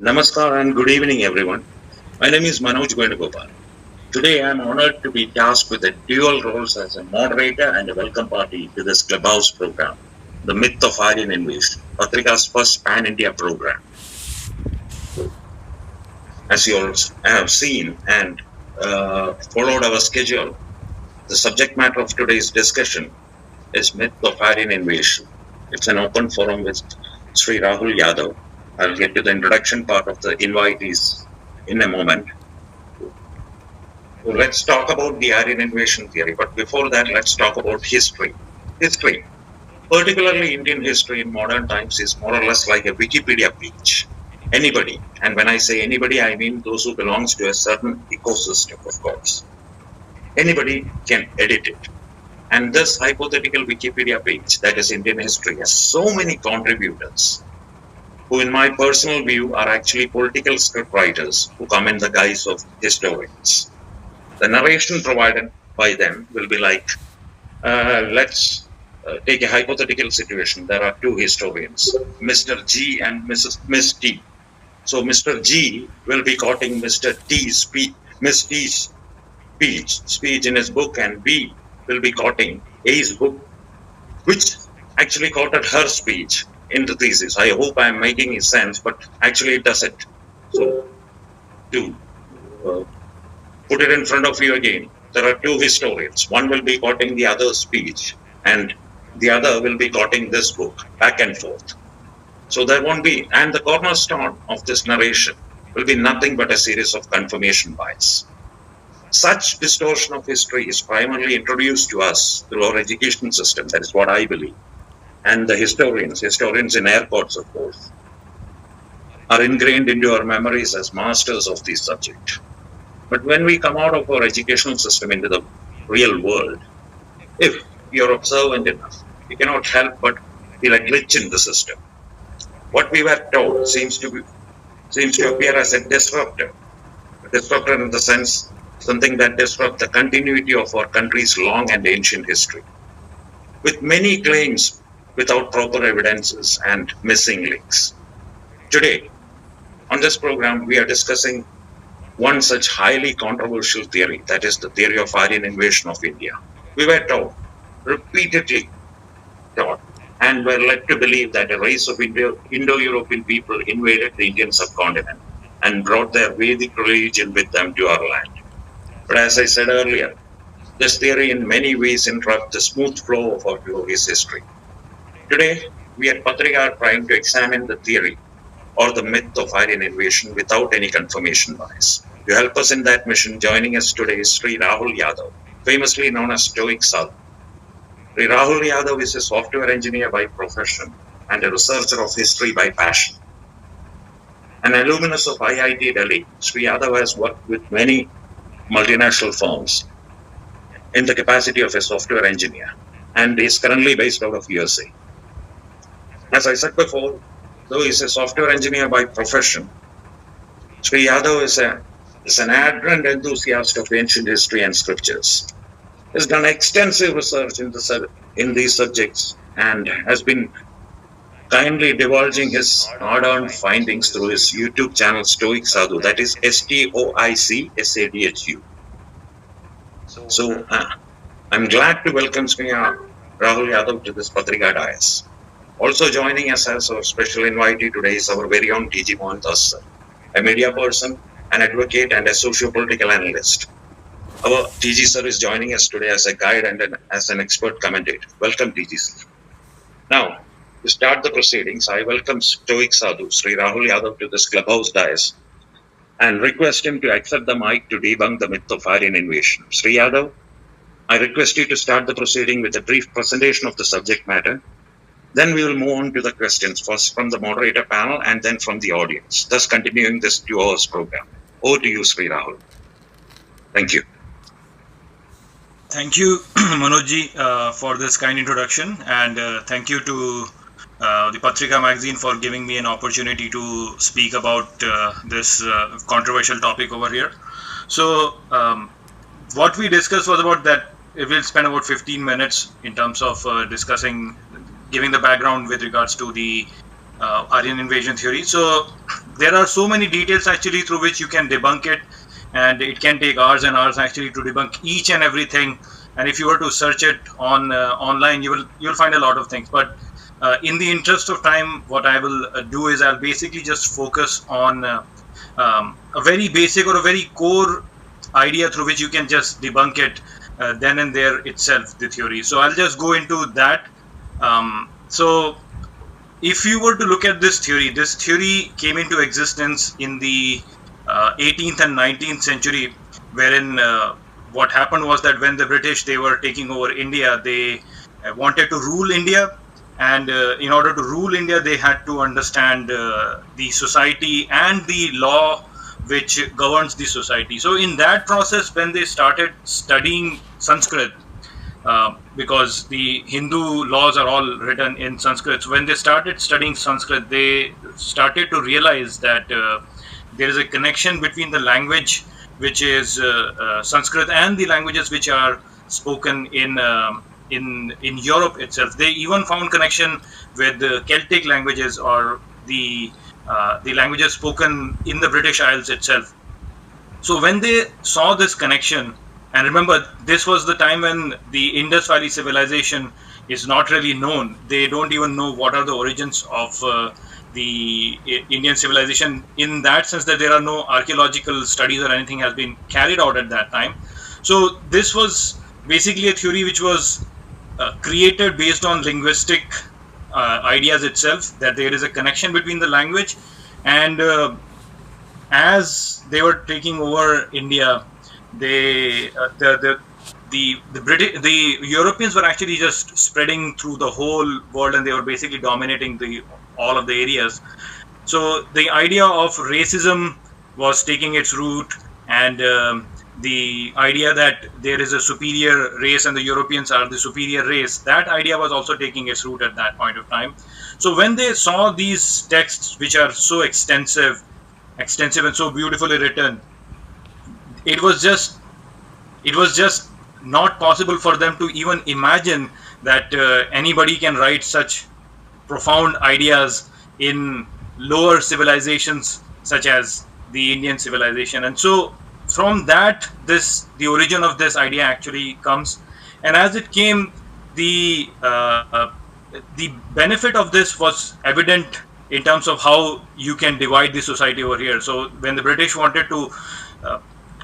Namaskar and good evening, everyone. My name is Manoj Gopal. Today, I am honored to be tasked with the dual roles as a moderator and a welcome party to this Clubhouse program, The Myth of Aryan Invasion, Pathrika's first pan-India program. As you all have seen and followed our schedule, the subject matter of today's discussion is Myth of Aryan Invasion. It's an open forum with Sri Rahul Yadav. I'll get to the introduction part of the invitees in a moment. So let's talk about the Aryan invasion theory. But before that, let's talk about history. History, particularly Indian history in modern times, is more or less like a Wikipedia page. Anybody, and when I say anybody, I mean those who belongs to a certain ecosystem, of course. Anybody can edit it. And this hypothetical Wikipedia page, that is Indian history, has so many contributors who, in my personal view, are actually political script writers who come in the guise of historians. The narration provided by them will be like, let's take a hypothetical situation. There are two historians, Mr. G and Miss T. So Mr. G will be quoting Mr. T's speech, Miss T's speech in his book, and B will be quoting A's book, which actually quoted her speech in the thesis. I hope I am making sense, but actually it doesn't. So to put it in front of you again, there are two historians. One will be quoting the other's speech, and the other will be quoting this book, back and forth. So there won't be, and the cornerstone of this narration will be nothing but a series of confirmation bias. Such distortion of history is primarily introduced to us through our education system. That is what I believe. And the historians in air quotes, of course, are ingrained into our memories as masters of this subject. But when we come out of our educational system into the real world, if you're observant enough, you cannot help but feel a glitch in the system. What we were taught seems to appear as a disruptor in the sense something that disrupts the continuity of our country's long and ancient history, with many claims without proper evidences and missing links. Today, on this program, we are discussing one such highly controversial theory, that is the theory of Aryan invasion of India. We were taught, repeatedly taught, and were led to believe that a race of Indo-European people invaded the Indian subcontinent and brought their Vedic religion with them to our land. But as I said earlier, this theory in many ways interrupts the smooth flow of our glorious history. Today, we at Pathrika are trying to examine the theory or the myth of Aryan invasion without any confirmation bias. To help us in that mission, joining us today is Sri Rahul Yadav, famously known as Stoic Sadhu. Sri Rahul Yadav is a software engineer by profession and a researcher of history by passion. An alumnus of IIT Delhi, Sri Yadav has worked with many multinational firms in the capacity of a software engineer and is currently based out of USA. As I said before, though he is a software engineer by profession, Sri Yadav is an ardent enthusiast of ancient history and scriptures. He has done extensive research in these subjects and has been kindly divulging his hard-earned findings through his YouTube channel Stoic Sadhu, that is STOIC SADHU. So I'm glad to welcome Sri Rahul Yadav to this Pathrika dais. Also joining us as our special invitee today is our very own TG Mohandas, a media person, an advocate, and a socio-political analyst. Our TG sir is joining us today as a guide and as an expert commentator. Welcome, TG sir. Now, to start the proceedings, I welcome Stoic Sadhu, Sri Rahul Yadav, to this Clubhouse dais and request him to accept the mic to debunk the myth of Aryan invasion. Sri Yadav, I request you to start the proceeding with a brief presentation of the subject matter. Then we will move on to the questions, first from the moderator panel and then from the audience, thus continuing this 2 hours program. Over to you, Sri Rahul. Thank you. Thank you, Manojji, for this kind introduction, and thank you to the Pathrika magazine for giving me an opportunity to speak about this controversial topic over here. So, what we discussed was about that we'll spend about 15 minutes in terms of discussing, giving the background with regards to the Aryan invasion theory. So there are so many details actually through which you can debunk it, and it can take hours and hours actually to debunk each and everything. And if you were to search it on online, you'll find a lot of things. But in the interest of time, what I will do is I'll basically just focus on a very basic or a very core idea through which you can just debunk it then and there itself, the theory. So I'll just go into that. So if you were to look at this theory came into existence in the 18th and 19th century, wherein what happened was that when the British, they were taking over India, they wanted to rule India. And in order to rule India, they had to understand the society and the law which governs the society. So in that process, when they started studying Sanskrit, because the Hindu laws are all written in Sanskrit, so when they started studying Sanskrit, they started to realize that there is a connection between the language which is Sanskrit and the languages which are spoken in Europe itself. They even found connection with the Celtic languages or the languages spoken in the British Isles itself. So when they saw this connection, and remember, this was the time when the Indus Valley civilization is not really known. They don't even know what are the origins of the Indian civilization, in that sense that there are no archaeological studies or anything has been carried out at that time. So this was basically a theory which was created based on linguistic ideas itself, that there is a connection between the language. And as they were taking over India, the Europeans were actually just spreading through the whole world, and they were basically dominating all of the areas. So the idea of racism was taking its root, and the idea that there is a superior race and the Europeans are the superior race, that idea was also taking its root at that point of time. So when they saw these texts, which are so extensive and so beautifully written, it was just not possible for them to even imagine that anybody can write such profound ideas in lower civilizations such as the Indian civilization. And so from that, the origin of this idea actually comes. And as it came, the benefit of this was evident in terms of how you can divide the society over here. So when the British wanted to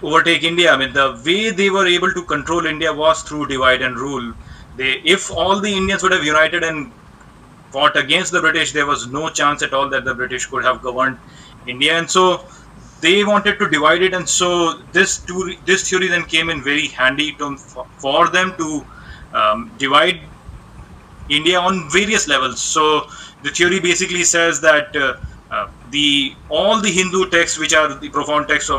overtake India, I mean, the way they were able to control India was through divide and rule. If all the Indians would have united and fought against the British, there was no chance at all that the British could have governed India. And so they wanted to divide it, and so this theory then came in very handy for them to divide India on various levels. So the theory basically says that all the Hindu texts, which are the profound texts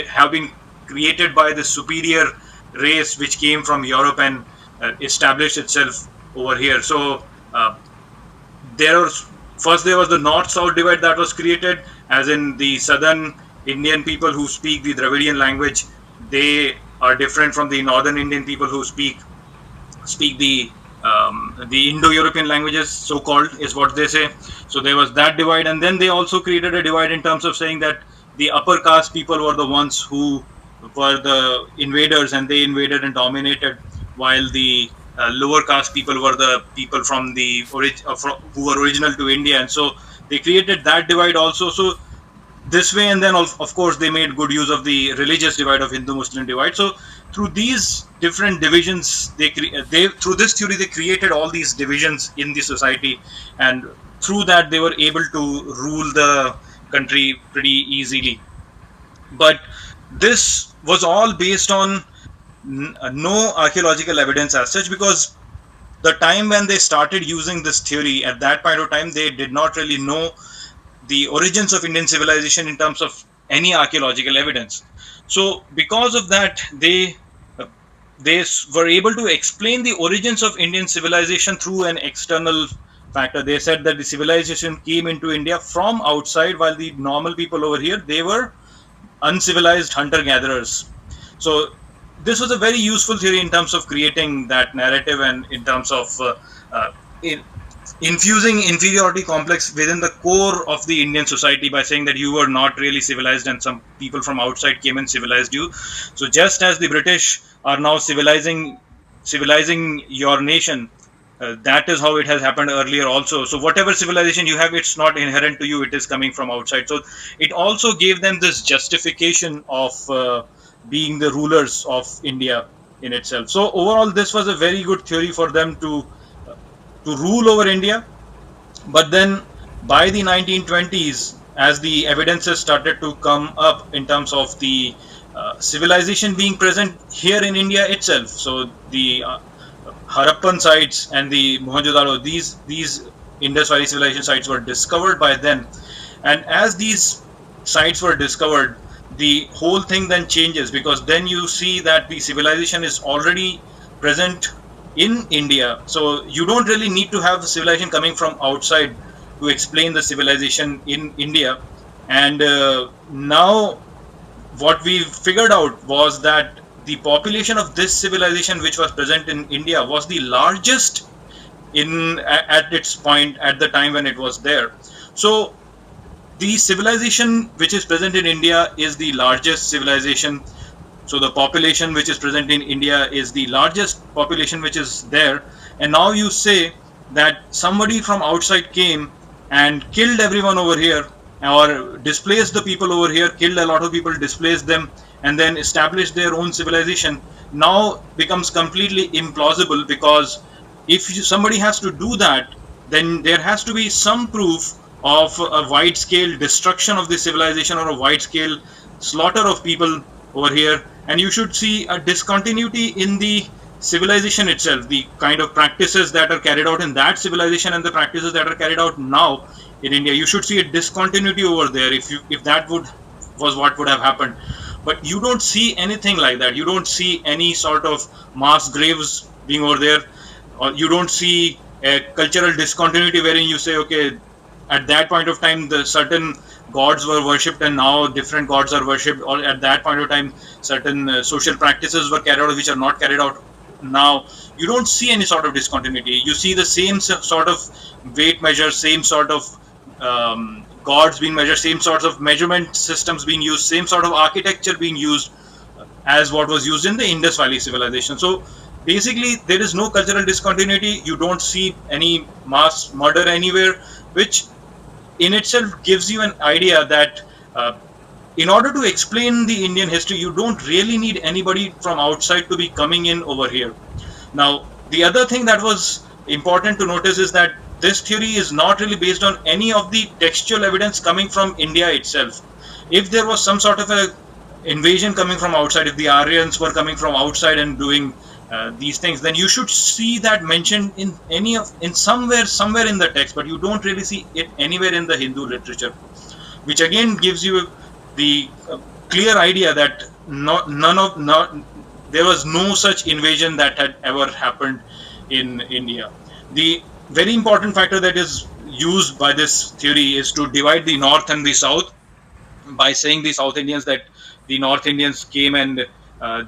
have been created by the superior race which came from Europe and established itself over here. So there was the north-south divide that was created, as in the southern Indian people who speak the Dravidian language, they are different from the northern Indian people who speak the Indo-European languages, so-called, is what they say. So there was that divide, and then they also created a divide in terms of saying that the upper caste people were the ones who were the invaders, and they invaded and dominated, while the lower caste people were the people from who were original to India. And so they created that divide also. So this way, and then of course they made good use of the religious divide of Hindu-Muslim divide. So through these different divisions, through this theory they created all these divisions in the society, and through that they were able to rule the country pretty easily. But this was all based on no archaeological evidence as such, because the time when they started using this theory, at that point of time, they did not really know the origins of Indian civilization in terms of any archaeological evidence. So because of that, they were able to explain the origins of Indian civilization through an external factor. They said that the civilization came into India from outside, while the normal people over here, they were uncivilized hunter-gatherers. So this was a very useful theory in terms of creating that narrative, and in terms of infusing inferiority complex within the core of the Indian society by saying that you were not really civilized and some people from outside came and civilized you. So just as the British are now civilizing your nation, that is how it has happened earlier also. So whatever civilization you have, it's not inherent to you, it is coming from outside. So it also gave them this justification of being the rulers of India in itself. So overall, this was a very good theory for them to rule over India. But then by the 1920s, as the evidences started to come up in terms of the civilization being present here in India itself, so the Harappan sites and the Mohenjo-daro, these Indus Valley civilization sites were discovered by them. And as these sites were discovered, the whole thing then changes, because then you see that the civilization is already present in India. So you don't really need to have the civilization coming from outside to explain the civilization in India. And now what we figured out was that the population of this civilization which was present in India was the largest at its point at the time when it was there. So the civilization which is present in India is the largest civilization. So the population which is present in India is the largest population which is there. And now you say that somebody from outside came and killed everyone over here, or displaced the people over here, killed a lot of people, displaced them, and then established their own civilization, now becomes completely implausible. Because if somebody has to do that, then there has to be some proof of a wide-scale destruction of the civilization or a wide-scale slaughter of people over here. And you should see a discontinuity in the civilization itself, the kind of practices that are carried out in that civilization and the practices that are carried out now in India. You should see a discontinuity over there if that was what would have happened. But you don't see anything like that. You don't see any sort of mass graves being over there, or you don't see a cultural discontinuity wherein you say, okay, at that point of time the certain gods were worshipped and now different gods are worshipped, or at that point of time certain social practices were carried out which are not carried out now. You don't see any sort of discontinuity. You see the same sort of weight measures, same sort of gods being measured, same sorts of measurement systems being used, same sort of architecture being used as what was used in the Indus Valley civilization. So basically there is no cultural discontinuity. You don't see any mass murder anywhere, which in itself gives you an idea that in order to explain the Indian history, you don't really need anybody from outside to be coming in over here. Now, the other thing that was important to notice is that this theory is not really based on any of the textual evidence coming from India itself. If there was some sort of a invasion coming from outside, if the Aryans were coming from outside and doing these things, then you should see that mentioned in somewhere in the text, but you don't really see it anywhere in the Hindu literature, which again gives you the clear idea that there was no such invasion that had ever happened in India. The very important factor that is used by this theory is to divide the North and the South by saying the South Indians that the North Indians came and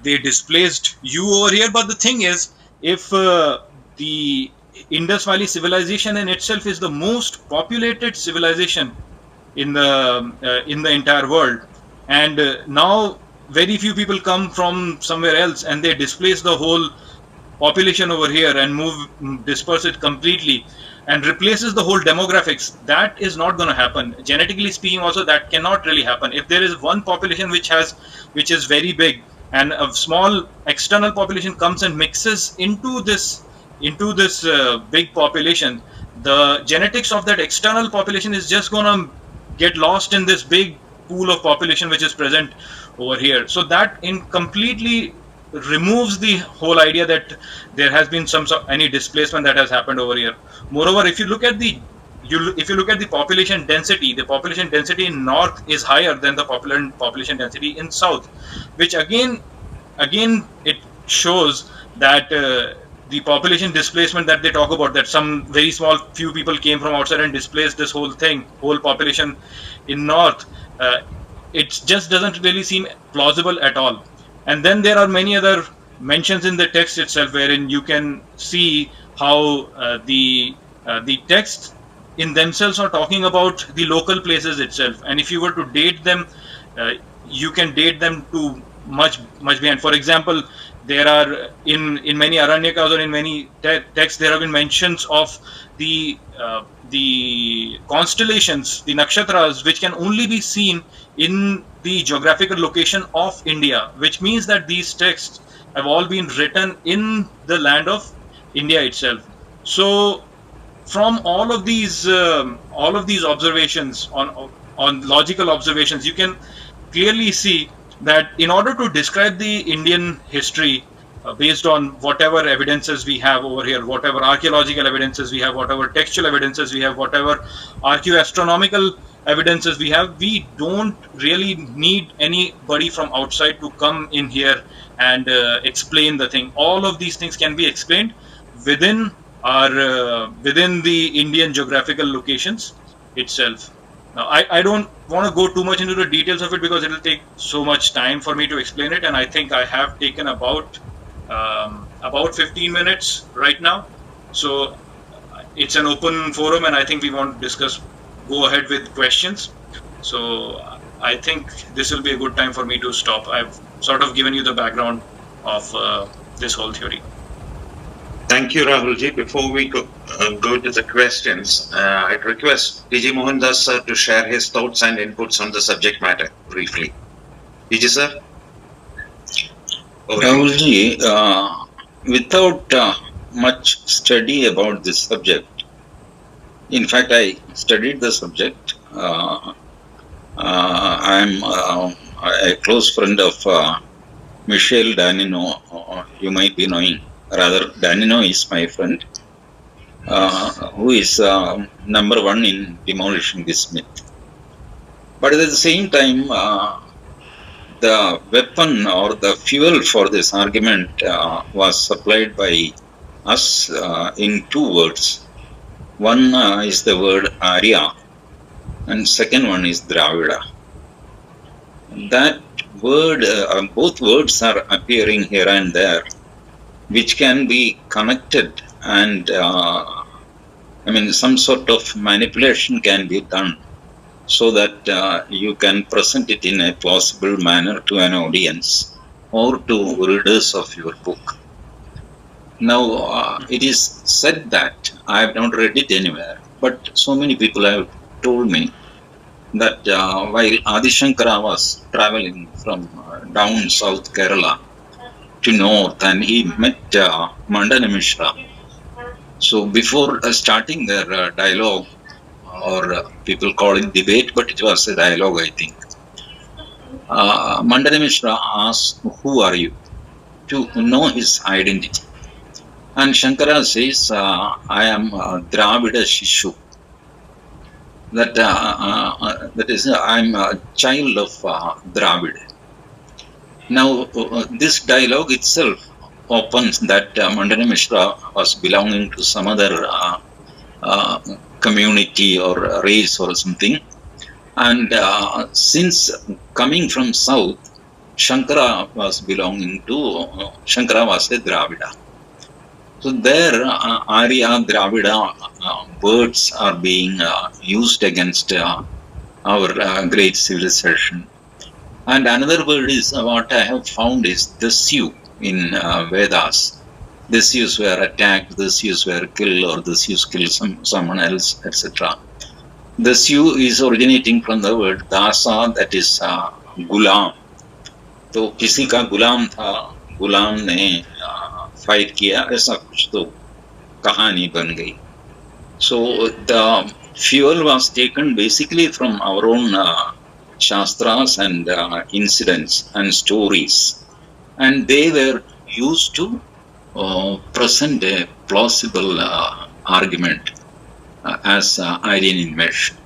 they displaced you over here. But the thing is, if the Indus Valley civilization in itself is the most populated civilization in the entire world, and now very few people come from somewhere else and they displace the whole population over here and disperse it completely and replaces the whole demographics, that is not going to happen. Genetically speaking also, that cannot really happen. If there is one population which is very big and a small external population comes and mixes into this big population, the genetics of that external population is just going to get lost in this big pool of population which is present over here. So that completely removes the whole idea that there has been any displacement that has happened over here. Moreover, if you look at the population density in North is higher than the population density in South, which again it shows that the population displacement that they talk about, that some very small few people came from outside and displaced this whole population in North, it just doesn't really seem plausible at all. And then there are many other mentions in the text itself wherein you can see how the The texts in themselves are talking about the local places itself, and if you were to date them, you can date them to much behind. For example, there are in many Aranyakas or in many texts there have been mentions of the constellations, the nakshatras, which can only be seen in the geographical location of India, which means that these texts have all been written in the land of India itself. So from all of these observations on logical observations, you can clearly see that in order to describe the Indian history based on whatever evidences we have over here, whatever archaeological evidences we have, whatever textual evidences we have, whatever archaeoastronomical evidences we have, we don't really need anybody from outside to come in here and explain the thing. All of these things can be explained within within the Indian geographical locations itself. Now, I don't want to go too much into the details of it because it will take so much time for me to explain it, and I think I have taken about 15 minutes right now. So it's an open forum, and I think we want to go ahead with questions. So I think this will be a good time for me to stop. I've sort of given you the background of this whole theory. Thank you, Rahulji. Before we go to the questions, I'd request P.G. Mohandas sir to share his thoughts and inputs on the subject matter briefly. P.G. sir? Rahulji, without much study about this subject, in fact, I studied the subject. I'm a close friend of Michel Danino, you might be knowing. Rather, Danino is my friend, who is number one in demolishing this myth. But at the same time, the weapon or the fuel for this argument was supplied by us in two words. One is the word Arya, and second one is Dravida. That word, both words are appearing here and there, which can be connected, and some sort of manipulation can be done so that you can present it in a plausible manner to an audience or to readers of your book. Now, it is said that, I have not read it anywhere, but so many people have told me that while Adi Shankara was traveling from down South Kerala to north, and he met Mandana Mishra. So before starting their dialogue, or people call it debate, but it was a dialogue, I think, Mandana Mishra asked, "Who are you?" to know his identity. And Shankara says, "I am Dravida Shishu." That is, I am a child of Dravida. Now, this dialogue itself opens that Mandana Mishra was belonging to some other community or race or something. And since coming from south, Shankara was a Dravida. So there, Arya, Dravida words are being used against our great civilization. And another word is what I have found is Dasyu in Vedas. Dasyus were attacked, Dasyus were killed, or Dasyus killed someone else, etc. Dasyu is originating from the word Dasa, that is Gulam. तो किसी का गुलाम था, गुलाम ने fight किया, ऐसा कुछ तो कहानी बन गई. So the fuel was taken basically from our own Shastras and incidents and stories, and they were used to present a plausible argument as Aryan invasion,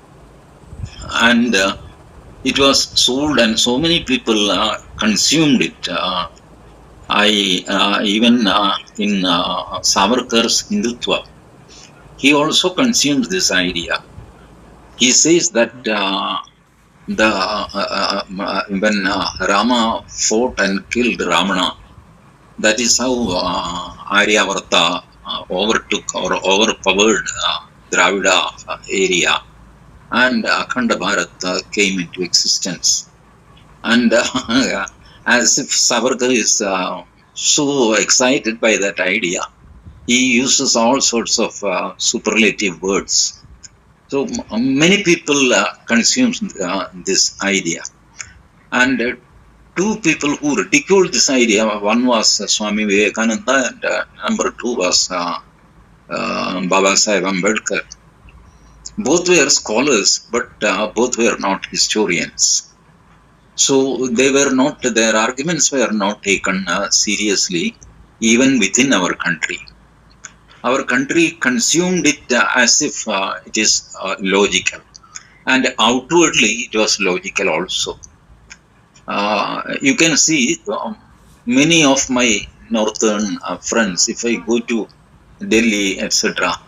and it was sold, and so many people consumed it. Even in Savarkar's Hindutva, he also consumes this idea. He says that when Rama fought and killed Ravana, that is how Aryavarta overtook or overpowered Dravida area, and Akhanda Bharat came into existence. And as if Savarkar is so excited by that idea, he uses all sorts of superlative words. So many people consume this idea. And two people who ridiculed this idea, one was Swami Vivekananda, and number two was Baba Sahib Ambedkar. Both were scholars, but both were not historians. So they were not, their arguments were not taken seriously, even within our country. Our country consumed it as if it is logical, and outwardly it was logical also. You can see many of my northern friends, if I go to Delhi, etc.,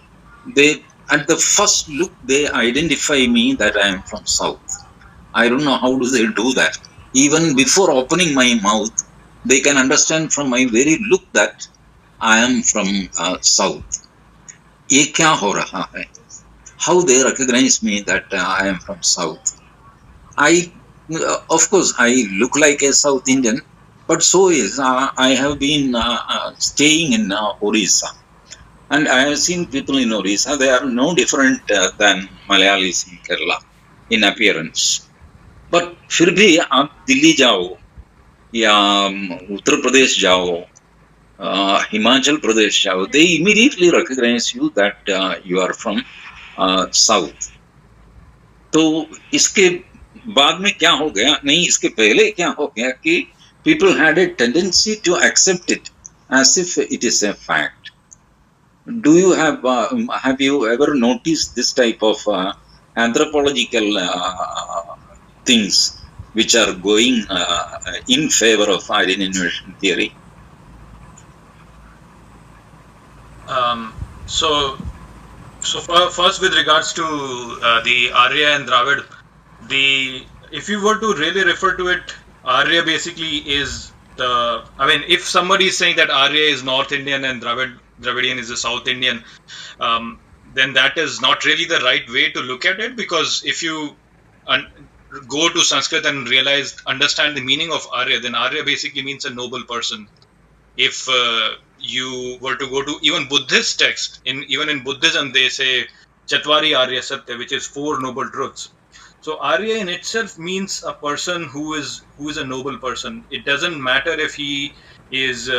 they, at the first look, they identify me that I am from South. I don't know how do they do that. Even before opening my mouth, they can understand from my very look that I am from South. Ye kya ho raha hai? How they recognize me that I am from South. Of course, I look like a South Indian, but so is, I have been staying in Orissa. And I have seen people in Orissa, they are no different than Malayalis in Kerala in appearance. But फिर भी आप दिल्ली जाओ या उत्तर प्रदेश जाओ, Himachal Pradesh जाओ, they immediately recognize you that you are from South. तो इसके बाद में क्या हो गया, नहीं इसके पहले क्या हो गया कि people had a tendency to accept it as if it is a fact. Do you have you ever noticed this type of anthropological things which are going in favor of Aryan invasion theory? So first, with regards to the Arya and Dravid, if you were to really refer to it, Arya basically is the, I mean, if somebody is saying that Arya is North Indian and Dravidian is the South Indian, then that is not really the right way to look at it, because if you go to Sanskrit and understand the meaning of Arya, then Arya basically means a noble person. If you were to go to even Buddhist text, even in Buddhism, they say Chatvari Arya Satya, which is 4 noble truths. So Arya in itself means a person who is a noble person. It doesn't matter if he is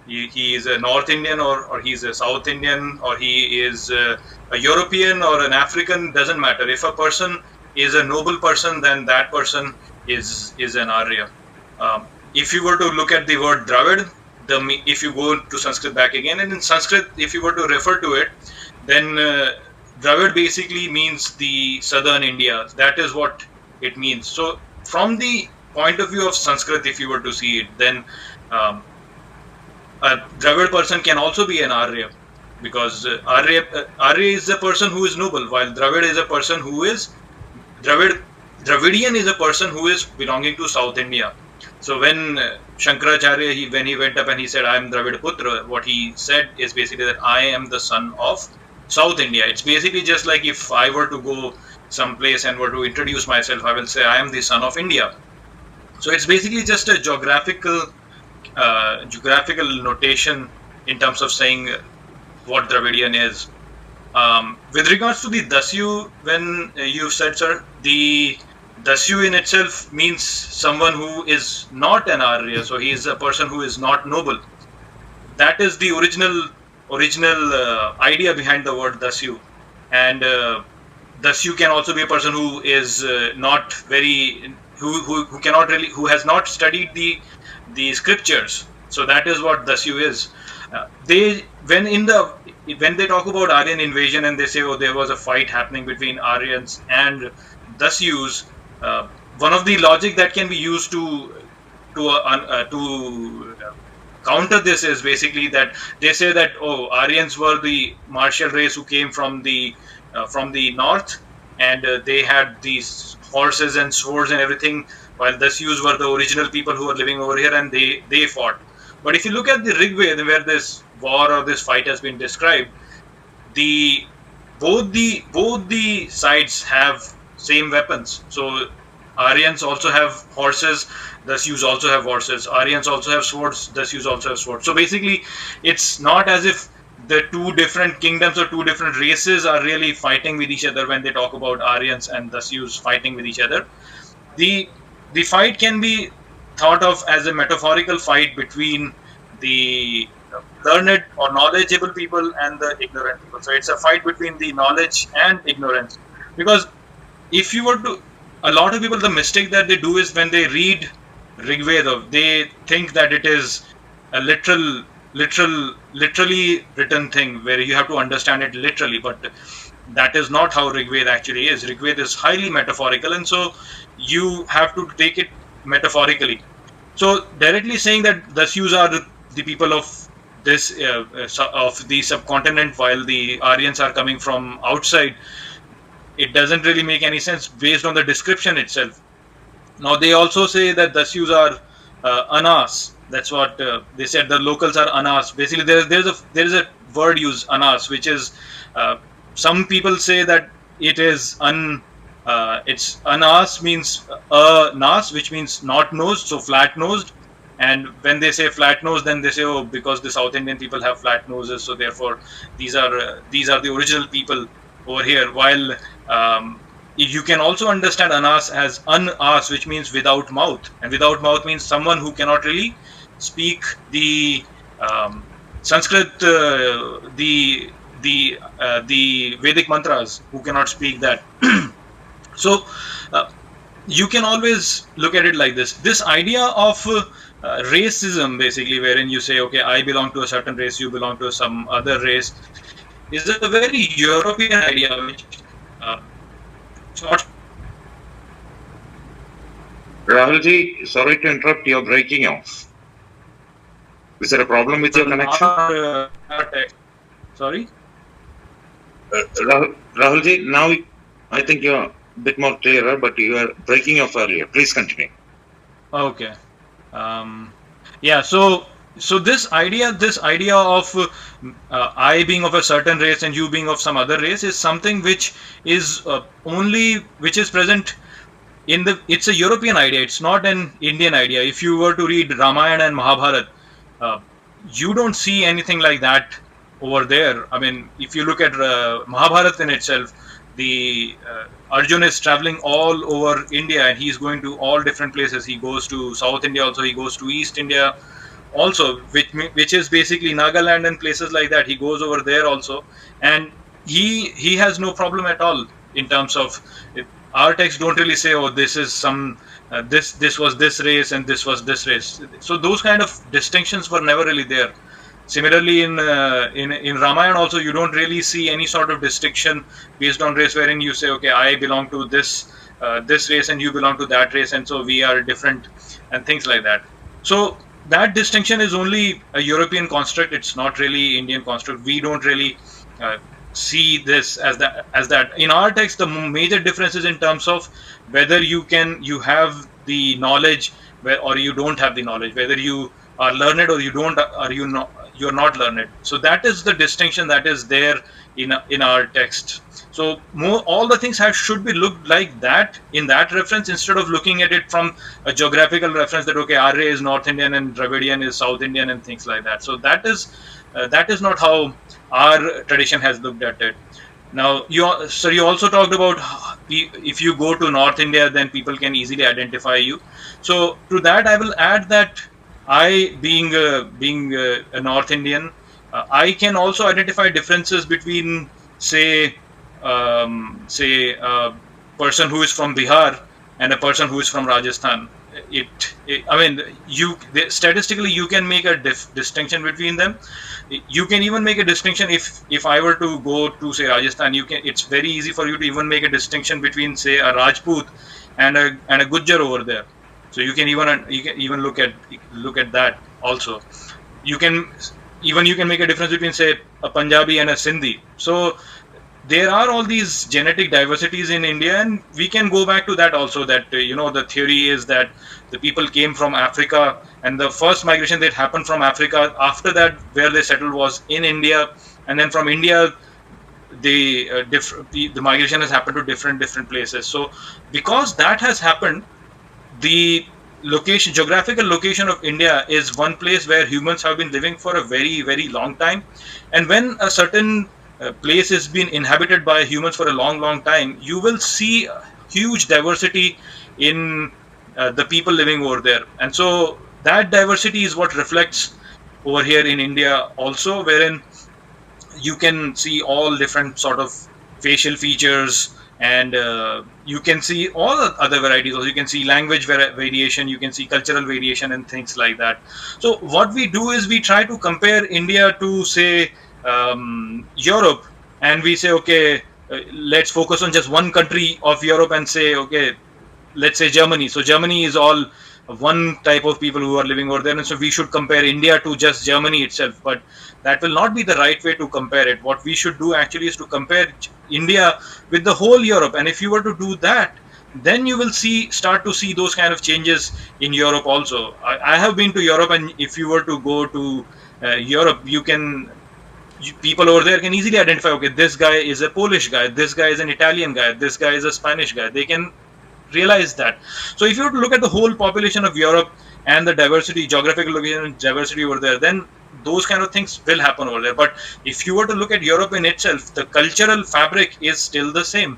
he is a North Indian or he's a South Indian, or he is a European or an African. Doesn't matter. If a person is a noble person, then that person is an Arya. If you were to look at the word Dravid, if you go to Sanskrit back again, and in Sanskrit, if you were to refer to it, then Dravid basically means the southern India. That is what it means. So from the point of view of Sanskrit, if you were to see it, then a Dravid person can also be an Arya, because Arya is a person who is noble, while Dravid is a person who is Dravidian is a person who is belonging to South India. So when Shankaracharya, when he went up and he said, I am Dravid Putra, what he said is basically that I am the son of South India. It's basically just like if I were to go someplace and were to introduce myself, I will say I am the son of India. So it's basically just a geographical notation in terms of saying what Dravidian is. With regards to the Dasyu, when you said, sir, the Dasyu in itself means someone who is not an Arya, so he is a person who is not noble. That is the original idea behind the word Dasyu. And Dasyu can also be a person who is not very, who cannot really, who has not studied the scriptures. So that is what Dasyu is. When they talk about Aryan invasion and they say, oh, there was a fight happening between Aryans and Dasyus, one of the logic that can be used to counter this is basically that they say that, oh, Aryans were the martial race who came from the north, and they had these horses and swords and everything, while Dasyus were the original people who were living over here, and they fought. But if you look at the Rig Veda, where this war or this fight has been described, both the sides have same weapons. So Aryans also have horses, the Sioux also have horses. Aryans also have swords, the Sioux also have swords. So basically, it's not as if the two different kingdoms or two different races are really fighting with each other when they talk about Aryans and the Sioux fighting with each other. The fight can be thought of as a metaphorical fight between the learned or knowledgeable people and the ignorant people. So it's a fight between the knowledge and ignorance. Because if you were to, a lot of people, the mistake that they do is when they read Rig Veda, they think that it is a literally written thing where you have to understand it literally, but that is not how Rig Veda actually is. Rig Veda is highly metaphorical, and so you have to take it metaphorically. So directly saying that the Sioux are the people of this of the subcontinent, while the Aryans are coming from outside, it doesn't really make any sense based on the description itself. Now they also say that the Sioux are Anas. That's what they said. The locals are Anas. Basically, there is a word used, Anas, which is some people say that it is it's Anas means nas, which means not nosed, so flat nosed. And when they say flat nose, then they say, oh, because the South Indian people have flat noses, so therefore these are the original people over here. While you can also understand Anas as An-as, which means without mouth, and without mouth means someone who cannot really speak the Sanskrit, the Vedic mantras, who cannot speak that. So you can always look at it like this. This idea of racism, basically, wherein you say, okay, I belong to a certain race, you belong to some other race, is a very European idea, which Rahulji, sorry to interrupt, you're breaking off. Is there a problem with your connection? Sorry? Rahulji, now I think you're a bit more clearer, but you are breaking off earlier. Please continue. Okay. Yeah, so this idea of I being of a certain race and you being of some other race is something which is which is present in it's a European idea. It's not an Indian idea. If you were to read Ramayana and Mahabharata, you don't see anything like that over there. I mean, if you look at Mahabharata in itself, the Arjun is traveling all over India and he's going to all different places. He goes to South India also, he goes to East India also, which is basically Nagaland and places like that. He goes over there also, and he has no problem at all in terms of our texts don't really say, oh, this is some this was this race and this was this race. So those kind of distinctions were never really there. Similarly, in Ramayana also, you don't really see any sort of distinction based on race, wherein you say, okay, I belong to this race and you belong to that race, and so we are different and things like that. So that distinction is only a European construct. It's not really Indian construct. We don't really see this as that. In our text, the major difference is in terms of whether you have the knowledge or you don't have the knowledge, whether you are learned or you don't, or you're not learned. So that is the distinction that is there in our text. So all the things should be looked like that in that reference, instead of looking at it from a geographical reference that, okay, Arya is North Indian and Dravidian is South Indian and things like that. So that is not how our tradition has looked at it. Now, you also talked about if you go to North India, then people can easily identify you. So to that, I will add that I, being a North Indian, I can also identify differences between, say a person who is from Bihar and a person who is from Rajasthan. I mean, statistically you can make a distinction between them. You can even make a distinction if I were to go to, say, Rajasthan. It's very easy for you to even make a distinction between, say, a Rajput and a Gujjar over there. So you can even look at that also. You can make a difference between, say, a Punjabi and a Sindhi. So there are all these genetic diversities in India, and we can go back to that also. That the theory is that the people came from Africa, and the first migration that happened from Africa. After that, where they settled was in India, and then from India, the migration has happened to different places. So because that has happened, the geographical location of India is one place where humans have been living for a very, very long time. And when a certain place has been inhabited by humans for a long time, you will see a huge diversity in the people living over there. And so that diversity is what reflects over here in India also, wherein you can see all different sort of facial features, and you can see all other varieties. Also, you can see language variation, you can see cultural variation, and things like that. So what we do is we try to compare India to, say, Europe, and we say, okay, let's focus on just one country of Europe and say, okay, let's say Germany. So Germany is all one type of people who are living over there, and so we should compare India to just Germany itself. But that will not be the right way to compare it. What we should do actually is to compare India with the whole Europe, and if you were to do that, then you will start to see those kind of changes in Europe also. I have been to Europe, and if you were to go to Europe, people over there can easily identify, okay, this guy is a Polish guy, this guy is an Italian guy, this guy is a Spanish guy. They can realize that. So if you were to look at the whole population of Europe and the diversity, geographical location and diversity over there, then those kind of things will happen over there. But if you were to look at Europe in itself, the cultural fabric is still the same.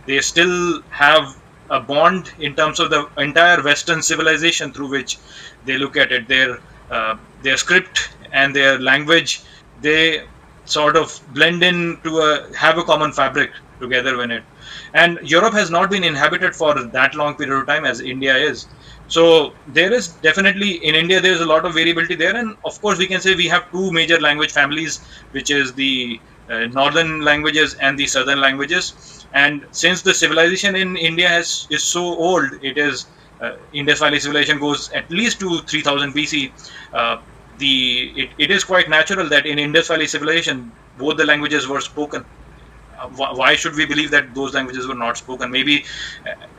They still have a bond in terms of the entire Western civilization through which they look at it. Their script and their language, they sort of blend in to have a common fabric together in it. And Europe has not been inhabited for that long period of time as India is. So there is definitely, in India, there is a lot of variability there. And of course, we can say we have two major language families, which is the northern languages and the southern languages. And since the civilization in India is so old, it is Indus Valley civilization goes at least to 3000 BC. It is quite natural that in Indus Valley civilization, both the languages were spoken. Why should we believe that those languages were not spoken? Maybe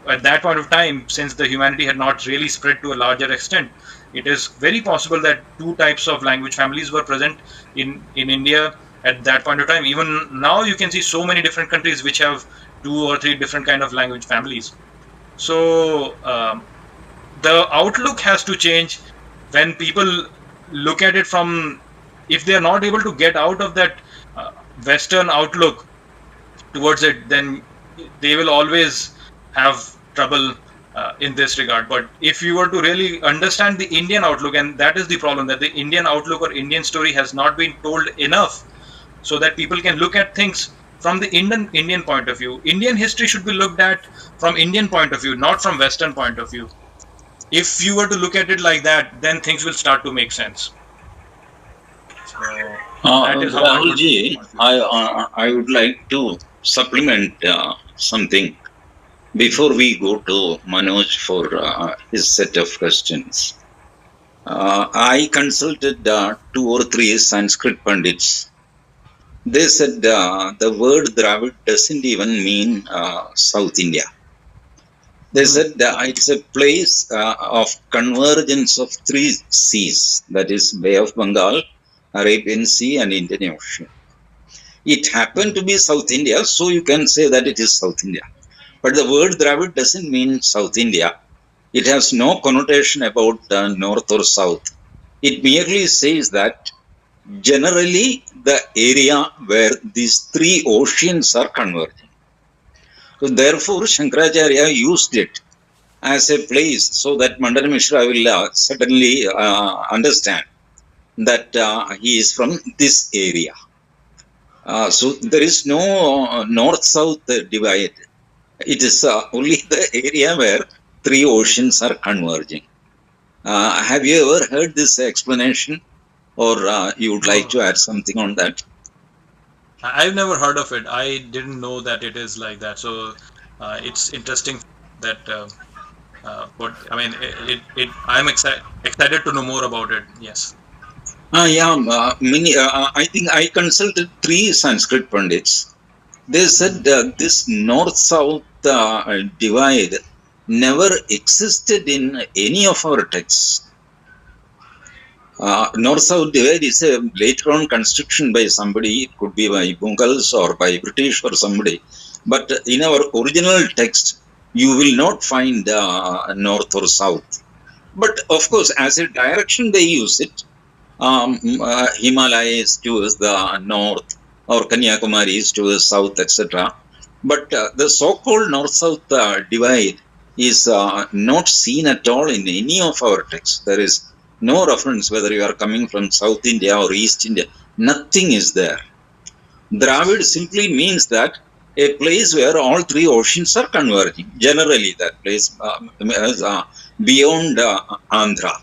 at that point of time, since the humanity had not really spread to a larger extent, it is very possible that two types of language families were present in India at that point of time. Even now, you can see so many different countries which have 2 or 3 different kind of language families. So the outlook has to change when people look at it from, if they are not able to get out of that Western outlook towards it, then they will always have trouble in this regard. But if you were to really understand the Indian outlook, and that is the problem, that the Indian outlook or Indian story has not been told enough so that people can look at things from the Indian point of view. Indian history should be looked at from Indian point of view, not from Western point of view. If you were to look at it like that, then things will start to make sense. So that is how I would like to supplement something before we go to Manoj for his set of questions. I consulted 2 or 3 Sanskrit Pandits. They said the word Dravid doesn't even mean South India. They said it's a place of convergence of 3 seas, that is Bay of Bengal, Arabian Sea and Indian Ocean. It happened to be South India, so you can say that it is South India. But the word Dravid doesn't mean South India. It has no connotation about North or South. It merely says that generally the area where these 3 oceans are converging. So therefore, Shankaracharya used it as a place so that Mandana Mishra will certainly understand that he is from this area. So there is no north-south divide. It is only the area where 3 oceans are converging. Have you ever heard this explanation, or you would like to add something on that? I've never heard of it. I didn't know that it is like that. So it's interesting that. But I mean, I'm excited to know more about it. Yes. I think I consulted 3 Sanskrit Pandits. They said this north-south divide never existed in any of our texts. North-south divide is a later on construction by somebody. It could be by Mughals or by British or somebody. But in our original text, you will not find north or south. But of course, as a direction, they use it. Himalayas to the north or Kanyakumari is to the south, etc. But the so-called north-south divide is not seen at all in any of our texts. There is no reference whether you are coming from South India or East India. Nothing is there. Dravid simply means that a place where all three oceans are converging. Generally, that place beyond Andhra.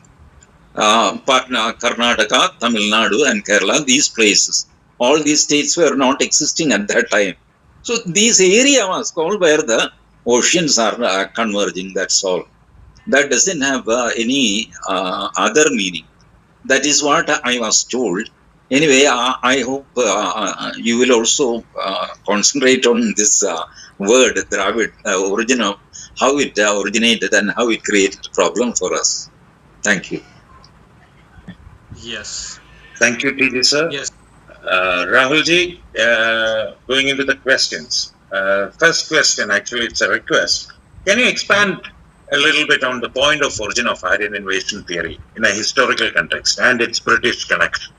Patna, Karnataka, Tamil Nadu and Kerala, these places. All these states were not existing at that time. So this area was called where the oceans are converging, that's all. That doesn't have any other meaning. That is what I was told. Anyway, I hope you will also concentrate on this word, Dravid, origin of how it originated and how it created a problem for us. Thank you. Yes. Thank you, TJ sir. Yes. Rahulji, going into the questions. First question, actually, it's a request. Can you expand a little bit on the point of origin of Aryan invasion theory in a historical context and its British connection?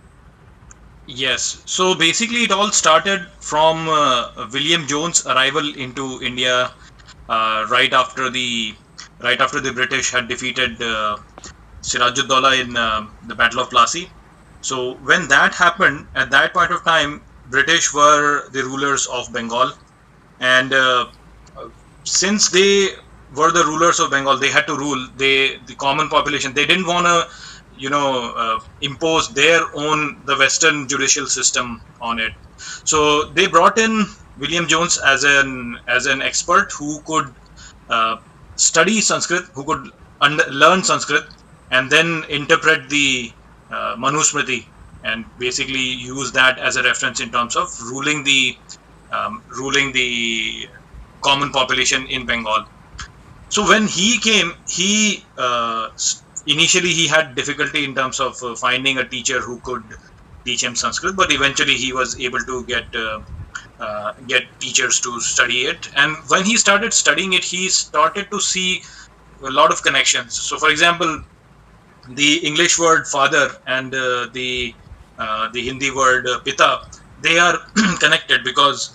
Yes. So basically, it all started from William Jones' arrival into India right after the British had defeated Sirajud-Dowlah in the Battle of Plassey. So when that happened, at that point of time, British were the rulers of Bengal, and since they were the rulers of Bengal, they had to rule the common population. They didn't want to, impose the Western judicial system on it. So they brought in William Jones as an expert who could study Sanskrit, who could learn Sanskrit, and then interpret the Manusmriti and basically use that as a reference in terms of ruling the common population in Bengal. So when he came, initially he had difficulty in terms of finding a teacher who could teach him Sanskrit, but eventually he was able to get teachers to study it. And when he started studying it, he started to see a lot of connections. So, for example, the English word father and the Hindi word pita, they are connected because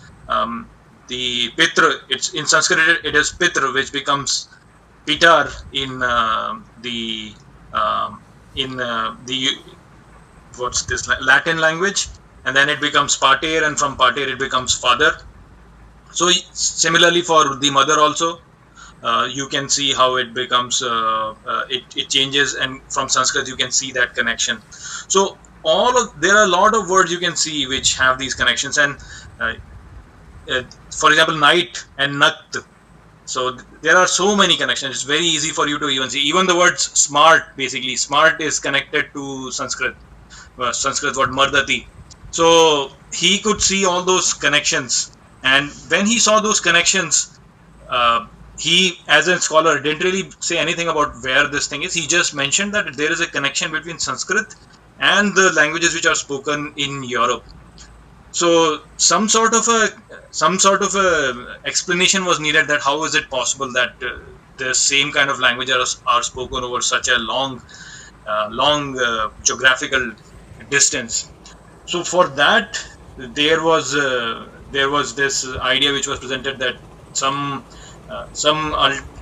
the pitra, it's in Sanskrit it is pitra, which becomes pitar in the what's this Latin language, and then it becomes pater, and from pater it becomes father. So similarly for the mother also, you can see how it becomes it changes, and from Sanskrit you can see that connection. So there are a lot of words you can see which have these connections, and for example, night and nakt. So there are so many connections. It's very easy for you to even see. Even the word smart, basically, smart is connected to Sanskrit word mardati. So he could see all those connections, and when he saw those connections, he, as a scholar, didn't really say anything about where this thing is. He just mentioned that there is a connection between Sanskrit and the languages which are spoken in Europe. So some sort of a explanation was needed that how is it possible that the same kind of languages are spoken over such a long geographical distance. So for that, there was this idea which was presented that some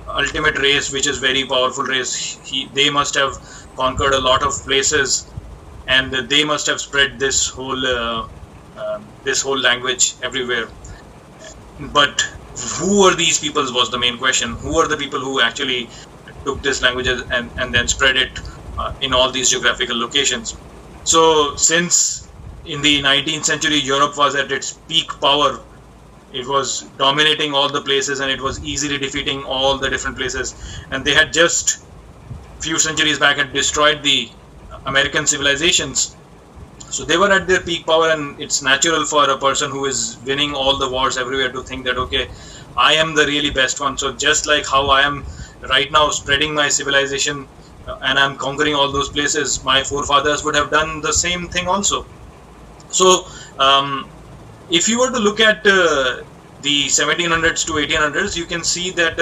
ultimate race, which is very powerful race, they must have conquered a lot of places, and they must have spread this whole language everywhere. But who are these peoples was the main question. Who are the people who actually took this language and then spread it in all these geographical locations? So since in the 19th century Europe was at its peak power, it was dominating all the places and it was easily defeating all the different places, and they had just few centuries back had destroyed the American civilizations. So they were at their peak power, and it's natural for a person who is winning all the wars everywhere to think that, okay, I am the really best one. So just like how I am right now spreading my civilization and I'm conquering all those places, my forefathers would have done the same thing also. So if you were to look at the 1700s to 1800s, you can see that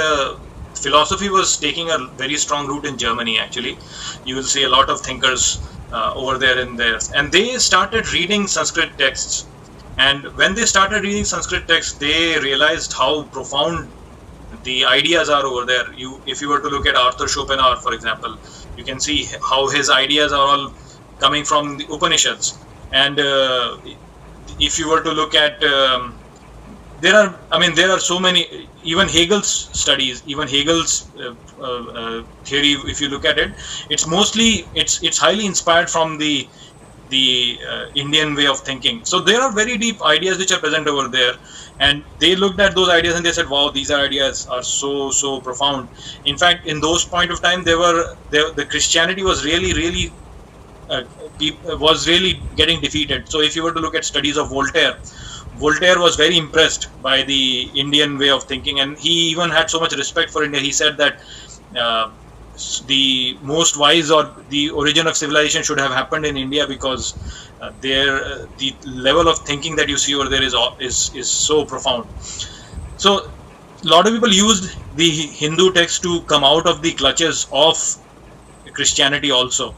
philosophy was taking a very strong root in Germany. Actually, you will see a lot of thinkers over there and they started reading Sanskrit texts. And when they started reading Sanskrit texts, they realized how profound the ideas are over there. If you were to look at Arthur Schopenhauer, for example, you can see how his ideas are all coming from the Upanishads. And if you were to look at there are so many, even Hegel's studies, even Hegel's theory, if you look at it, it's highly inspired from the Indian way of thinking. So there are very deep ideas which are present over there, and they looked at those ideas and they said, wow, these ideas are so profound. In fact, in those point of time, the Christianity was really getting defeated. So if you were to look at studies of Voltaire was very impressed by the Indian way of thinking, and he even had so much respect for India. He said that the most wise or the origin of civilization should have happened in India, because the level of thinking that you see over there is so profound. So a lot of people used the Hindu text to come out of the clutches of Christianity also.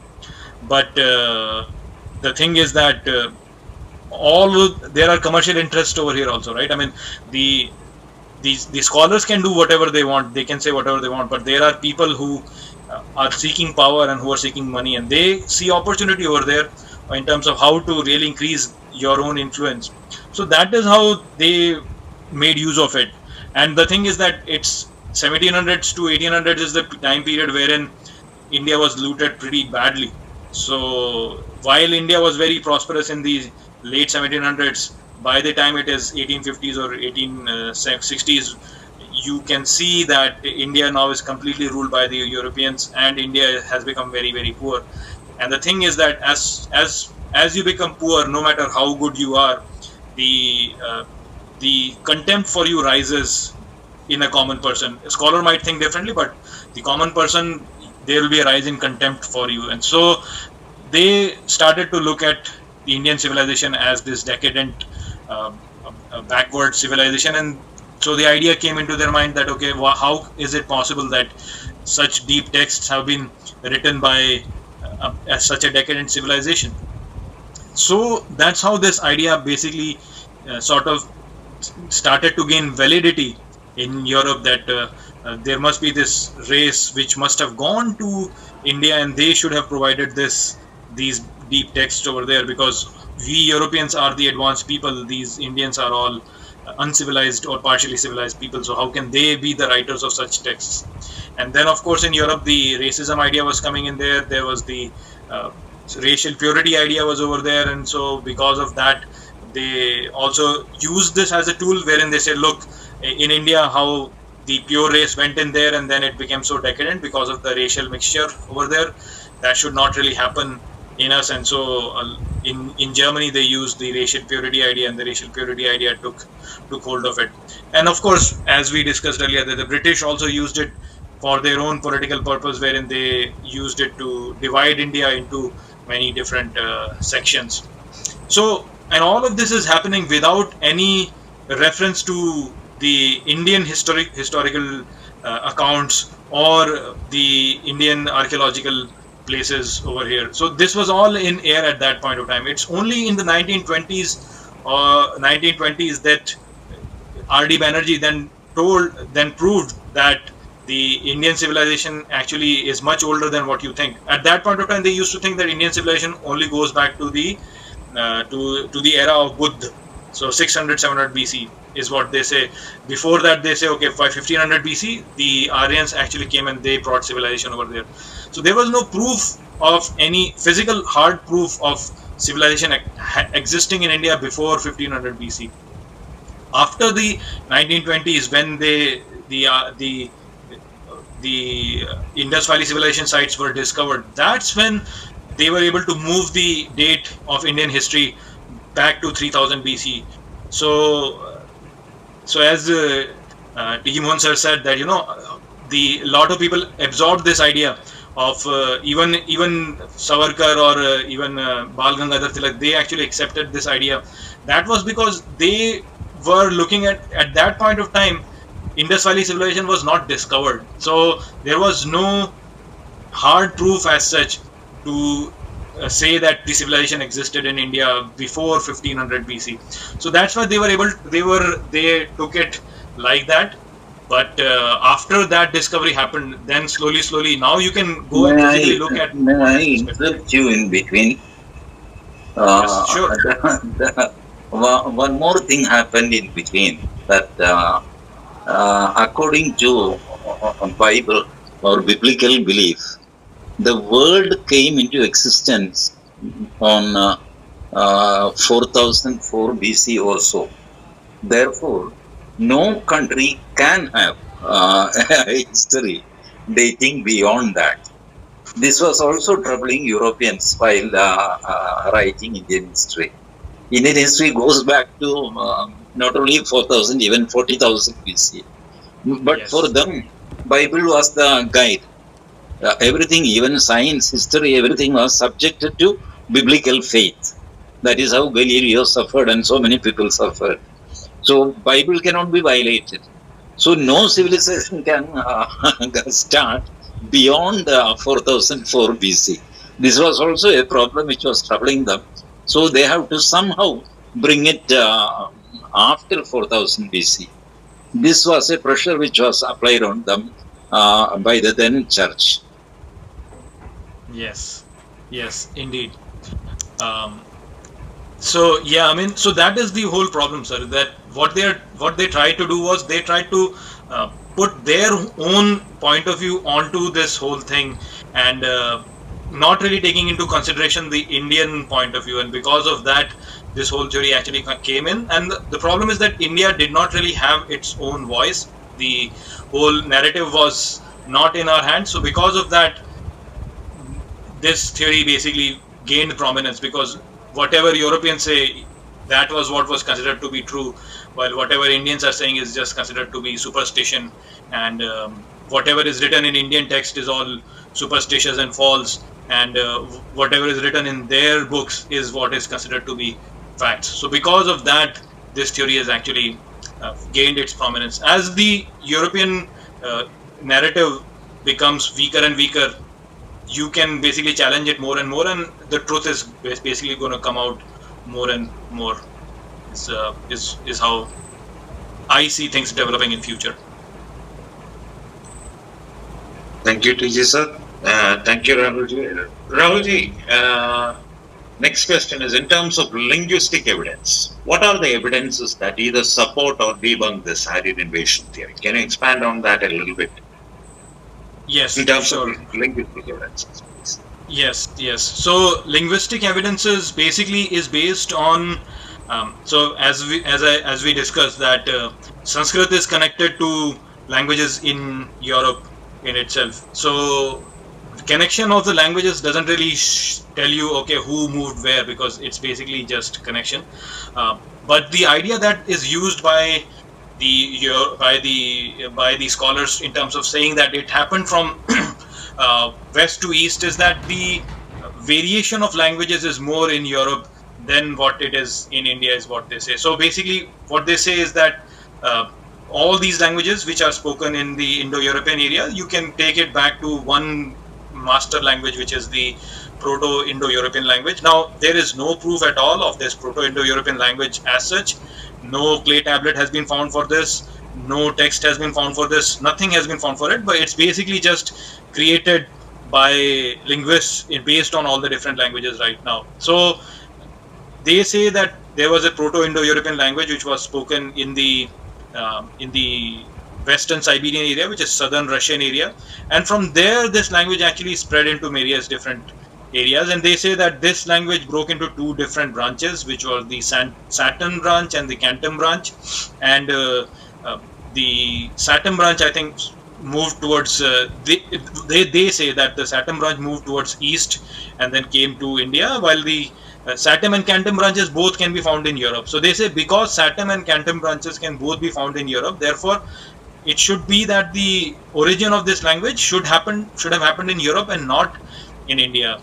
But the thing is that there are commercial interests over here also, right? I mean, the scholars can do whatever they want, they can say whatever they want, but there are people who are seeking power and who are seeking money, and they see opportunity over there in terms of how to really increase your own influence. So that is how they made use of it. And the thing is that it's 1700s to 1800s is the time period wherein India was looted pretty badly. So while India was very prosperous in the late 1700s, by the time it is 1850s or 1860s, you can see that India now is completely ruled by the Europeans, and India has become very poor. And the thing is that as you become poor, no matter how good you are, the contempt for you rises in a common person. A scholar might think differently, but the common person, there will be a rise in contempt for you. And so they started to look at the Indian civilization as this decadent, backward civilization. And so the idea came into their mind that, okay, how is it possible that such deep texts have been written by such a decadent civilization? So that's how this idea basically sort of started to gain validity in Europe, that there must be this race which must have gone to India and they should have provided these deep texts over there, because we Europeans are the advanced people, these Indians are all uncivilized or partially civilized people, so how can they be the writers of such texts? And then of course in Europe the racism idea was coming in there was the racial purity idea was over there, and so because of that they also used this as a tool wherein they said, look, in India how the pure race went in there and then it became so decadent because of the racial mixture over there. That should not really happen in us. And so in Germany they used the racial purity idea, and the racial purity idea took hold of it. And of course, as we discussed earlier, that the British also used it for their own political purpose, wherein they used it to divide India into many different sections. So, and all of this is happening without any reference to the Indian historical accounts or the Indian archaeological places over here. So this was all in air at that point of time. It's only in the 1920s that R.D. Banerjee then proved that the Indian civilization actually is much older than what you think. At that point of time, they used to think that Indian civilization only goes back to the era of Buddha. So 600, 700 BC is what they say. Before that, they say, okay, by 1500 BC, the Aryans actually came and they brought civilization over there. So there was no proof of any physical hard proof of civilization existing in India before 1500 BC. After the 1920s, when the Indus Valley civilization sites were discovered, that's when they were able to move the date of Indian history back to 3000 BC. So as T.G. Mohan sir said that, a lot of people absorbed this idea of even Savarkar or even Bal Gangadhar Tilak, they actually accepted this idea. That was because they were looking at that point of time, Indus Valley civilization was not discovered. So there was no hard proof as such to say that the civilization existed in India before 1500 BC. So that's why they took it like that. But after that discovery happened, then slowly, now you can go and physically look at. May I interrupt you in between? Yes, sure. One more thing happened in between, that according to Bible or biblical belief, the world came into existence on 4004 BC or so. Therefore, no country can have a history dating beyond that. This was also troubling Europeans while writing Indian history. Indian history goes back to not only 4000, even 40,000 BC. But Yes. for them, Bible was the guide. Everything, even science, history, everything was subjected to biblical faith. That is how Galileo suffered and so many people suffered. So Bible cannot be violated. So no civilization can start beyond 4004 BC. This was also a problem which was troubling them. So they have to somehow bring it after 4000 BC. This was a pressure which was applied on them by the then church. Yes, indeed. So that is the whole problem, sir. That what they tried to do was they tried to put their own point of view onto this whole thing, and not really taking into consideration the Indian point of view. And because of that, this whole theory actually came in. And the problem is that India did not really have its own voice. The whole narrative was not in our hands. So because of that, this theory basically gained prominence, because whatever Europeans say, that was what was considered to be true, while whatever Indians are saying is just considered to be superstition, and whatever is written in Indian text is all superstitious and false, and whatever is written in their books is what is considered to be facts. So because of that, this theory has actually gained its prominence. As the European narrative becomes weaker and weaker, you can basically challenge it more and more, and the truth is basically going to come out more and more. Is how I see things developing in future. Thank you, TG sir. Thank you, Rahulji. Rahulji, next question is in terms of linguistic evidence. What are the evidences that either support or debunk this Aryan invasion theory? Can you expand on that a little bit? Yes, in terms sure. of linguistic evidences, please. Yes. So linguistic evidences basically is based on. So as we discussed that Sanskrit is connected to languages in Europe in itself. So connection of the languages doesn't really tell you who moved where, because it's basically just connection. But the idea that is used by the scholars in terms of saying that it happened from west to east is that the variation of languages is more in Europe than what it is in India, is what they say. So basically what they say is that all these languages which are spoken in the Indo-European area, you can take it back to one master language, which is the Proto-Indo-European language. Now there is no proof at all of this Proto-Indo-European language as such. No clay tablet has been found for this, no text has been found for this, nothing has been found for it, but it's basically just created by linguists based on all the different languages right now. So they say that there was a Proto-Indo-European language which was spoken in the Western Siberian area, which is southern Russian area, and from there this language actually spread into various different areas. And they say that this language broke into two different branches, which were the Saturn branch and the Cantum branch. And the Saturn branch, I think, moved towards they say that the Satem branch moved towards east and then came to India, while the Satem and Cantem branches both can be found in Europe. So they say because Satem and Cantem branches can both be found in Europe, therefore it should be that the origin of this language should have happened in Europe and not in India.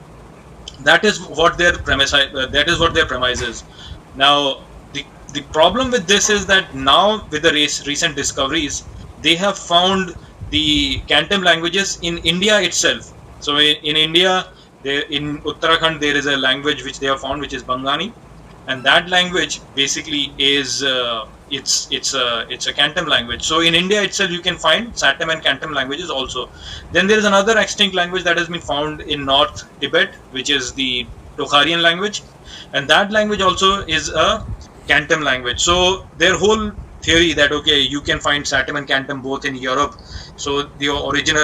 That is what their premise. That is what their premise is. Now, the problem with this is that now with the recent discoveries, they have found the Cantam languages in India itself. So in India, in Uttarakhand, there is a language which they have found, which is Bangani, and that language basically is it's a Cantam language. So in India itself, you can find Satem and Cantam languages also. Then there is another extinct language that has been found in North Tibet, which is the Tokharian language, and that language also is a Cantam language. So their whole theory that okay, you can find Satem and Cantam both in Europe, so the origin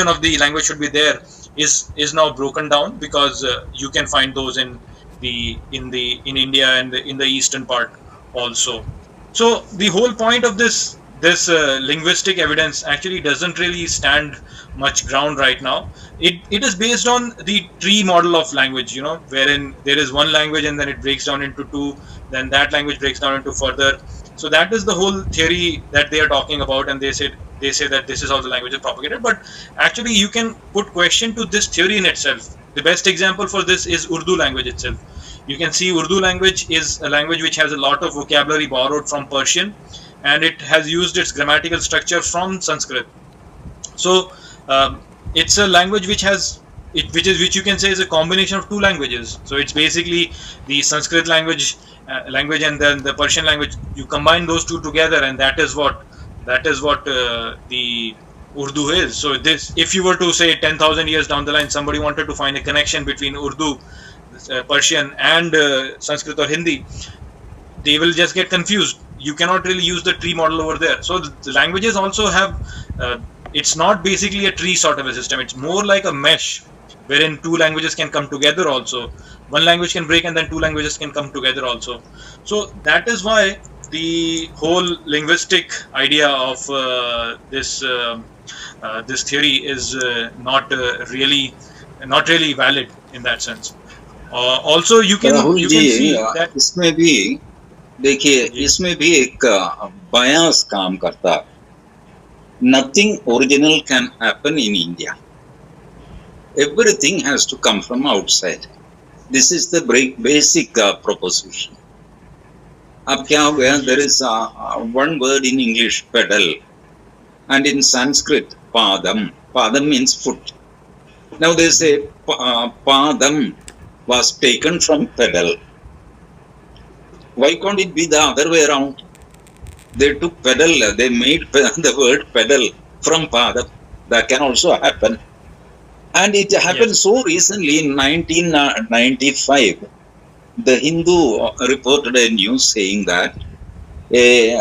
of the language should be there, is now broken down, because you can find those in India and in the eastern part also. So the whole point of this linguistic evidence actually doesn't really stand much ground right now. It is based on the tree model of language, wherein there is one language and then it breaks down into two, then that language breaks down into further. So that is the whole theory that they are talking about, and they say that this is how the language is propagated. But actually, you can put question to this theory in itself. The best example for this is Urdu language itself. You can see Urdu language is a language which has a lot of vocabulary borrowed from Persian, and it has used its grammatical structure from Sanskrit. So it's a language which you can say is a combination of two languages. So it's basically the Sanskrit language and then the Persian language. You combine those two together, and that is what the Urdu is. So if you were to say 10,000 years down the line, somebody wanted to find a connection between Urdu, Persian, and Sanskrit or Hindi, they will just get confused. You cannot really use the tree model over there. So the languages also have. It's not basically a tree sort of a system. It's more like a mesh, wherein two languages can come together also. One language can break and then two languages can come together also. So that is why the whole linguistic idea of this theory is not really valid in that sense. Also, you can see that इसमें भी देखिए इसमें भी एक बायस काम करता है. Nothing original can happen in India. Everything has to come from outside. This is the basic proposition. अब क्या हो गया? There is one word in English, pedal, and in Sanskrit, padam. Padam means foot. Now they say padam was taken from pedal. Why can't it be the other way around? They took pedal, they made the word pedal from padam. That can also happen. And it happened so recently in 1995. The Hindu reported a news saying that a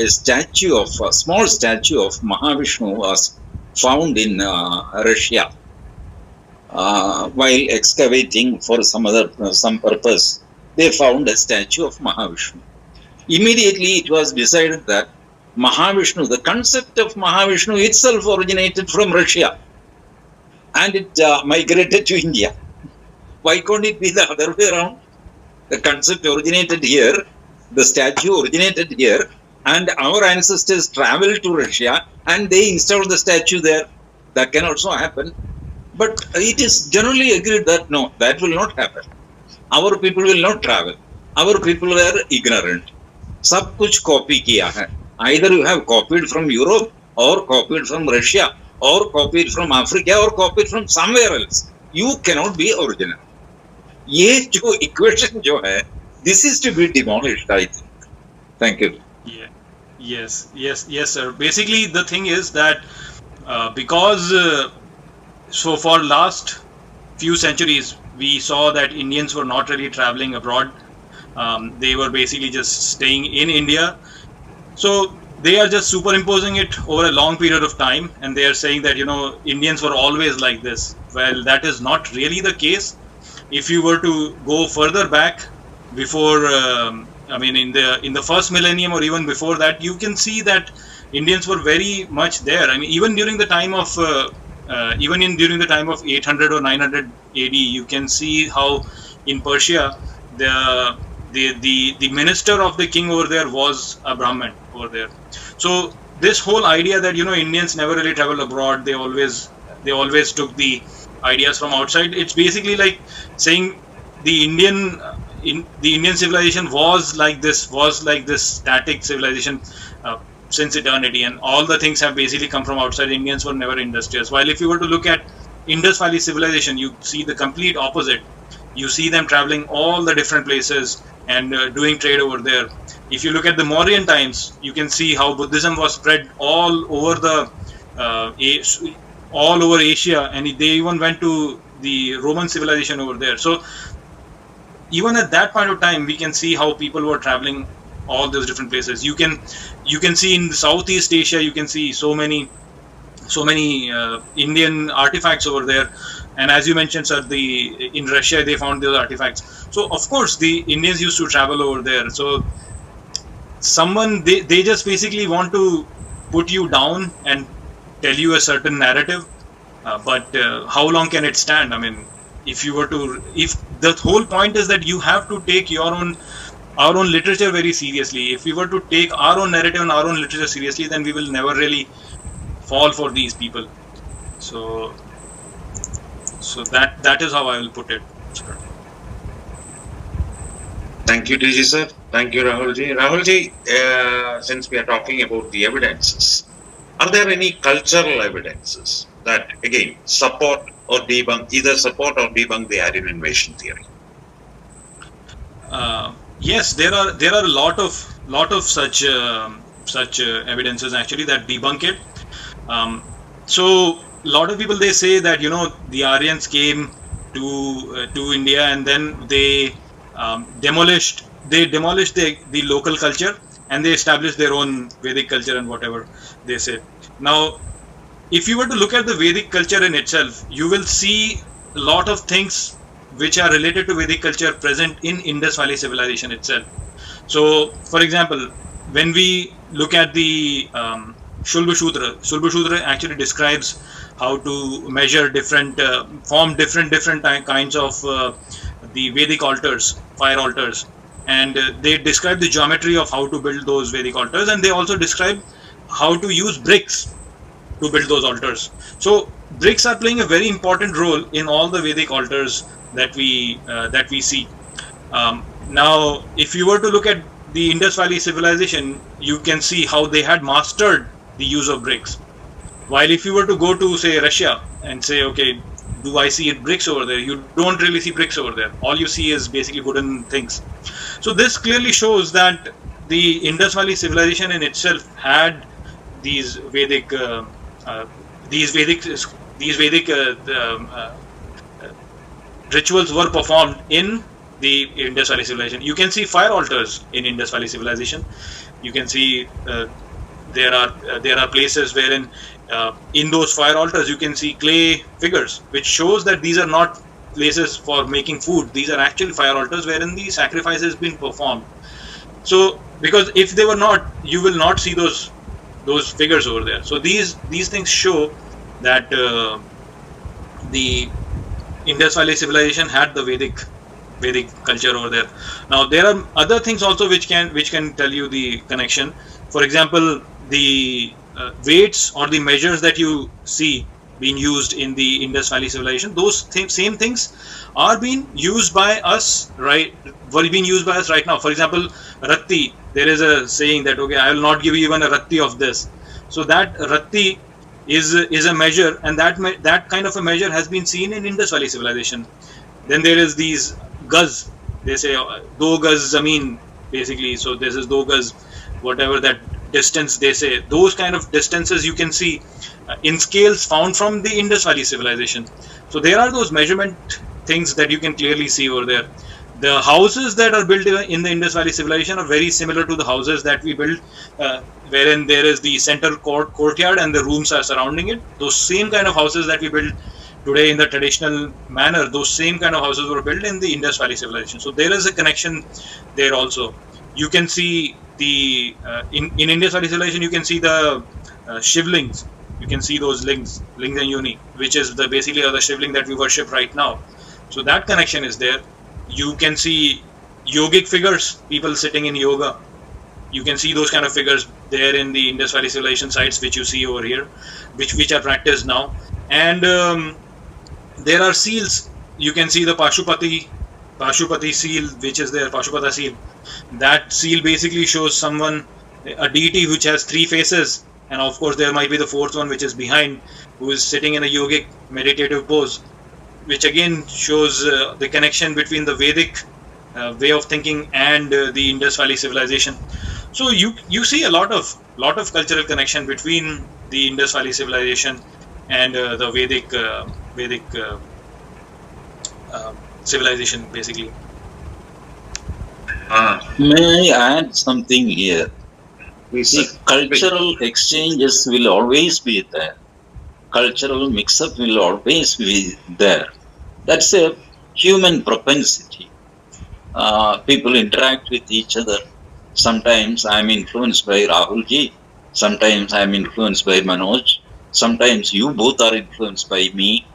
small statue of Mahavishnu was found in Russia while excavating for some purpose. They found a statue of Mahavishnu. Immediately it was decided that Mahavishnu, the concept of Mahavishnu itself originated from Russia, and it migrated to India. Why can't it be the other way around? The concept originated here, the statue originated here, and our ancestors traveled to Russia and they installed the statue there. That can also happen. But it is generally agreed that no, that will not happen. Our people will not travel. Our people were ignorant. सब कुछ copy किया है. Either you have copied from Europe or copied from Russia or copied from Africa or copied from somewhere else. You cannot be original. ये जो equation जो है, this is to be demolished, I think. Thank you. Yeah. Yes, sir. Basically, the thing is that because so for last few centuries, we saw that Indians were not really traveling abroad. They were basically just staying in India. So they are just superimposing it over a long period of time, and they are saying that Indians were always like this. Well, that is not really the case. If you were to go further back, before in the first millennium or even before that, you can see that Indians were very much there. I mean, even during the time of during the time of 800 or 900 AD, you can see how in Persia the minister of the king over there was a Brahmin over there. So this whole idea that Indians never really traveled abroad, they always took the ideas from outside. It's basically like saying the Indian civilization was like this static civilization since eternity, and all the things have basically come from outside. Indians were never industrious. While if you were to look at Indus Valley civilization, you see the complete opposite. You see them traveling all the different places and doing trade over there. If you look at the Mauryan times, you can see how Buddhism was spread all over all over Asia, and they even went to the Roman civilization over there. So even at that point of time, we can see how people were traveling all those different places. You can see in Southeast Asia, you can see so many Indian artifacts over there. And as you mentioned, sir, in Russia they found those artifacts. So of course the Indians used to travel over there. So they just basically want to put you down and tell you a certain narrative, but how long can it stand? I mean, if the whole point is that you have to take our own literature very seriously. If we were to take our own narrative and our own literature seriously, then we will never really fall for these people. So that is how I will put it, sir. Thank you, DG sir. Thank you, Rahulji. Rahulji, since we are talking about the evidences, are there any cultural evidences that again support or debunk the Aryan invasion theory? Yes, there are a lot of such evidences actually that debunk it. So a lot of people, they say that the Aryans came to India and then they demolished the local culture and they established their own Vedic culture and whatever they say. Now, if you were to look at the Vedic culture in itself, you will see a lot of things which are related to Vedic culture present in Indus Valley civilization itself. So, for example, when we look at the Shulbashudra actually describes how to measure form different kinds of the Vedic altars, fire altars, and they describe the geometry of how to build those Vedic altars, and they also describe how to use bricks to build those altars. So bricks are playing a very important role in all the Vedic altars that we see. Now, if you were to look at the Indus Valley civilization, you can see how they had mastered the use of bricks. While if you were to go to, say, Russia and say, okay, do I see bricks over there? You don't really see bricks over there. All you see is basically wooden things. So this clearly shows that the Indus Valley civilization in itself had these Vedic rituals were performed in the Indus Valley civilization. You can see fire altars in Indus Valley civilization. You can see there are places wherein in those fire altars you can see clay figures, which shows that these are not places for making food. These are actually fire altars wherein the sacrifice has been performed. So, because if they were not, you will not see those figures over there. So these things show that the Indus Valley civilization had the Vedic culture over there. Now there are other things also which can tell you the connection. For example, the weights or the measures that you see being used in the Indus Valley civilization, those same things are being used by us right now. For example, Ratti, there is a saying that, okay, I will not give you even a Ratti of this. So that Ratti is a measure, and that kind of a measure has been seen in Indus Valley civilization. Then there is these gaz. They say do gaz zameen, basically. So this is do gaz, whatever that distance they say. Those kind of distances you can see in scales found from the Indus Valley civilization. So there are those measurement things that you can clearly see over there. The houses that are built in the Indus Valley civilization are very similar to the houses that we built, wherein there is the center courtyard and the rooms are surrounding it. Those same kind of houses that we build today in the traditional manner, those same kind of houses were built in the Indus Valley civilization. So there is a connection there also. You can see the in Indus Valley civilization, you can see the shivlings. You can see those lings and yoni, which is the basically the shivling that we worship right now. So that connection is there. You can see yogic figures, people sitting in yoga. You can see those kind of figures there in the Indus Valley civilization sites, which you see over here, which are practiced now. And there are seals. You can see the Pashupati seal, which is there, Pashupata seal. That seal basically shows someone, a deity which has three faces, and of course there might be the fourth one which is behind, who is sitting in a yogic meditative pose, which again shows the connection between the Vedic way of thinking and the Indus Valley civilization. So you see a lot of cultural connection between the Indus Valley civilization and the Vedic civilization, basically. May I add something here? See, cultural exchanges will always be there. Cultural mix-up will always be there. That's a human propensity. People interact with each other. Sometimes I'm influenced by Rahul ji. Sometimes I'm influenced by Manoj. Sometimes you both are influenced by me.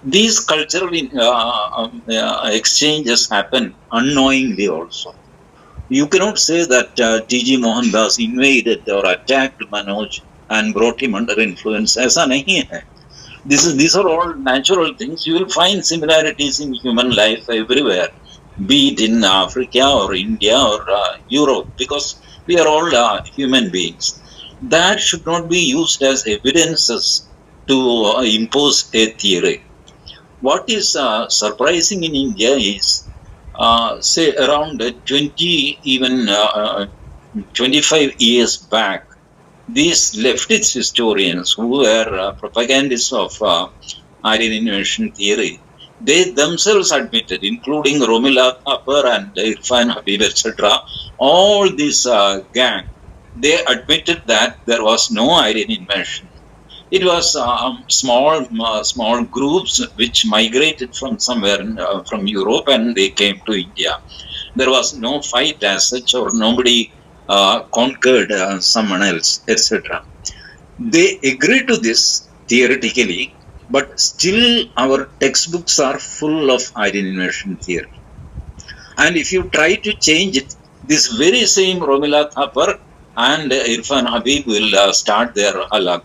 These cultural exchanges happen unknowingly also. You cannot say that T.G. Mohandas invaded or attacked Manoj and brought him under influence. Aisa nahi hai. These are all natural things. You will find similarities in human life everywhere, be it in Africa or India or Europe, because we are all human beings. That should not be used as evidences to impose a theory. What is surprising in India is, say around 20, even 25 years back, these leftist historians who were propagandists of Aryan invasion theory, they themselves admitted, including Romila Thapar and Irfan Habib, etc., all this gang, they admitted that there was no Aryan invasion. It was small groups which migrated from somewhere from Europe and they came to India. There was no fight as such, or nobody conquered someone else, etc. They agreed to this theoretically, but still our textbooks are full of Aryan invasion theory. And if you try to change it, this very same Romila Thapar and Irfan Habib will start their alag.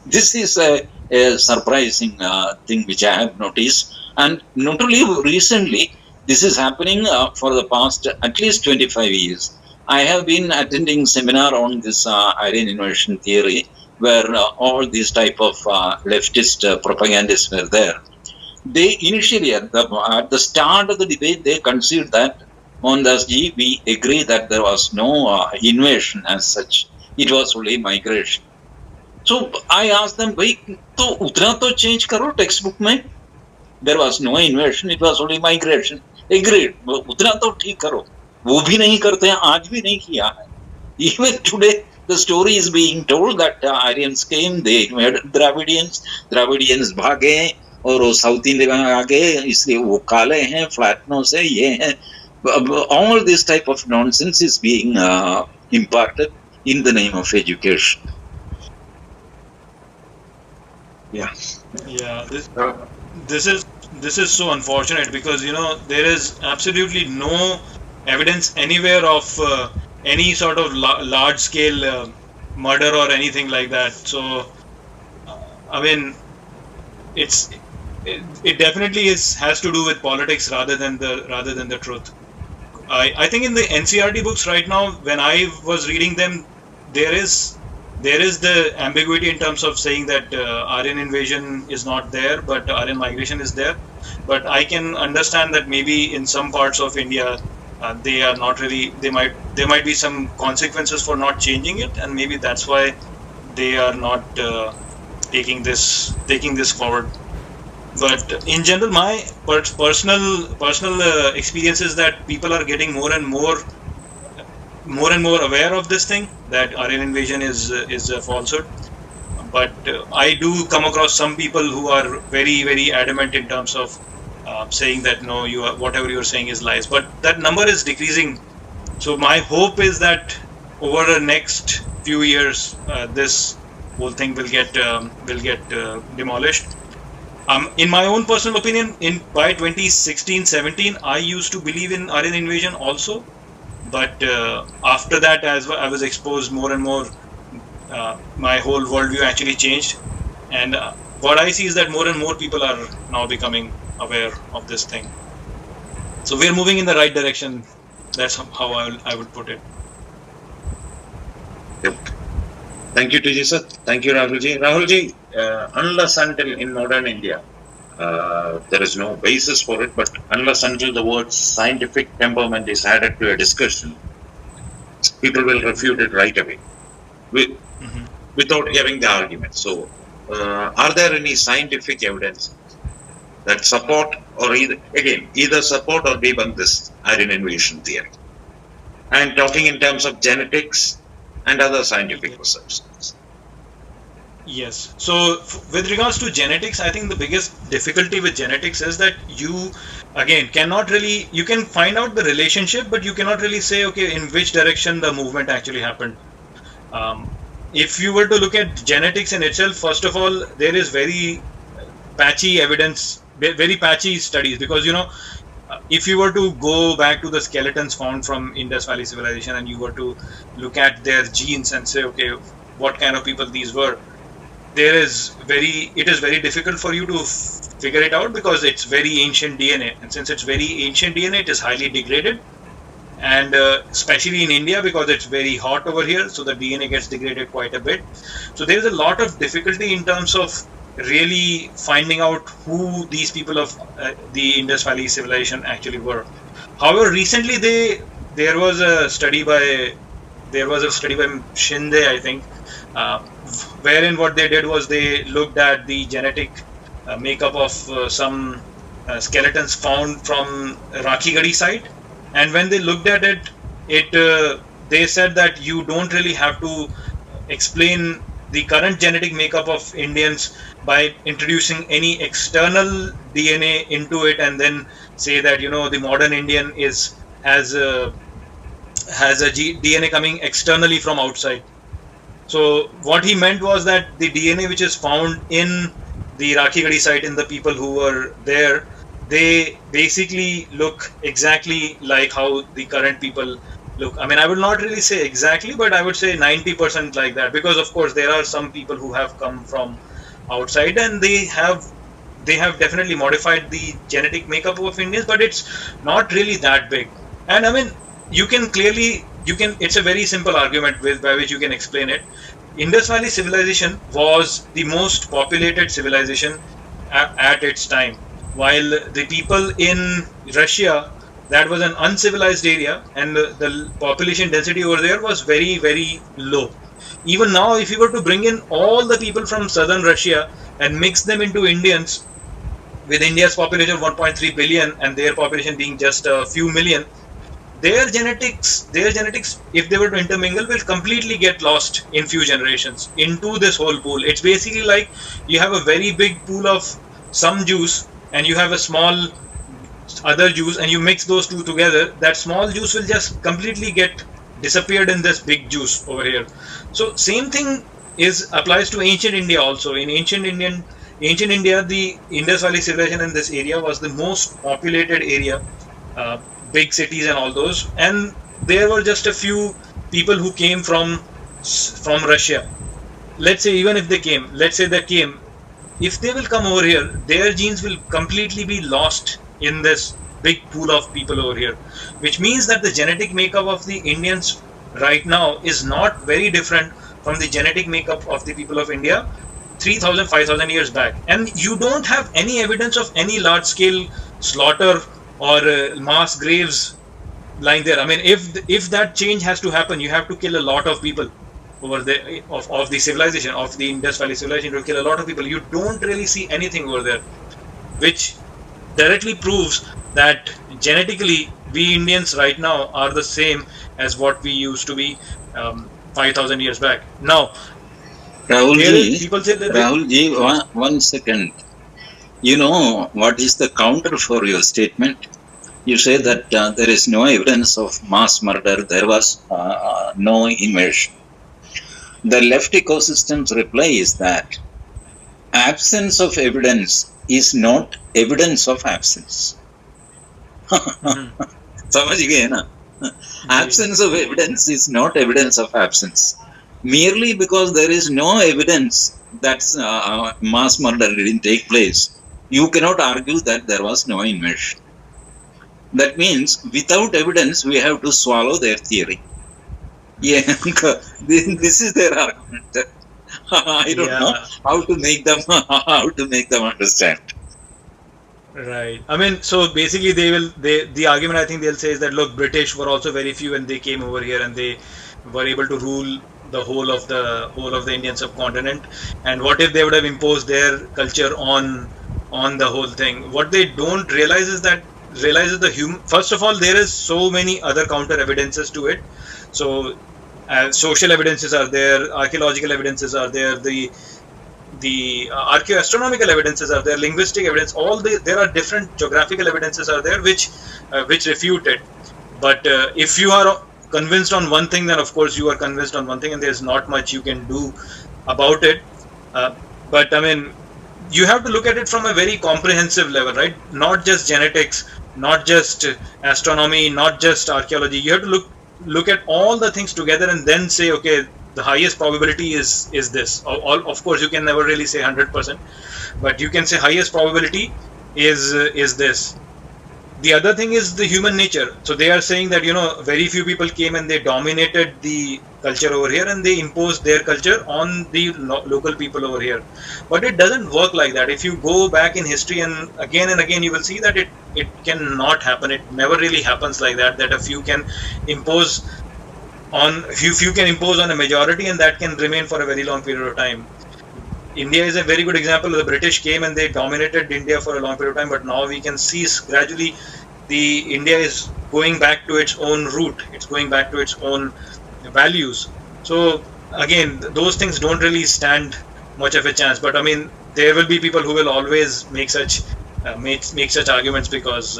This is a surprising thing which I have noticed, and not only recently, this is happening for the past at least 25 years. I have been attending seminar on this Aryan invasion theory, where all these type of leftist propagandists were there. They initially, at the start of the debate, they conceived that, Mohandas ji, we agree that there was no invasion as such. It was only migration. So I asked them, bhai, to utna to change karo textbook mein. There was no invasion, it was only migration. Agreed. Utna to theek karo. वो भी नहीं करते हैं, आज भी नहीं किया है. Even today, the story is being told that Aryans came, they invaded Dravidians भागे और वो साउथ इंडिया में आ गए, इसलिए वो काले हैं, फ्लैट नोज है, ये है. All this type of nonsense is being imparted in the name of education. Yeah, this is so unfortunate, because there is absolutely no evidence anywhere of any sort of large scale murder or anything like that. So I mean, it definitely has to do with politics rather than the truth. I think in the NCERT books right now, when I was reading them, there is the ambiguity in terms of saying that Aryan invasion is not there, but Aryan migration is there. But I can understand that maybe in some parts of India, they are not really. There might be some consequences for not changing it, and maybe that's why they are not taking this forward. But in general, my personal experience is that people are getting more and more aware of this thing, that Aryan invasion is a falsehood. But I do come across some people who are very, very adamant in terms of saying that no, whatever you're saying is lies. But that number is decreasing So my hope is that over the next few years, this whole thing will get demolished. In my own personal opinion, by 2016-17, I used to believe in Aryan invasion also, but after that, as I was exposed more and more, my whole worldview actually changed. And what I see is that more and more people are now becoming aware of this thing. So we're moving in the right direction. That's how I would put it. Yep. Thank you, TG sir. Thank you, Rahulji. Rahulji, unless until in modern India, there is no basis for it, but unless until the word scientific temperament is added to a discussion, people will refute it right away without hearing the argument. So, are there any scientific evidence that support or either support or debunk this Aryan invasion theory? And talking in terms of genetics and other scientific research. Yes. So with regards to genetics, I think the biggest difficulty with genetics is that you, again, you can find out the relationship, but you cannot really say, okay, in which direction the movement actually happened. If you were to look at genetics in itself, first of all, there is very patchy evidence, very patchy studies, because, if you were to go back to the skeletons found from Indus Valley civilization and you were to look at their genes and say, okay, what kind of people these were, it is very difficult for you to figure it out because it's very ancient DNA. And since it's very ancient DNA, it is highly degraded. And especially in India, because it's very hot over here, so the DNA gets degraded quite a bit. So there's a lot of difficulty in terms of really finding out who these people of the Indus Valley civilization actually were. However, recently there was a study by Shinde, I think, wherein what they did was they looked at the genetic makeup of some skeletons found from Rakhigadi site, and when they looked at it, they said that you don't really have to explain the current genetic makeup of Indians by introducing any external DNA into it and then say that the modern Indian has a DNA coming externally from outside. So what he meant was that the DNA which is found in the Rakhigadi site, in the people who were there, they basically look exactly like how the current people look. I mean, I would not really say exactly, but I would say 90% like that, because of course there are some people who have come from outside and they have definitely modified the genetic makeup of Indians, but it's not really that big. And I mean, it's a very simple argument by which you can explain it. Indus Valley civilization was the most populated civilization at its time, while the people in Russia, that was an uncivilized area, and the population density over there was very, very low. Even now, if you were to bring in all the people from southern Russia and mix them into Indians, with India's population of 1.3 billion and their population being just a few million, their genetics, if they were to intermingle, will completely get lost in few generations into this whole pool. It's basically like you have a very big pool of some juice and you have a small other juice, and you mix those two together. That small juice will just completely get disappeared in this big juice over here. So same thing applies to ancient India also. In ancient India, the Indus Valley civilization in this area was the most populated area, big cities and all those, and there were just a few people who came from Russia. Let's say even if they came, if they will come over here, their genes will completely be lost in this big pool of people over here, which means that the genetic makeup of the Indians right now is not very different from the genetic makeup of the people of India 3,000, 5,000 years back. And you don't have any evidence of any large scale slaughter or mass graves lying there. I mean, if that change has to happen, you have to kill a lot of people over there of the civilization, of the Indus Valley civilization, to kill a lot of people. You don't really see anything over there, which directly proves that genetically we Indians right now are the same as what we used to be 5,000 years back. Now, Rahulji, one second. You know what is the counter for your statement? You say that there is no evidence of mass murder, there was no invasion. The left ecosystem's reply is that absence of evidence is not evidence of absence. समझ गए ना? Absence of evidence is not evidence of absence. Merely because there is no evidence that mass murder didn't take place, you cannot argue that there was no invasion. That means without evidence, we have to swallow their theory. Yeah, this is their argument. I don't know how to make them understand. Right. I mean, so basically the argument I think they'll say is that, look, British were also very few and they came over here and they were able to rule the whole of the Indian subcontinent. And what if they would have imposed their culture on the whole thing? What they don't realize is first of all, there is so many other counter evidences to it. So social evidences are there, archaeological evidences are there, the archaeoastronomical evidences are there, linguistic evidence, there are different geographical evidences are there which refute it. But if you are convinced on one thing, then of course you are convinced on one thing and there's not much you can do about it. But I mean, you have to look at it from a very comprehensive level, right? Not just genetics, not just astronomy, not just archaeology. You have to look at all the things together and then say, okay, the highest probability is this. Of course, you can never really say 100%, but you can say highest probability is this. The other thing is the human nature. So they are saying that, very few people came and they dominated the culture over here and they imposed their culture on the local people over here. But it doesn't work like that. If you go back in history and again, you will see that it cannot happen. It never really happens like that a few can impose on a majority and that can remain for a very long period of time. India is a very good example. The British came and they dominated India for a long period of time, but now we can see gradually India is going back to its own root. It's going back to its own values. So again, those things don't really stand much of a chance. But I mean, there will be people who will always make such arguments because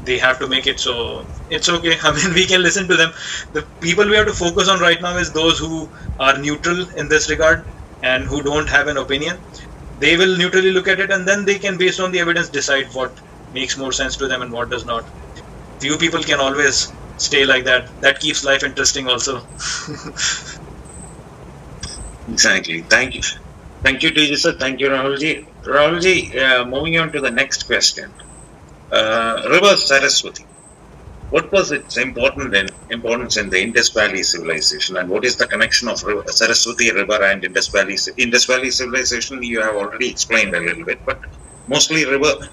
they have to make it. So it's okay. I mean, we can listen to them. The people we have to focus on right now is those who are neutral in this regard and who don't have an opinion. They will neutrally look at it and then they can, based on the evidence, decide what makes more sense to them and what does not. Few people can always stay like that. That keeps life interesting also. Exactly. Thank you. Thank you, Tejas sir. Thank you, Rahulji. Rahulji, moving on to the next question. River Saraswati. What was its importance in the Indus Valley civilization, and what is the connection of Saraswati River and Indus Valley civilization? You have already explained a little bit, but mostly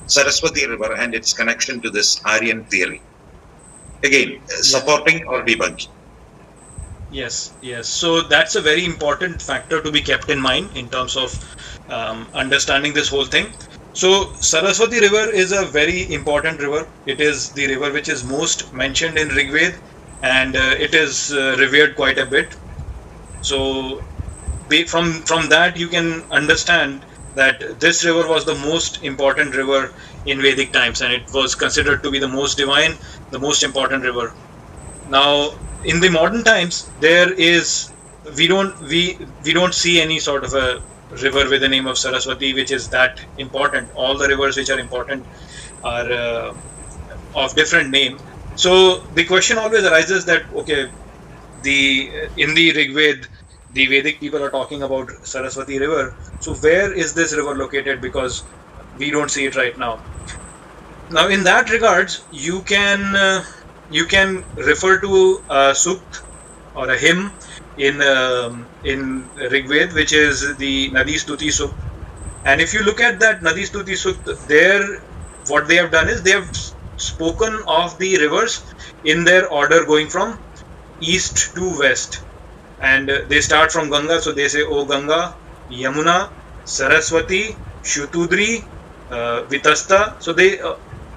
Saraswati River and its connection to this Aryan theory. Again, supporting or debunking. Yes. So that's a very important factor to be kept in mind in terms of understanding this whole thing. So Saraswati River is a very important river. It is the river which is most mentioned in Rig Veda, and it is revered quite a bit. So from that you can understand that this river was the most important river in Vedic times, and it was considered to be the most divine, the most important river. Now in the modern times, we don't see any sort of a river with the name of Saraswati which is that important. All the rivers which are important are of different name. So the question always arises that, okay, in the Rig Veda, the Vedic people are talking about Saraswati River. So where is this river located? Because we don't see it right now. Now in that regards, you can refer to a sukt or a hymn in Rig Veda, which is the Nadi Stuti Sukt. And if you look at that Nadi Stuti Sukt, there what they have done is they have spoken of the rivers in their order going from east to west. And they start from Ganga, so they say, O Ganga, Yamuna, Saraswati, Shutudri, Vitasta. So they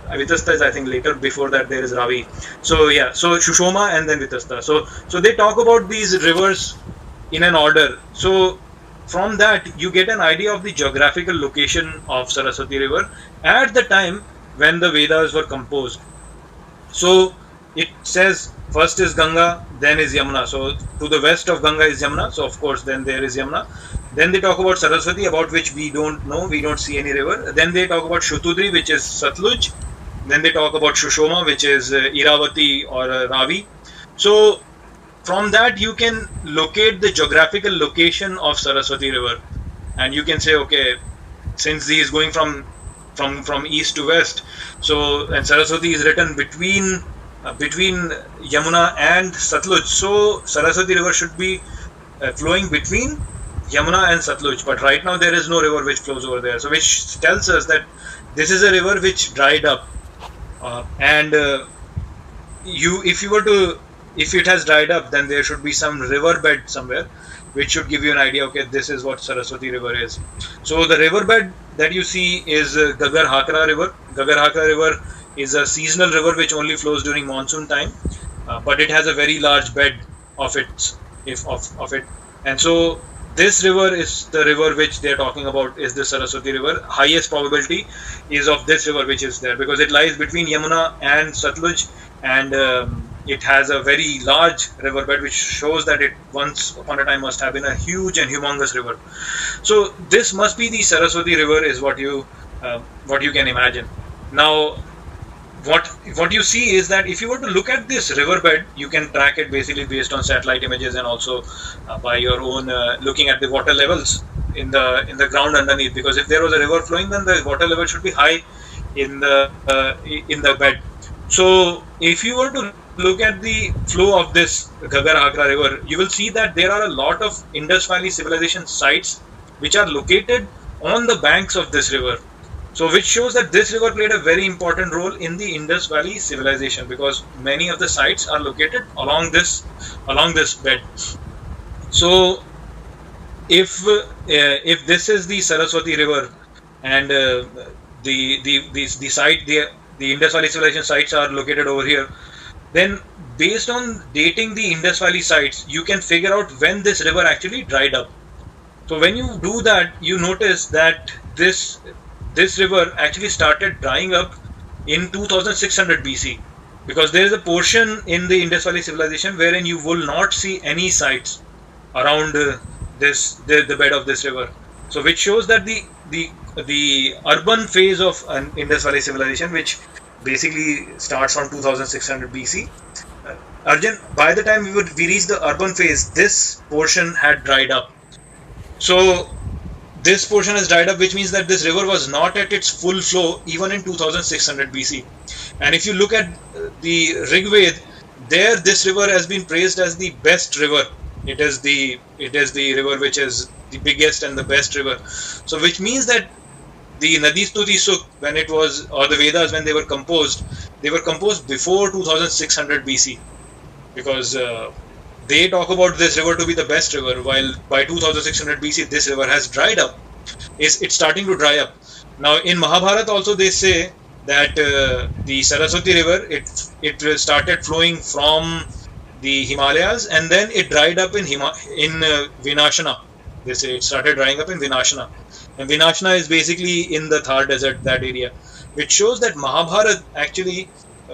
Vitasta is, I think, later. Before that there is Ravi. So yeah, so Shushoma and then Vitasta. So they talk about these rivers in an order. So from that you get an idea of the geographical location of Saraswati River at the time when the Vedas were composed. So it says first is Ganga, then is Yamuna. So to the west of Ganga is Yamuna. So of course then there is Yamuna. Then they talk about Saraswati, about which we don't know, we don't see any river. Then they talk about Shutudri, which is Satluj. Then they talk about Shushoma, which is Iravati or Ravi. So from that you can locate the geographical location of Saraswati River, and you can say, okay, since he is going from east to west, so and Saraswati is written between Yamuna and Satluj, so Saraswati River should be flowing between Yamuna and Satluj. But right now there is no river which flows over there, so which tells us that this is a river which dried up, and if it has dried up, then there should be some riverbed somewhere which should give you an idea, okay, this is what Saraswati River is. So the riverbed that you see is Gagar Hakra River. Gagar Hakra River is a seasonal river which only flows during monsoon time, but it has a very large bed of it, and so this river is the river which they are talking about, is the Saraswati River. Highest probability is of this river which is there, because it lies between Yamuna and Satluj, and it has a very large riverbed, which shows that it once upon a time must have been a huge and humongous river. So this must be the Saraswati River, is what you can imagine. Now what you see is that if you were to look at this riverbed, you can track it basically based on satellite images, and also by your own looking at the water levels in the ground underneath, because if there was a river flowing, then the water level should be high in the bed. So if you were to look at the flow of this Gagar Hakra River, you will see that there are a lot of Indus Valley civilization sites which are located on the banks of this river. So which shows that this river played a very important role in the Indus Valley civilization, because many of the sites are located along this bed. So if this is the Saraswati River, and the Indus Valley civilization sites are located over here, then based on dating the Indus Valley sites, you can figure out when this river actually dried up. So when you do that, you notice that this river actually started drying up in 2600 BC, because there is a portion in the Indus Valley civilization wherein you will not see any sites around the bed of this river. So which shows that the urban phase of an Indus Valley civilization, which basically starts from 2600 BC, Arjun, by the time we reach the urban phase, this portion had dried up. So this portion has dried up, which means that this river was not at its full flow even in 2600 BC. And if you look at the Rig Veda, there this river has been praised as the best river. It is the river which is the biggest and the best river. So which means that the Nadi Stuti Suk, when it was, or the Vedas when they were composed before 2600 BC, because they talk about this river to be the best river, while by 2600 BC this river has dried up. It's starting to dry up. Now in Mahabharata also they say that the Saraswati River, it started flowing from the Himalayas, and then it dried up in Vinashana. They say it started drying up in Vinashana, and Vinashana is basically in the Thar desert, that area, which shows that Mahabharata actually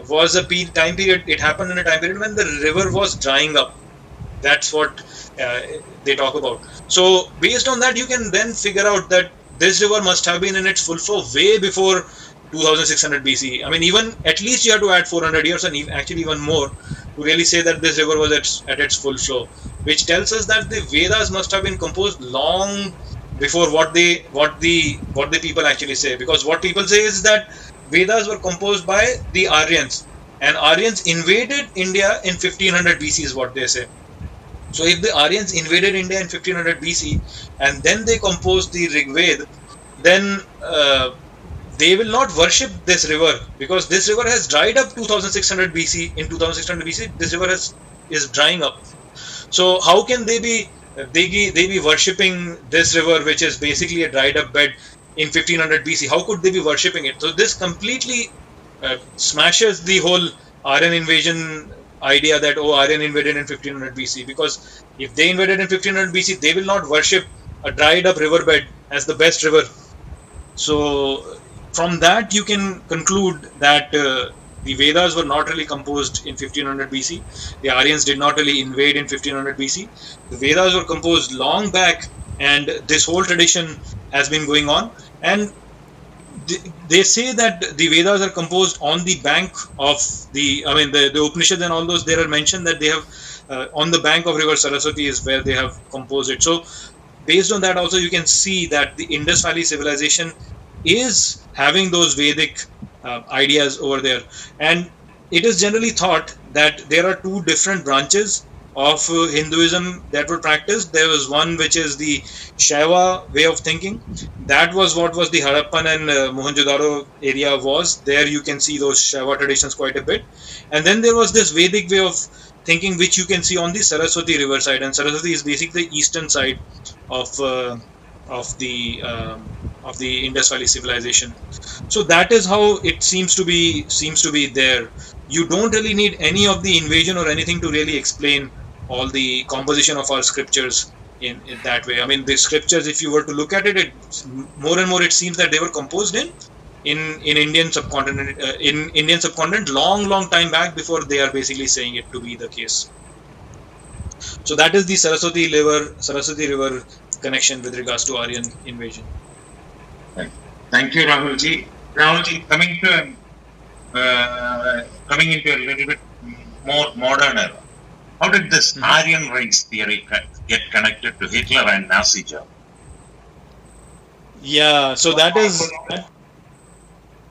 was a time period. It happened in a time period when the river was drying up. That's what they talk about. So based on that, you can then figure out that this river must have been in its full flow way before 2600 BC. I mean, even at least you have to add 400 years, and actually even more, to really say that this river was at its full flow, which tells us that the Vedas must have been composed long before what the people actually say. Because what people say is that Vedas were composed by the Aryans, and Aryans invaded India in 1500 BC is what they say. So if the Aryans invaded India in 1500 BC and then they composed the Rig Veda, then they will not worship this river, because this river has dried up 2600 BC. In 2600 BC, this river is drying up. So how can they be worshipping this river, which is basically a dried up bed, in 1500 BC? How could they be worshipping it? So this completely smashes the whole Aryan invasion idea that, oh, Aryan invaded in 1500 BC, because if they invaded in 1500 BC, they will not worship a dried up riverbed as the best river. So from that you can conclude that the Vedas were not really composed in 1500 BC. The Aryans did not really invade in 1500 BC. The Vedas were composed long back, and this whole tradition has been going on. And they say that the Vedas are composed on the bank of the Upanishads and all those. There are mentioned that they have on the bank of river Saraswati is where they have composed it. So based on that also, you can see that the Indus Valley civilization is having those Vedic ideas over there. And it is generally thought that there are two different branches of Hinduism that were practiced. There was one which is the Shaiva way of thinking. That was what was the Harappan and Mohenjo-daro area was. There you can see those Shaiva traditions quite a bit. And then there was this Vedic way of thinking, which you can see on the Saraswati River side. And Saraswati is basically the eastern side of the Indus Valley civilization. So that is how it seems to be there. You don't really need any of the invasion or anything to really explain all the composition of our scriptures in that way. I mean, the scriptures, if you were to look at it, more and more it seems that they were composed in Indian subcontinent long time back, before they are basically saying it to be the case. So that is the Saraswati River connection with regards to Aryan invasion. Thank you, Rahulji. Rahulji, coming into a little bit more modern era, how did this Aryan race theory get connected to Hitler and Nazi Germany? Yeah, so that is.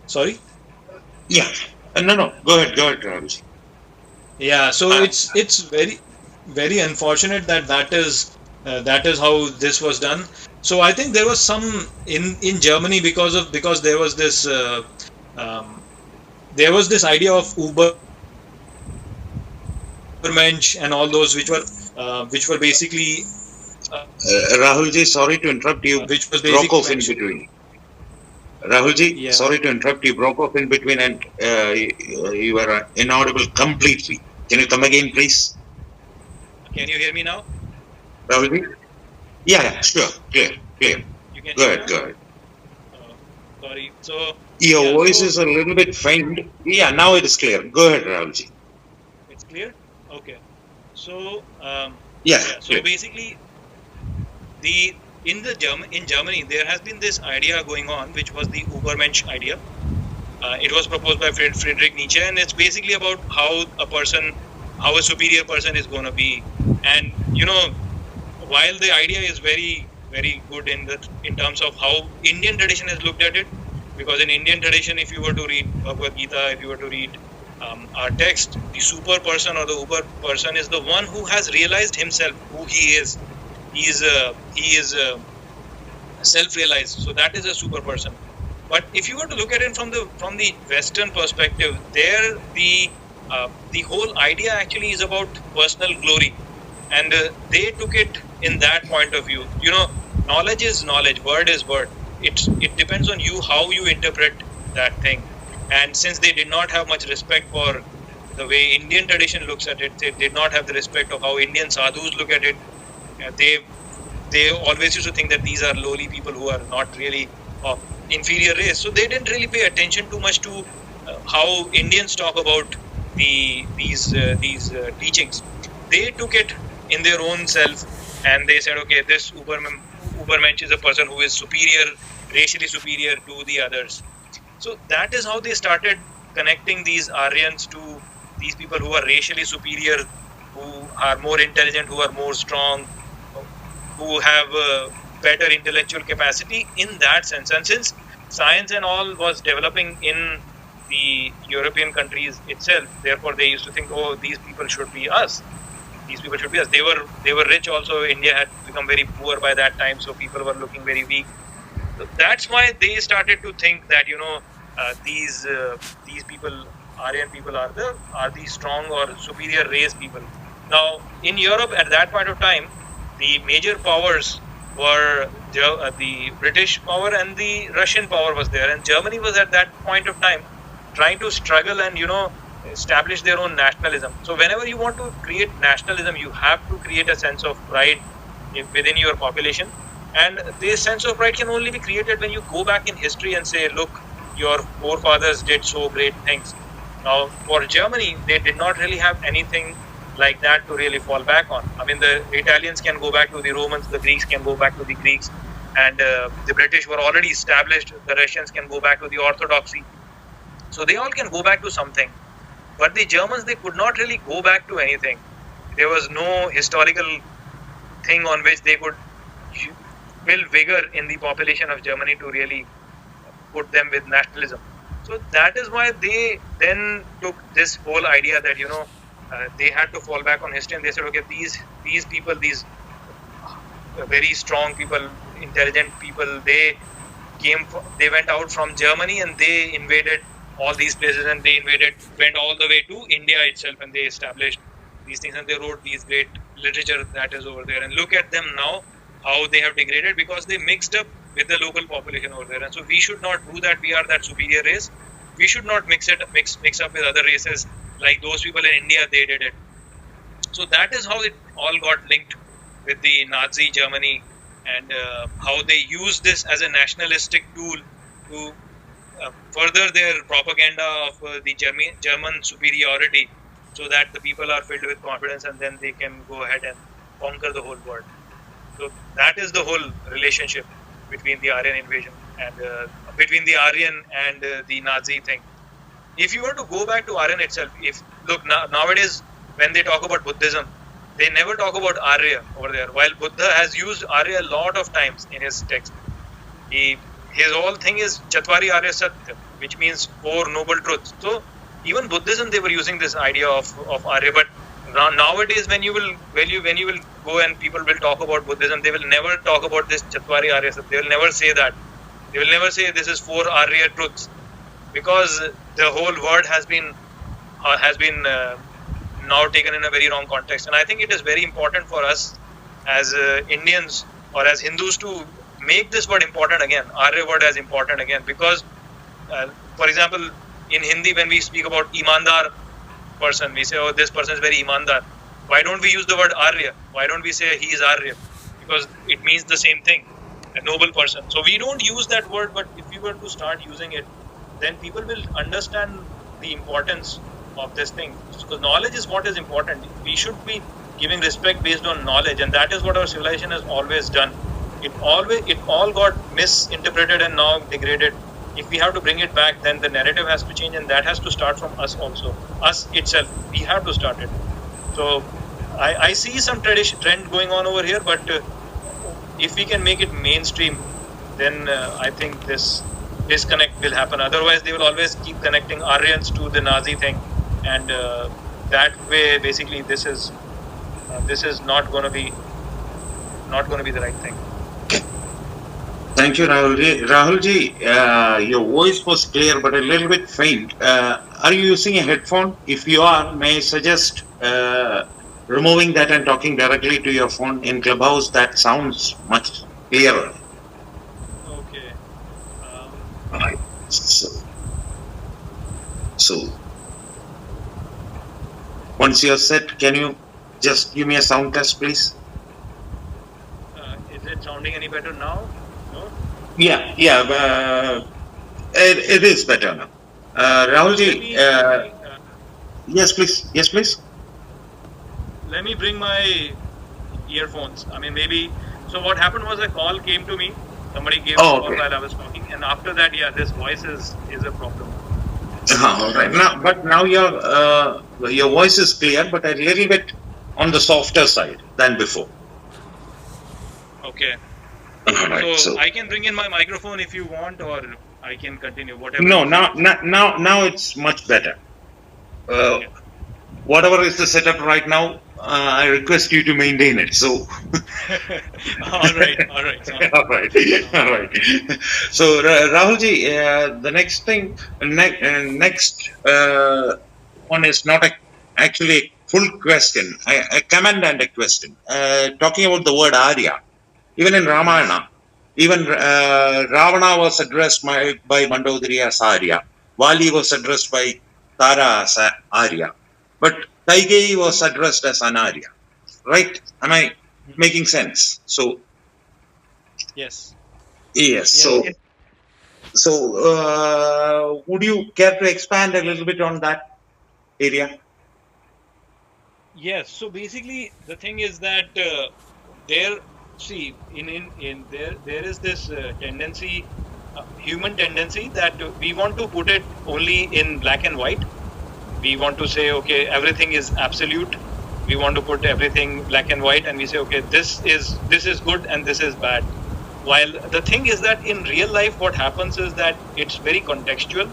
Sorry? Yeah. No. Go ahead, Rahulji. Yeah, so it's very, very unfortunate that is how this was done. So I think there was some in Germany because there was this idea of Ubermensch and all those which were basically. Rahulji, sorry to interrupt you. Which was broke off in between. Rahulji, sorry to interrupt you. Broke off in between and you were inaudible completely. Can you come again, please? Can you hear me now? Rahulji? Yeah, sure. Clear. You can Go ahead. Sorry. So your voice is a little bit faint. Yeah, now it is clear. Go ahead, Rahulji. It's clear? Okay. So So basically, in Germany there has been this idea going on, which was the Ubermensch idea. It was proposed by Friedrich Nietzsche, and it's basically about how a superior person is going to be. And while the idea is very, very good in terms of how Indian tradition has looked at it, because in Indian tradition, if you were to read Bhagavad Gita, if you were to read our text, the super person or the uber person is the one who has realized himself who he is. He is self-realized. So that is a super person. But if you were to look at it from the Western perspective, there the whole idea actually is about personal glory, and they took it in that point of view. Knowledge is knowledge, word is word. It depends on you how you interpret that thing. And since they did not have much respect for the way Indian tradition looks at it, they did not have the respect of how Indian sadhus look at it. They always used to think that these are lowly people who are not really of inferior race. So they didn't really pay attention too much to how Indians talk about these teachings. They took it in their own self, and they said, okay, this Ubermensch is a person who is superior, racially superior to the others. So that is how they started connecting these Aryans to these people who are racially superior, who are more intelligent, who are more strong, who have better intellectual capacity in that sense. And since science and all was developing in the European countries itself, therefore they used to think, oh, these people should be us. These people should be us. They were rich also. India had become very poor by that time, so people were looking very weak. So that's why they started to think that these people, Aryan people, are the strong or superior race people. Now in Europe at that point of time, the major powers were the British power and the Russian power was there, and Germany was at that point of time trying to struggle and establish their own nationalism. So whenever you want to create nationalism, you have to create a sense of pride within your population, and this sense of pride can only be created when you go back in history and say, look, your forefathers did so great things. Now, for Germany, they did not really have anything like that to really fall back on. I mean, the Italians can go back to the Romans, the Greeks can go back to the Greeks, and the British were already established. The Russians can go back to the Orthodoxy. So they all can go back to something. But the Germans, they could not really go back to anything. There was no historical thing on which they could build vigor in the population of Germany to really put them with nationalism. So that is why they then took this whole idea that, they had to fall back on history, and they said, okay, these people, these very strong people, intelligent people, they went out from Germany and they invaded all these places, and they went all the way to India itself, and they established these things, and they wrote these great literature that is over there. And look at them now, how they have degraded because they mixed up with the local population over there. And so we should not do that. We are that superior race. We should not mix up with other races like those people in India. They did it. So that is how it all got linked with the Nazi Germany, and how they used this as a nationalistic tool to further their propaganda of the German superiority, so that the people are filled with confidence and then they can go ahead and conquer the whole world. So that is the whole relationship between the Aryan invasion and between the Aryan and the Nazi thing. If you were to go back to Aryan itself, nowadays when they talk about Buddhism, they never talk about Arya over there. While Buddha has used Arya a lot of times in his text, his whole thing is Chatvari Arya Satya, which means 4 noble truths. So even Buddhism, they were using this idea of Arya. But nowadays, when you will go and people will talk about Buddhism, they will never talk about this Chatvari Arya Satya. They will never say that. They will never say this is 4 Arya truths, because the whole word has been now taken in a very wrong context. And I think it is very important for us as Indians or as Hindus to make this word important again, Arya word as important again, because for example, in Hindi, when we speak about Imandar person, we say, oh, this person is very Imandar. Why don't we use the word Arya? Why don't we say he is Arya? Because it means the same thing, a noble person. So we don't use that word, but if we were to start using it, then people will understand the importance of this thing. Because knowledge is what is important. We should be giving respect based on knowledge, and that is what our civilization has always done. It all got misinterpreted and now degraded. If we have to bring it back, then the narrative has to change, and that has to start from us also. Us itself, we have to start it. So I see some trend going on over here, but if we can make it mainstream, then I think this disconnect will happen. Otherwise, they will always keep connecting Aryans to the Nazi thing, and that way, basically, this is not going to be the right thing. Thank you, Rahulji. Rahulji, your voice was clear but a little bit faint. Are you using a headphone? If you are, may I suggest removing that and talking directly to your phone in Clubhouse? That sounds much clearer. Okay. All right. So once you're set, can you just give me a sound test, please? Is it sounding any better now? No? Yeah. It is better now. Rahulji, yes, please. Let me bring my earphones. I mean, maybe. So what happened was a call came to me. Somebody gave me a call while I was talking, and after that, this voice is a problem. All right. Now your voice is clear, but a little bit on the softer side than before. Okay. All right, so I can bring in my microphone if you want, or I can continue, whatever. No, now it's much better. Okay. Whatever is the setup right now, I request you to maintain it. So. All right. All right. So Rahulji, the next thing, next one is not actually a full question, a comment and a question. Talking about the word Arya. Even in Ramayana, even Ravana was addressed by Mandodari as Arya. Vali was addressed by Tara as Arya. But Kaikeyi was addressed as an Arya. Right? Am I making sense? So. Yes. So would you care to expand a little bit on that? area? Yes. So basically, the thing is that there is this tendency, human tendency, that we want to put it only in black and white. We want to say, okay, everything is absolute. We want to put everything black and white, and we say, okay, this is good and this is bad. While the thing is that in real life, what happens is that it's very contextual.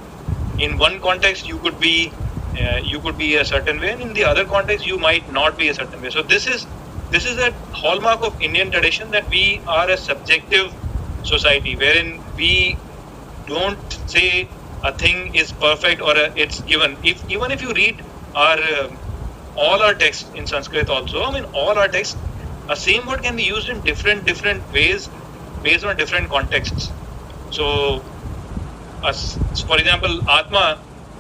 In one context, you could be a certain way, and in the other context, you might not be a certain way. So this is a hallmark of Indian tradition, that we are a subjective society, wherein we don't say a thing is perfect or it's given. Even if you read all our texts in Sanskrit also, I mean all our texts, a same word can be used in different ways based on different contexts. So, for example, Atma,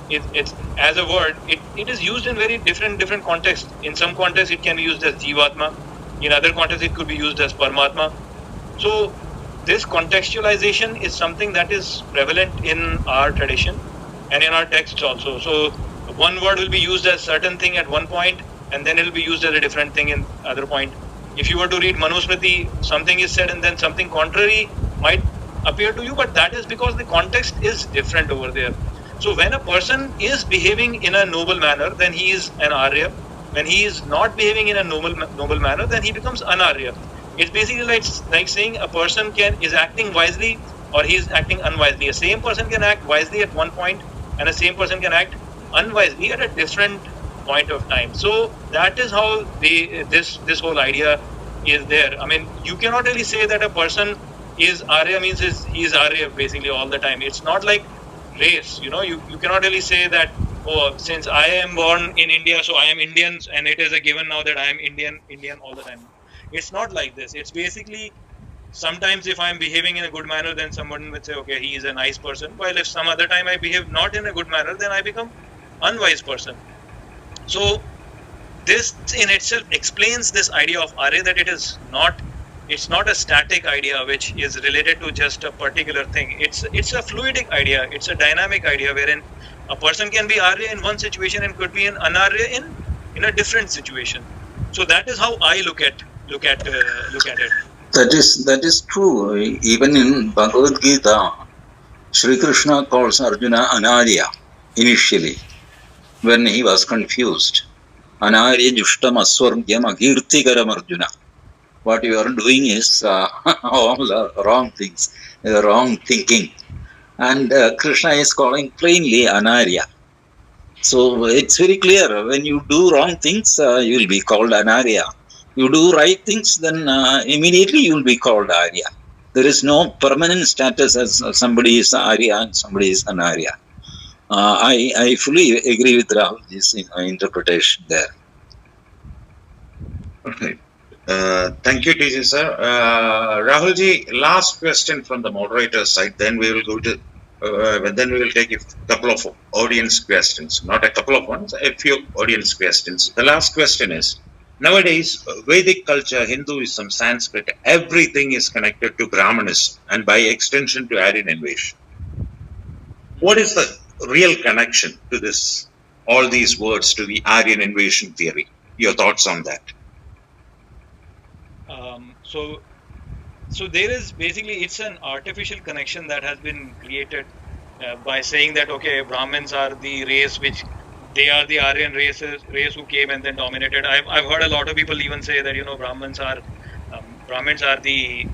it's as a word, it is used in very different contexts. In some contexts, it can be used as Jivatma. In other contexts, it could be used as Paramatma. So, this contextualization is something that is prevalent in our tradition and in our texts also. So, one word will be used as certain thing at one point, and then it will be used as a different thing in other point. If you were to read Manusmriti, something is said and then something contrary might appear to you, but that is because the context is different over there. So when a person is behaving in a noble manner, then he is an Arya. When he is not behaving in a noble manner, then he becomes an-Arya. It's basically like saying a person is acting wisely or he is acting unwisely. A same person can act wisely at one point, and a same person can act unwisely at a different point of time. So that is how this whole idea is there. I mean, you cannot really say that a person is Arya means he is Arya basically all the time. It's not like race, you cannot really say that, oh, since I am born in India, so I am Indian, and it is a given now that I am Indian all the time. It's not like this. It's basically, sometimes if I'm behaving in a good manner, then someone would say, okay, he is a nice person. While if some other time I behave not in a good manner, then I become unwise person. So this in itself explains this idea of Arya, that it's not a static idea which is related to just a particular thing. It's a fluidic idea. It's a dynamic idea wherein a person can be Arya in one situation and could be an Anarya in a different situation. So that is how I look at it. That is true. Even in Bhagavad Gita, Sri Krishna calls Arjuna Anarya initially when he was confused. Anarya Jushtam Aswargyam Agirtikaram Arjuna. What you are doing is all wrong things, wrong thinking. And Krishna is calling plainly Anarya. So it's very clear, when you do wrong things, you will be called Anarya. You do right things, then immediately you will be called Arya. There is no permanent status as somebody is Arya and somebody is Anarya. I fully agree with Rahulji's interpretation there. Okay. Thank you, TJ sir. Rahulji, last question from the moderator side. Then we will go to. Then we will take a couple of audience questions. Not a couple of ones, a few audience questions. The last question is: nowadays, Vedic culture, Hinduism, Sanskrit, everything is connected to Brahmanism and by extension to Aryan invasion. What is the real connection to this? All these words to the Aryan invasion theory. Your thoughts on that? So there is basically, it's an artificial connection that has been created by saying that, okay, Brahmins are the race which they are the Aryan race who came and then dominated. I've heard a lot of people even say that Brahmins are they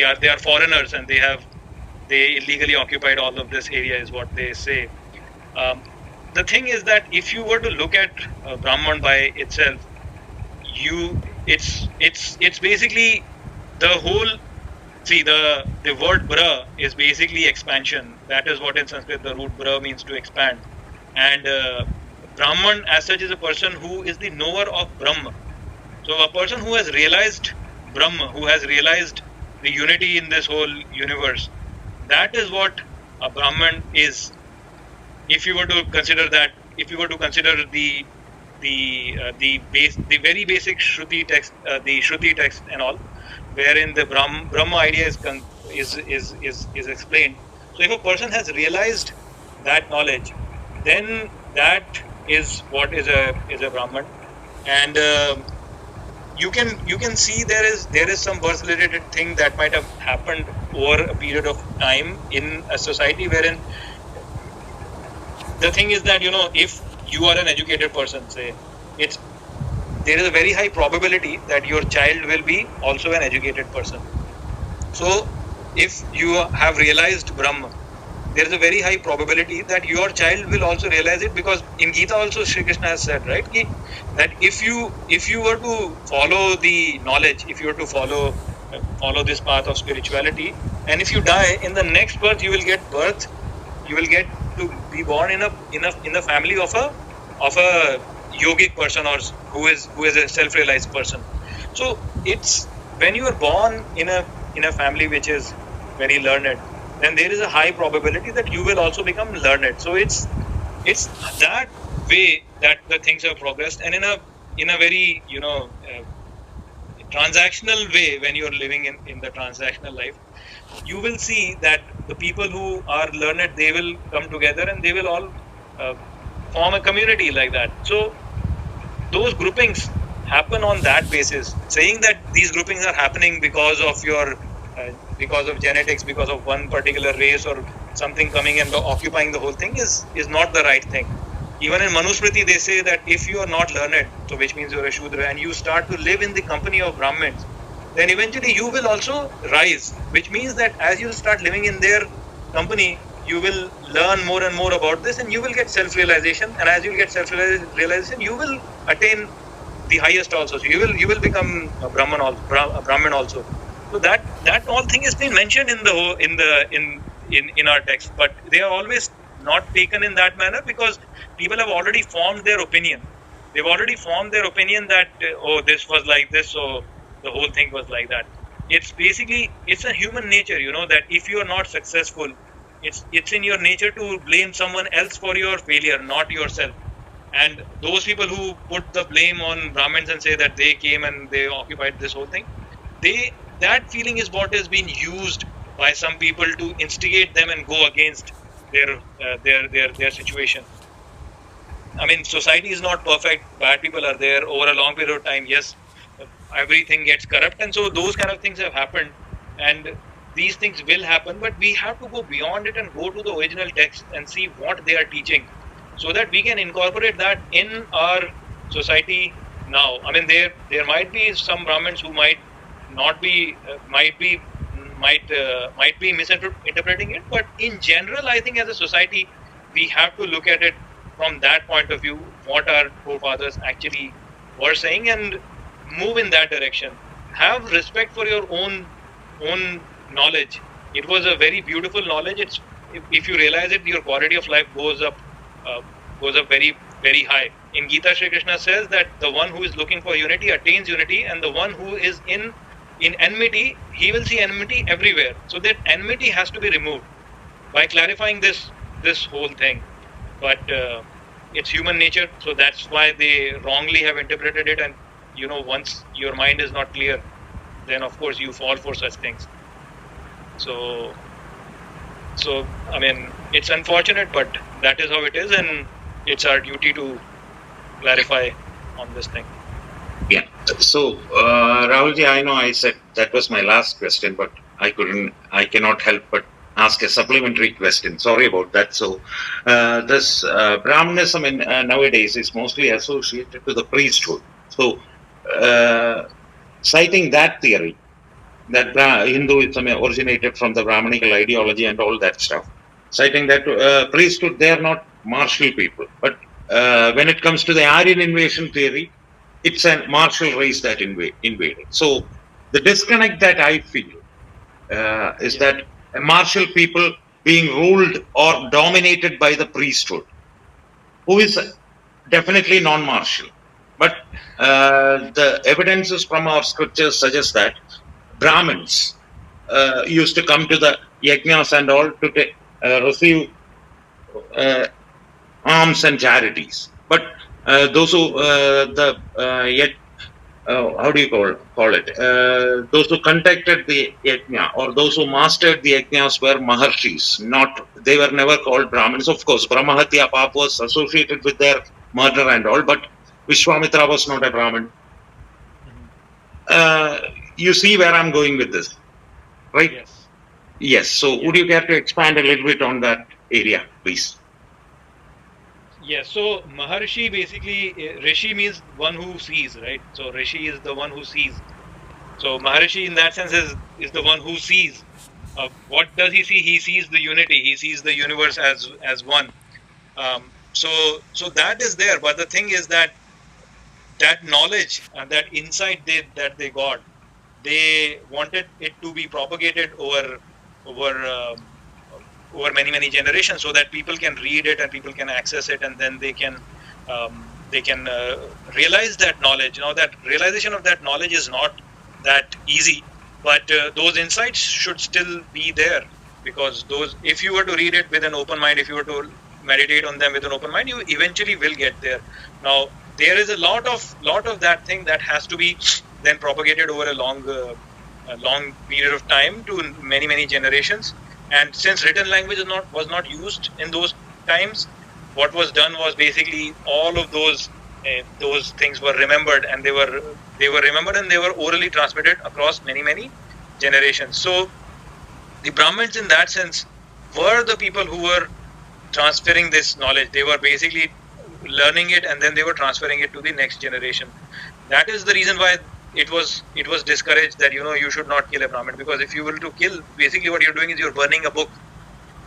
are foreigners and they illegally occupied all of this area, is what they say. The thing is that if you were to look at Brahman by itself, it's basically the whole. See, the word Bra is basically expansion. That is what in Sanskrit the root Bra means, to expand. And Brahman as such is a person who is the knower of Brahma. So a person who has realized Brahma, who has realized the unity in this whole universe, that is what a Brahman is. If you were to consider that, if you were to consider the very basic Shruti text, the Shruti text and all, wherein the Brahma idea is explained. So if a person has realized that knowledge, then that is what is a Brahman, and you can see there is some birth related thing that might have happened over a period of time in a society wherein the thing is that if you are an educated person, say, there is a very high probability that your child will be also an educated person. So if you have realized Brahma, there is a very high probability that your child will also realize it, because in Gita also Shri Krishna has said, right, that if you were to follow the knowledge, if you were to follow this path of spirituality, and if you die, in the next birth you will get to be born in a family of a yogic person, or who is a self-realized person. So it's when you are born in a family which is very learned, then there is a high probability that you will also become learned. So it's that way that the things have progressed, and in a very transactional way. When you're living in the transactional life, you will see that the people who are learned, they will come together and they will all form a community like that. So those groupings happen on that basis. Saying that these groupings are happening because of genetics, because of one particular race or something coming and occupying the whole thing is not the right thing. Even in Manusmriti, they say that if you are not learned, so which means you're a Shudra, and you start to live in the company of Brahmins, then eventually you will also rise, which means that as you start living in their company, you will learn more and more about this, and you will get self-realization, and as you get self-realization, you will attain the highest also. So you will become a Brahman also. So that all thing has been mentioned in our text, but they are always not taken in that manner, because people have already formed their opinion. They've already formed their opinion that this was like this, so the whole thing was like that. It's a human nature, that if you are not successful, it's in your nature to blame someone else for your failure, not yourself. And those people who put the blame on Brahmins and say that they came and they occupied this whole thing, that feeling is what has been used by some people to instigate them and go against their situation. I mean, society is not perfect. Bad people are there over a long period of time. Yes, everything gets corrupt, and so those kind of things have happened, and these things will happen. But we have to go beyond it and go to the original text and see what they are teaching, so that we can incorporate that in our society now. I mean, there might be some Brahmins who might not be might be misinterpreting it, but in general, I think as a society, we have to look at it from that point of view, what our forefathers actually were saying, and move in that direction. Have respect for your own knowledge. It was a very beautiful knowledge. If you realize it, your quality of life goes up very, very high. In Gita, Shri Krishna says that the one who is looking for unity attains unity, and the one who is in enmity, he will see enmity everywhere. So that enmity has to be removed by clarifying this whole thing. But it's human nature, so that's why they wrongly have interpreted it. And once your mind is not clear, then of course you fall for such things. So I mean, it's unfortunate, but that is how it is, and it's our duty to clarify on this thing. Yeah. So, Rahulji, I know I said that was my last question, but I cannot help but ask a supplementary question. Sorry about that. So, this Brahmanism nowadays is mostly associated to the priesthood. So, citing that theory, that Hinduism originated from the Brahmanical ideology and all that stuff, citing that priesthood, they are not martial people. But when it comes to the Aryan invasion theory, it's a martial race that invaded. So the disconnect that I feel is that martial people being ruled or dominated by the priesthood, who is definitely non-martial. But the evidences from our scriptures suggest that Brahmins used to come to the yajnas and all to receive alms and charities. But those who how do you call it? Those who conducted the yajna, or those who mastered the yajnas, were maharshis. They were never called Brahmins. Of course, Brahmahatya Papa was associated with their murder and all, but Vishwamitra was not a Brahmin. You see where I'm going with this, right? Yes. Yes. So would you care to expand a little bit on that area, please? Yes. So Maharshi basically, Rishi means one who sees, right? So Rishi is the one who sees. So Maharshi in that sense is the one who sees. What does he see? He sees the unity. He sees the universe as one. So that is there. But the thing is that knowledge and that insight that they got, they wanted it to be propagated over many generations, so that people can read it and people can access it, and then they can realize that knowledge. That realization of that knowledge is not that easy, but those insights should still be there, because if you were to read it with an open mind, if you were to meditate on them with an open mind, you eventually will get there. Now there is a lot of that thing that has to be then propagated over a long period of time to many generations. And since written language was not used in those times, what was done was basically all of those things were remembered, and they were remembered, and they were orally transmitted across many generations. So the Brahmins in that sense were the people who were transferring this knowledge. They were basically learning it, and then they were transferring it to the next generation. That is the reason why it was discouraged that you should not kill a Brahmin, because if you will to kill, basically what you're doing is you're burning a book.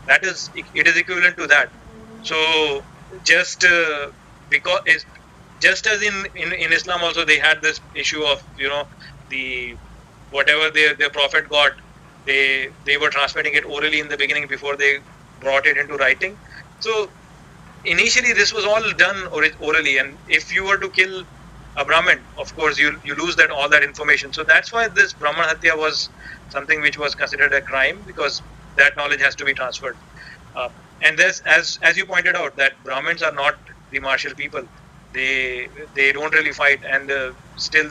It is equivalent to that. So just as in Islam also, they had this issue of the whatever their prophet got, they were transmitting it orally in the beginning before they brought it into writing. So initially this was all done orally, and if you were to kill a Brahmin, of course you lose all that information. So that's why this Brahman Hatya was something which was considered a crime, because that knowledge has to be transferred. And this, as you pointed out, that Brahmins are not the martial people. They don't really fight, and still,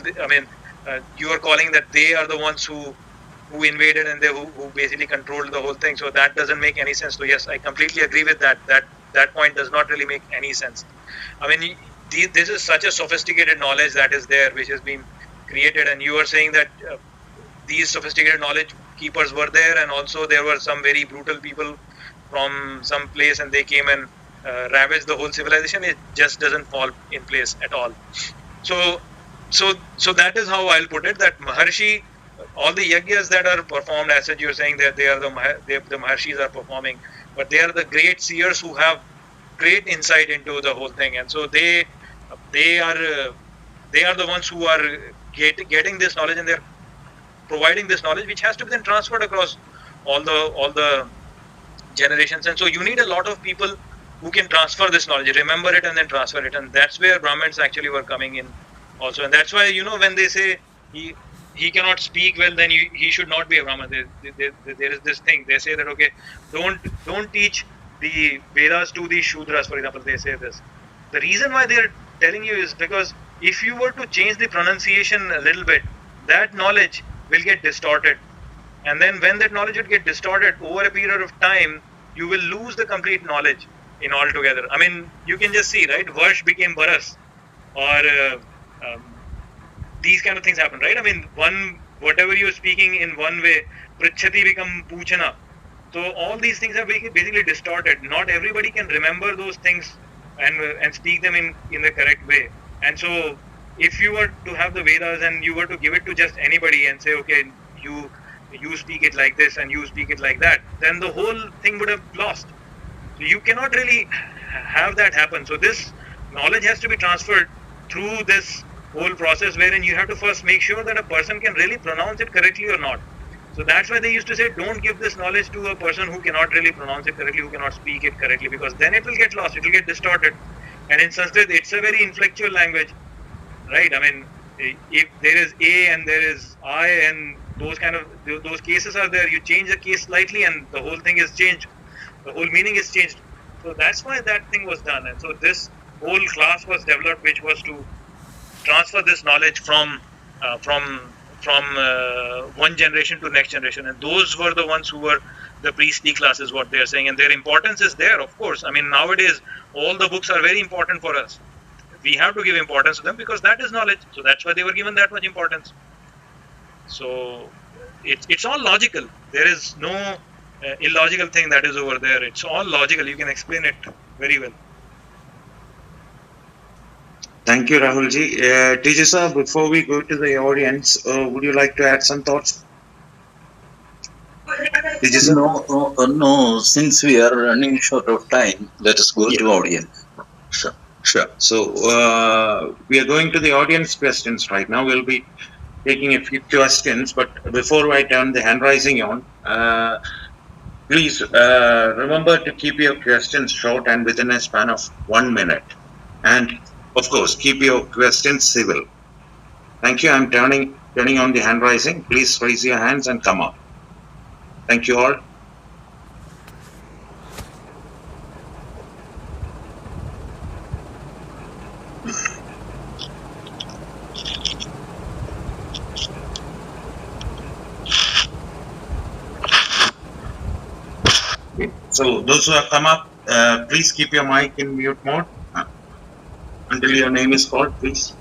you are calling that they are the ones who invaded, and who basically controlled the whole thing. So that doesn't make any sense. So yes, I completely agree with that. That point does not really make any sense. This is such a sophisticated knowledge that is there, which has been created, and you are saying that these sophisticated knowledge keepers were there, and also there were some very brutal people from some place, and they came and ravaged the whole civilization. It just doesn't fall in place at all. So that is how I'll put it, that Maharshi, all the yajnas that are performed, as you're saying that they are the Maharshis are performing, but they are the great seers who have great insight into the whole thing, and so they are the ones who are getting this knowledge, and they're providing this knowledge, which has to be then transferred across all the generations. And so you need a lot of people who can transfer this knowledge, remember it, and then transfer it. And that's where Brahmins actually were coming in also. And that's why when they say he cannot speak well, then he should not be a Brahmin. There is this thing. They say that, okay, don't teach the Vedas to the Shudras, for example. They say this. The reason why they're telling you is because if you were to change the pronunciation a little bit, that knowledge will get distorted. And then when that knowledge would get distorted over a period of time, you will lose the complete knowledge in altogether. You can just see, right? Varsh became Baras, or these kind of things happen, right? Whatever you're speaking in one way, Prichhati become Puchana. So all these things are basically distorted. Not everybody can remember those things and speak them in the correct way. And so if you were to have the Vedas and you were to give it to just anybody and say, okay, you speak it like this and you speak it like that, then the whole thing would have lost. So you cannot really have that happen. So this knowledge has to be transferred through this whole process, wherein you have to first make sure that a person can really pronounce it correctly or not. So that's why they used to say, don't give this knowledge to a person who cannot really pronounce it correctly, who cannot speak it correctly, because then it will get lost, it will get distorted. And in Sanskrit, it's a very inflectual language, right? If there is A and there is I, and those cases are there, you change the case slightly and the whole thing is changed. The whole meaning is changed. So that's why that thing was done. And so this whole class was developed, which was to transfer this knowledge from one generation to next generation. And those were the ones who were the priestly classes, what they are saying. And their importance is there, of course. Nowadays, all the books are very important for us. we have to give importance to them because that is knowledge. So that's why they were given that much importance. So it's all logical. There is no illogical thing that is over there. It's all logical. You can explain it very well. Thank you, Rahulji. Teacher sir, before we go to the audience, would you like to add some thoughts? Teacher sir? No. Since we are running short of time, let us go to audience. Sure. So we are going to the audience questions right now. We'll be taking a few questions, but before I turn the hand raising on, please remember to keep your questions short and within a span of 1 minute. And of course, keep your questions civil. Thank you. I'm turning on the hand raising. Please raise your hands and come up. Thank you all. So those who have come up, please keep your mic in mute mode until your name is called, please.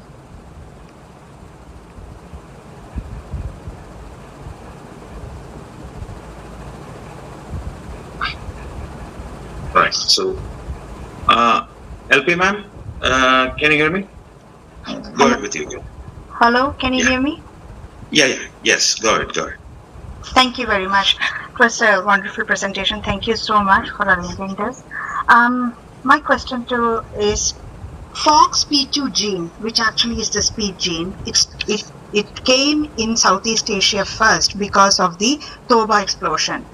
Right. So, LP ma'am, can you hear me? Go ahead with you. Hello, can you hear me? Yeah. Yes, go ahead. Thank you very much. It was a wonderful presentation. Thank you so much for arranging this. My question is FOXP2 gene, which actually is the speed gene. It came in Southeast Asia first because of the Toba explosion.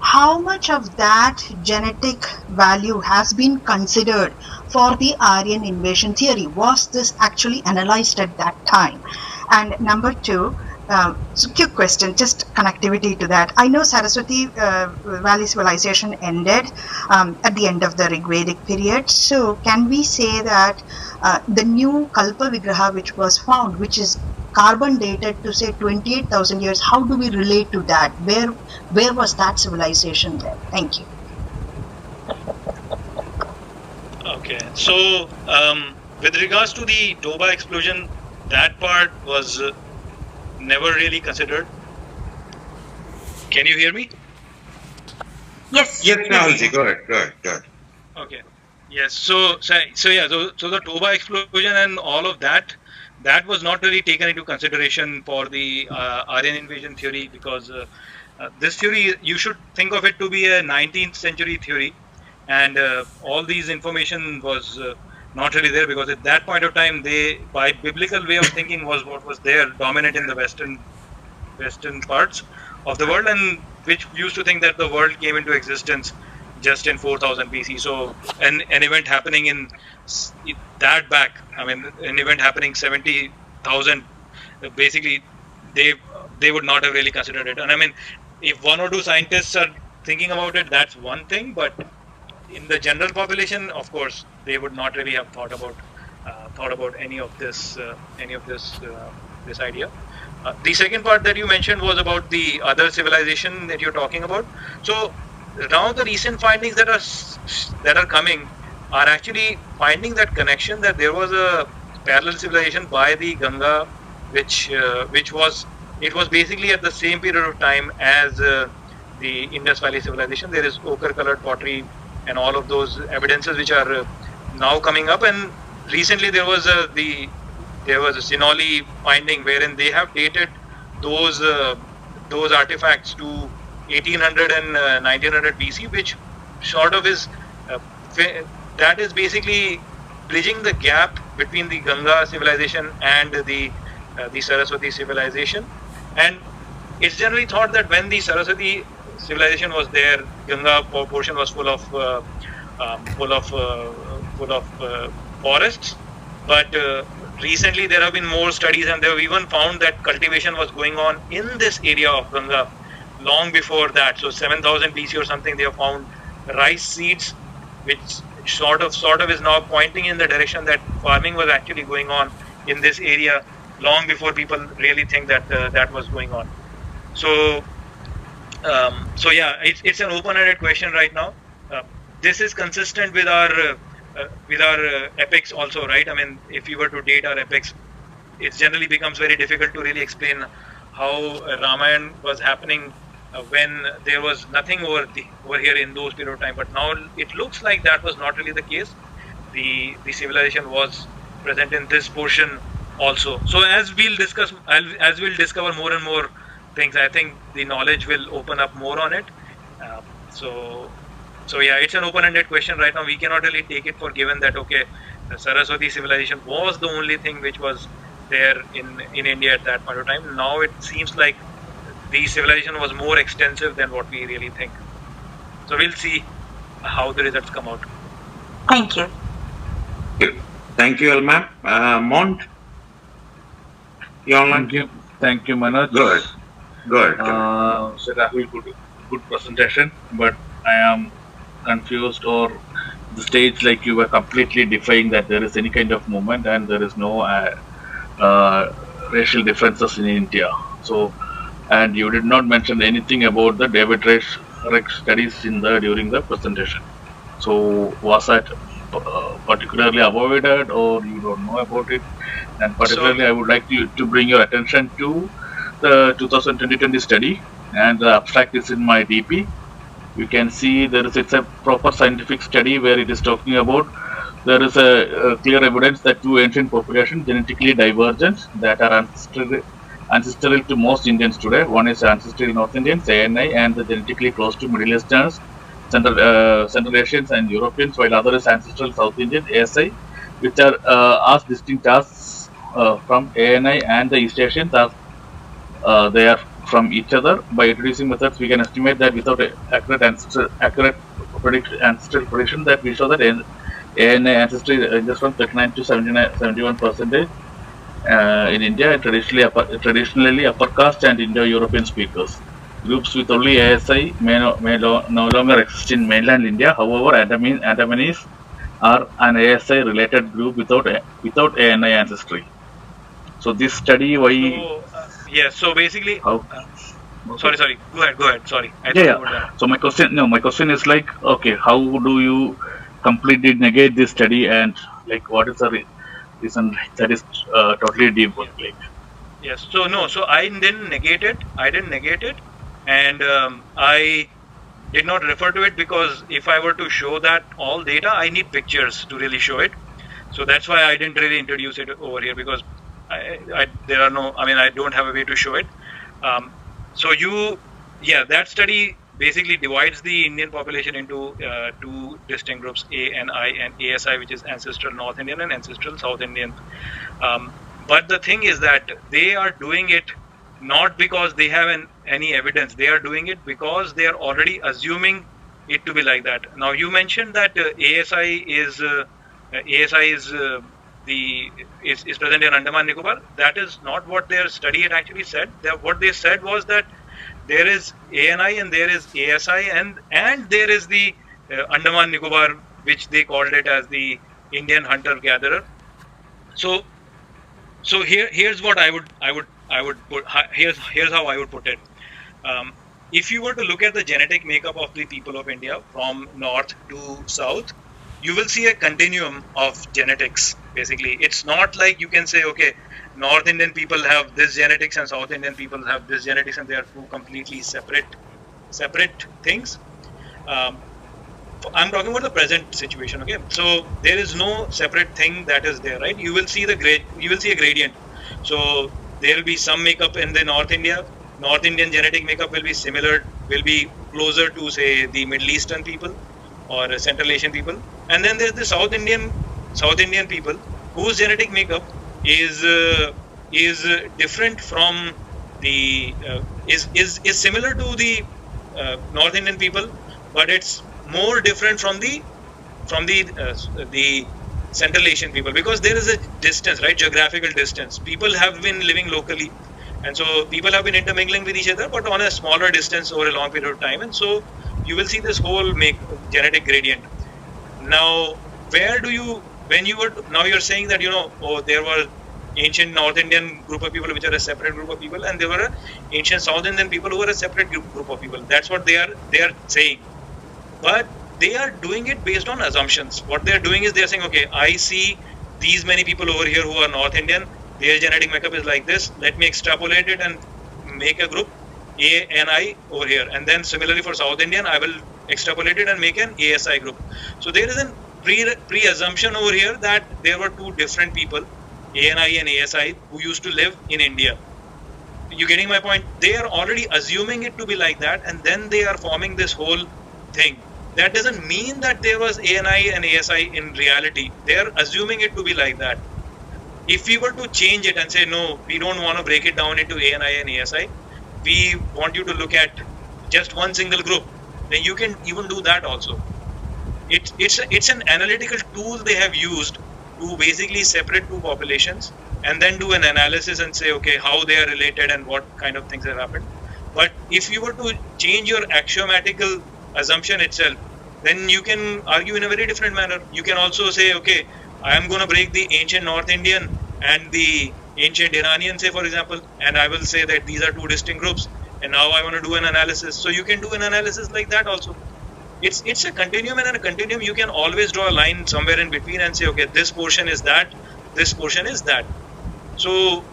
How much of that genetic value has been considered for the Aryan invasion theory? Was this actually analyzed at that time? And number two, so quick question, just connectivity to that. I know Saraswati Valley civilization ended at the end of the Vedic period. So can we say that the new Kalpa Vigraha which was found, which is carbon dated to say 28,000 years, how do we relate to that? Where was that civilization there? Thank you. Okay, so with regards to the Toba explosion, that part was never really considered. Can you hear me? Yes. Yes, Rahulji, go ahead. Okay. Yes. So the Toba explosion and all of that was not really taken into consideration for the Aryan invasion theory, because this theory, you should think of it to be a 19th century theory, and all these information was not really there, because at that point of time, they, by biblical way of thinking, was what was there, dominant in the western parts of the world, and which used to think that the world came into existence just in 4000 BC. So an event happening in that back, I mean, an event happening 70,000, basically they would not have really considered it. And I mean, if one or two scientists are thinking about it, that's one thing, but in the general population, of course, they would not really have thought about any of this idea. The second part that you mentioned was about the other civilization that you're talking about. So now the recent findings that are coming are actually finding that connection, that there was a parallel civilization by the Ganga, which was basically at the same period of time as the Indus Valley civilization. There is ochre-colored pottery and all of those evidences which are now coming up. And recently there was a Sinoli finding wherein they have dated those artifacts to 1800 and 1900 BC, which sort of is that is basically bridging the gap between the Ganga civilization and the Saraswati civilization. And it's generally thought that when the Saraswati civilization was there, Ganga portion was full of forests. But recently there have been more studies, and they have even found that cultivation was going on in this area of Ganga long before that. So 7000 BC or something, they have found rice seeds, which sort of is now pointing in the direction that farming was actually going on in this area long before people really think that that was going on. So yeah, it's an open-ended question right now. This is consistent with our epics also, right? I mean, if you were to date our epics, it generally becomes very difficult to really explain how Ramayana was happening when there was nothing over here in those period of time. But now it looks like that was not really the case. The civilization was present in this portion also. So as we'll discover more and more things, I think the knowledge will open up more on it. So yeah, it's an open-ended question right now. We cannot really take it for given that okay, the Saraswati civilization was the only thing which was there in India at that point of time. Now it seems like the civilization was more extensive than what we really think. So we'll see how the results come out. Thank you. Thank you, Alma. Mont, you online? Thank you, Manoj. Good. So Rahul, good presentation, but I am confused, or the stage like you were completely defying that there is any kind of movement and there is no racial differences in India. So, and you did not mention anything about the David Reich studies during the presentation. So, was that particularly avoided, or you don't know about it? And particularly, I would like you to bring your attention to the 2020 study, and the abstract is in my DP. You can see it's a proper scientific study where it is talking about there is a clear evidence that two ancient populations genetically divergent that are ancestral to most Indians today. One is ancestral North Indians, ANI, and the genetically close to Middle Easterns, Central Asians and Europeans, while other is ancestral South Indian, ASI, which are as distinct as from ANI and the East Asians as they are from each other. By introducing methods, we can estimate that without accurate ancestral prediction, that we show that ANI ancestry ranges from 39 to 71% in India, traditionally upper caste and Indo-European speakers. Groups with only ASI may no longer exist in mainland India. However, Andamanese are an ASI-related group without ANI ancestry. So this study, why? So basically, sorry. Go ahead. Sorry. So my question is like, okay, how do you completely negate this study, and like what is the reason that is totally debunked? Like? Yes. So I didn't negate it. And I did not refer to it because if I were to show that all data, I need pictures to really show it. So that's why I didn't really introduce it over here, because I don't have a way to show it. That study basically divides the Indian population into two distinct groups, ANI and ASI, which is ancestral North Indian and ancestral South Indian. But the thing is that they are doing it not because they have any evidence. They are doing it because they are already assuming it to be like that. Now you mentioned that ASI is present in Andaman Nicobar. That is not what their study had actually said. What they said was that there is ANI and there is ASI and there is the Andaman Nicobar, which they called it as the Indian hunter-gatherer. So here's what I would put. Here's how I would put it. If you were to look at the genetic makeup of the people of India from north to south, you will see a continuum of genetics. Basically, it's not like you can say, okay, North Indian people have this genetics and South Indian people have this genetics, and they are two completely separate things. I'm talking about the present situation. Okay, so there is no separate thing that is there, right? You will see a gradient. So there will be some makeup in the North Indian genetic makeup will be closer to, say, the Middle Eastern people or Central Asian people, and then there's the South Indian people whose genetic makeup is different from the is similar to the North Indian people, but it's more different from the Central Asian people, because there is a distance, right? Geographical distance. People have been living locally, and so people have been intermingling with each other, but on a smaller distance over a long period of time, and so you will see this whole genetic gradient. Now, you're saying that, there were ancient North Indian group of people which are a separate group of people, and there were ancient South Indian people who were a separate group of people. That's what they are saying. But they are doing it based on assumptions. What they are doing is they are saying, okay, I see these many people over here who are North Indian, their genetic makeup is like this, let me extrapolate it and make a group ANI over here. And then similarly for South Indian, I will extrapolate it and make an ASI group. So there is a pre-assumption over here that there were two different people, ANI and ASI, who used to live in India. You getting my point? They are already assuming it to be like that, and then they are forming this whole thing. That doesn't mean that there was ANI and ASI in reality. They are assuming it to be like that. If we were to change it and say, no, we don't want to break it down into ANI and ASI, we want you to look at just one single group, then you can even do that also. It's an analytical tool they have used to basically separate two populations and then do an analysis and say, okay, how they are related and what kind of things have happened. But if you were to change your axiomatical assumption itself, then you can argue in a very different manner. You can also say, okay, I am going to break the ancient North Indian and the ancient Iranian, say for example, and I will say that these are two distinct groups, and now I want to do an analysis. So you can do an analysis like that also. It's a continuum, and in a continuum you can always draw a line somewhere in between and say, okay, this portion is that, this portion is that. So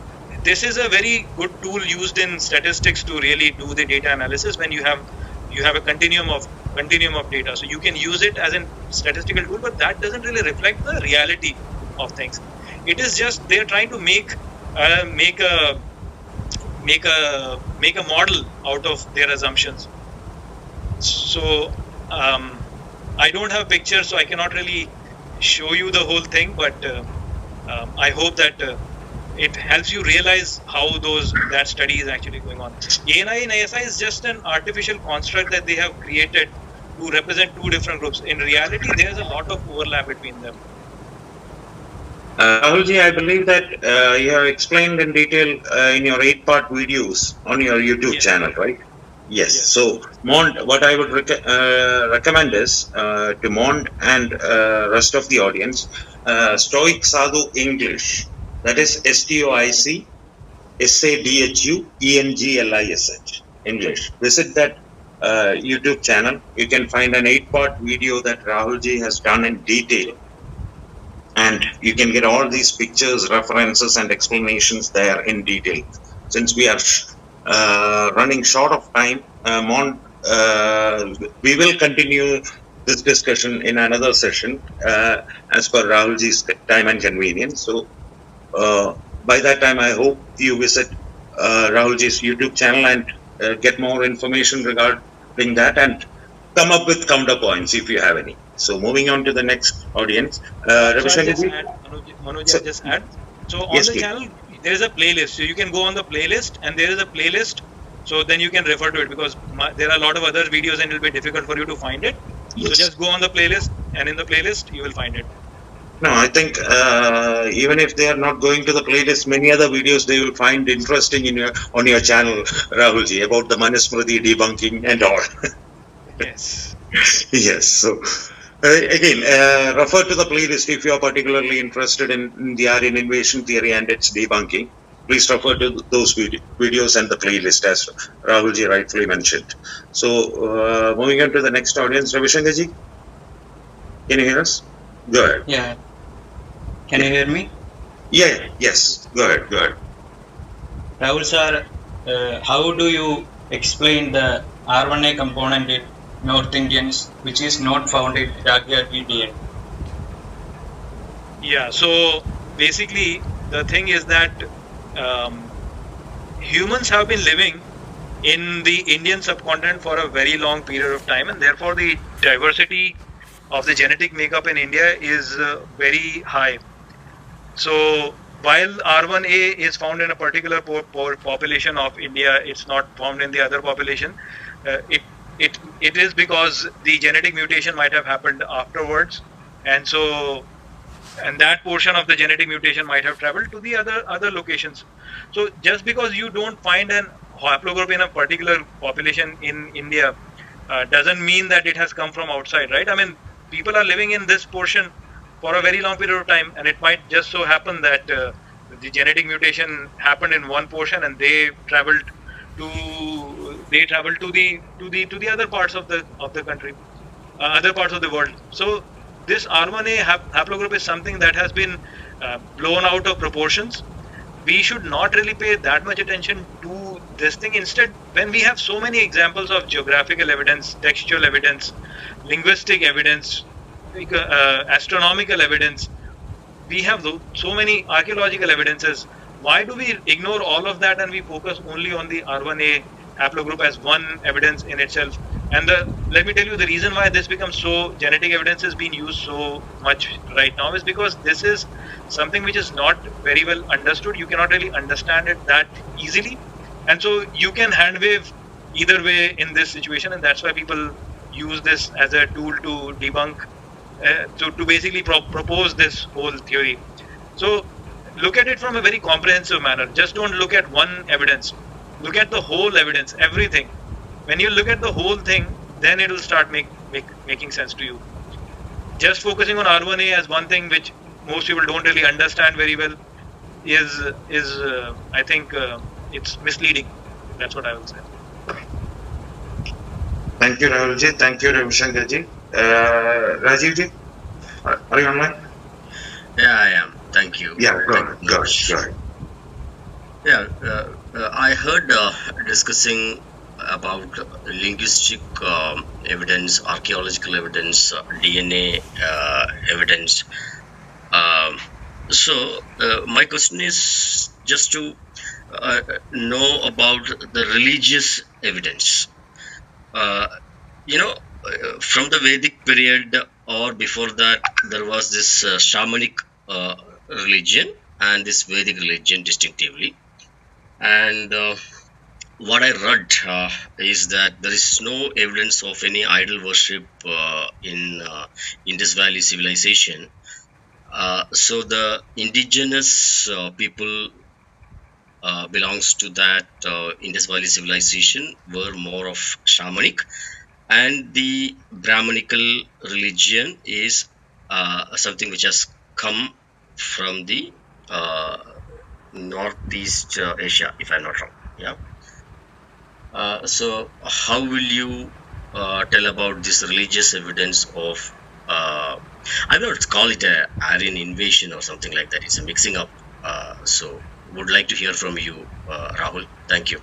this is a very good tool used in statistics to really do the data analysis when you have a continuum of data. So you can use it as a statistical tool, but that doesn't really reflect the reality of things. It is just they're trying to make a model out of their assumptions. So I don't have pictures, so I cannot really show you the whole thing, but I hope that it helps you realize how that study is actually going on. ANI and ASI is just an artificial construct that they have created to represent two different groups. In reality, there is a lot of overlap between them. Rahulji, I believe that you have explained in detail in your 8-part videos on your YouTube channel, right? Yes. So, Mond, what I would recommend is to Mond and rest of the audience, Stoic Sadhu English. That is STOIC SADHUENGLISH English. Visit that YouTube channel. You can find an 8-part video that Rahulji has done in detail. And you can get all these pictures, references, and explanations there in detail. Since we are running short of time, we will continue this discussion in another session as per Rahulji's time and convenience. So, by that time, I hope you visit Rahulji's YouTube channel and get more information regarding that and come up with counterpoints if you have any. So moving on to the next audience, Manoj, just add. So on the channel, there is a playlist. So you can go on the playlist, and there is a playlist. So then you can refer to it, because there are a lot of other videos and it will be difficult for you to find it. So just go on the playlist, and in the playlist you will find it. No, I think even if they are not going to the playlist, many other videos they will find interesting on your channel, Rahulji, about the Manusmriti debunking and all. Yes. Yes. So again, refer to the playlist if you are particularly interested in the Aryan invasion theory and its debunking. Please refer to those videos and the playlist, as Rahulji rightfully mentioned. So moving on to the next audience, Ravishankarji, can you hear us? Go ahead. Yeah. Can you hear me? Yeah. Yes. Go ahead. Rahul sir, how do you explain the R1A component in North Indians, which is not found in Jagyati DNA? Yeah. So basically, the thing is that humans have been living in the Indian subcontinent for a very long period of time, and therefore the diversity of the genetic makeup in India is very high. So while R1A is found in a particular population of India, it's not found in the other population. It is because the genetic mutation might have happened afterwards, and that portion of the genetic mutation might have traveled to the other locations. So just because you don't find an haplogroup in a particular population in India doesn't mean that it has come from outside, right? I mean, people are living in this portion for a very long period of time, and it might just so happen that the genetic mutation happened in one portion, and they traveled to the other parts of the country. other parts of the world. So this R1A haplogroup is something that has been blown out of proportions. We should not really pay that much attention to this thing. Instead, when we have so many examples of geographical evidence, textual evidence, linguistic evidence, astronomical evidence, we have so many archaeological evidences. Why do we ignore all of that and we focus only on the R1A haplogroup as one evidence in itself? And let me tell you, the reason why this becomes so, genetic evidence is being used so much right now, is because this is something which is not very well understood. You cannot really understand it that easily. And so you can hand wave either way in this situation. And that's why people use this as a tool to debunk, to basically propose this whole theory. So look at it from a very comprehensive manner. Just don't look at one evidence. Look at the whole evidence, everything. When you look at the whole thing, then it will start making sense to you. Just focusing on R1A as one thing, which most people don't really understand very well, is I think it's misleading. That's what I will say. Thank you, Rahulji. Thank you, Ravishankarji. Rajivji, are you online? Yeah, I am. Thank you. Yeah, go ahead. Yeah, I heard discussing about linguistic evidence, archaeological evidence, DNA evidence. So my question is just to know about the religious evidence. From the Vedic period or before that, there was this shamanic religion and this Vedic religion distinctively. And what I read is that there is no evidence of any idol worship in Indus Valley civilization. So the indigenous people belongs to that Indus Valley civilization were more of shamanic, and the Brahmanical religion is something which has come from the Northeast Asia, if I'm not wrong. Yeah. So how will you tell about this religious evidence of I don't know, call it a Aryan invasion or something like that. It's a mixing up. So would like to hear from you, Rahul. Thank you.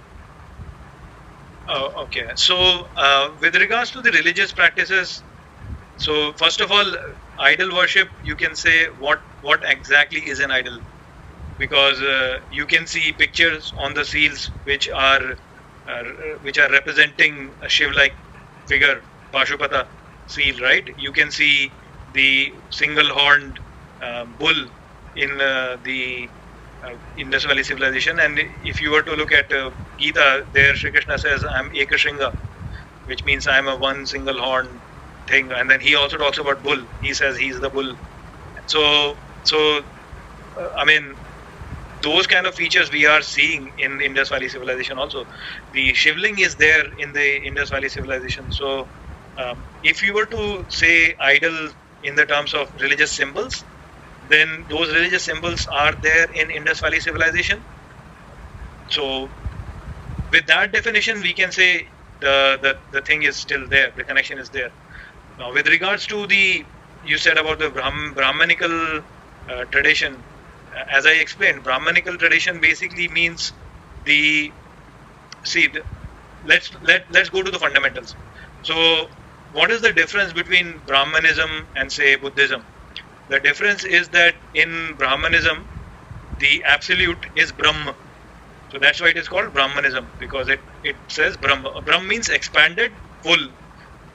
Okay. So with regards to the religious practices, so first of all, idol worship, you can say what exactly is an idol, because you can see pictures on the seals which are representing a Shiv-like figure, Pashupata seal, right? You can see the single-horned bull in the Indus Valley civilization, and if you were to look at Gita, there Shri Krishna says, "I'm Ekashringa," which means I'm a one single-horned thing, and then he also talks about bull. He says he's the bull. So I mean, those kind of features we are seeing in the Indus Valley civilization also. The Shivling is there in the Indus Valley civilization. So if you were to say idol in the terms of religious symbols, then those religious symbols are there in Indus Valley civilization. So with that definition, we can say the thing is still there, the connection is there. Now with regards to you said about the Brahmanical tradition, as I explained, Brahmanical tradition basically means let's go to the fundamentals. So what is the difference between Brahmanism and say Buddhism? The difference is that in Brahmanism, the absolute is Brahma. So that's why it is called Brahmanism, because it says Brahma. Brahma means expanded, full.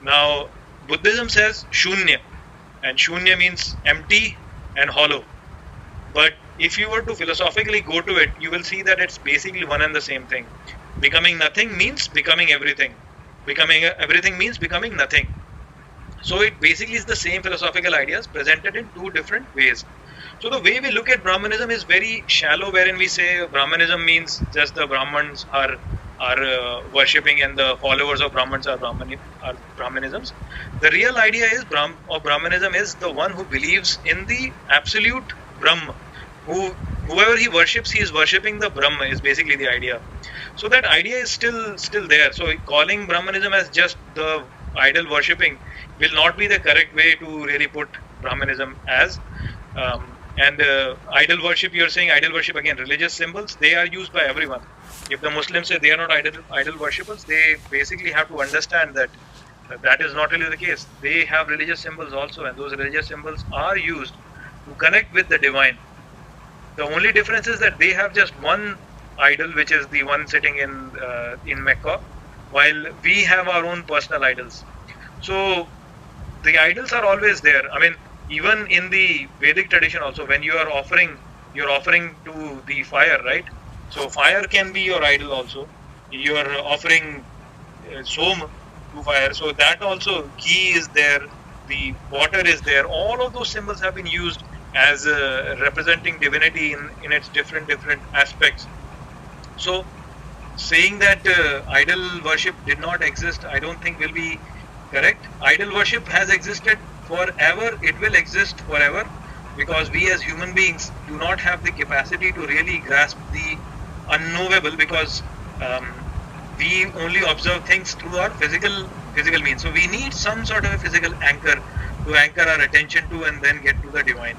Now Buddhism says Shunya, and Shunya means empty and hollow. But if you were to philosophically go to it, you will see that it's basically one and the same thing. Becoming nothing means becoming everything. Becoming everything means becoming nothing. So it basically is the same philosophical ideas presented in two different ways. So the way we look at Brahmanism is very shallow, wherein we say Brahmanism means just the Brahmans are worshipping and the followers of Brahmans are Brahmanisms. The real idea of Brahmanism is the one who believes in the absolute Brahma. Whoever he worships, he is worshipping the Brahma, is basically the idea. So that idea is still there. So calling Brahmanism as just the idol worshipping will not be the correct way to really put Brahmanism as. And idol worship, you're saying idol worship, again, religious symbols, they are used by everyone. If the Muslims say they are not idol worshippers, they basically have to understand that that is not really the case. They have religious symbols also, and those religious symbols are used to connect with the divine. The only difference is that they have just one idol, which is the one sitting in Mecca, while we have our own personal idols. So the idols are always there. I mean, even in the Vedic tradition also, when you are offering, you're offering to the fire, right? So fire can be your idol also. You are offering som to fire. So that also, ghee is there, the water is there. All of those symbols have been used as representing divinity in its different aspects. So saying that idol worship did not exist, I don't think will be correct. Idol worship has existed forever, it will exist forever, because we as human beings do not have the capacity to really grasp the unknowable, because we only observe things through our physical means. So we need some sort of a physical anchor to anchor our attention to and then get to the divine.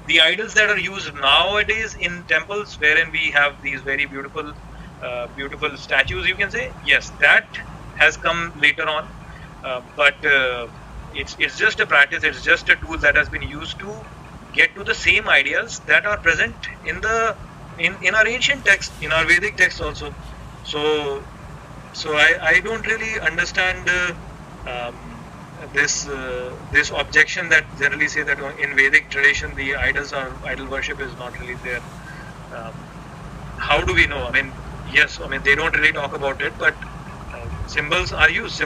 The idols that are used nowadays in temples, wherein we have these very beautiful statues, you can say, yes, that has come later on, but it's just a practice, it's just a tool that has been used to get to the same ideas that are present in our ancient text, in our Vedic text also. So I don't really understand this objection that generally say that in Vedic tradition the idol worship is not really there. How do we know? I mean, yes, I mean they don't really talk about it, but symbols are used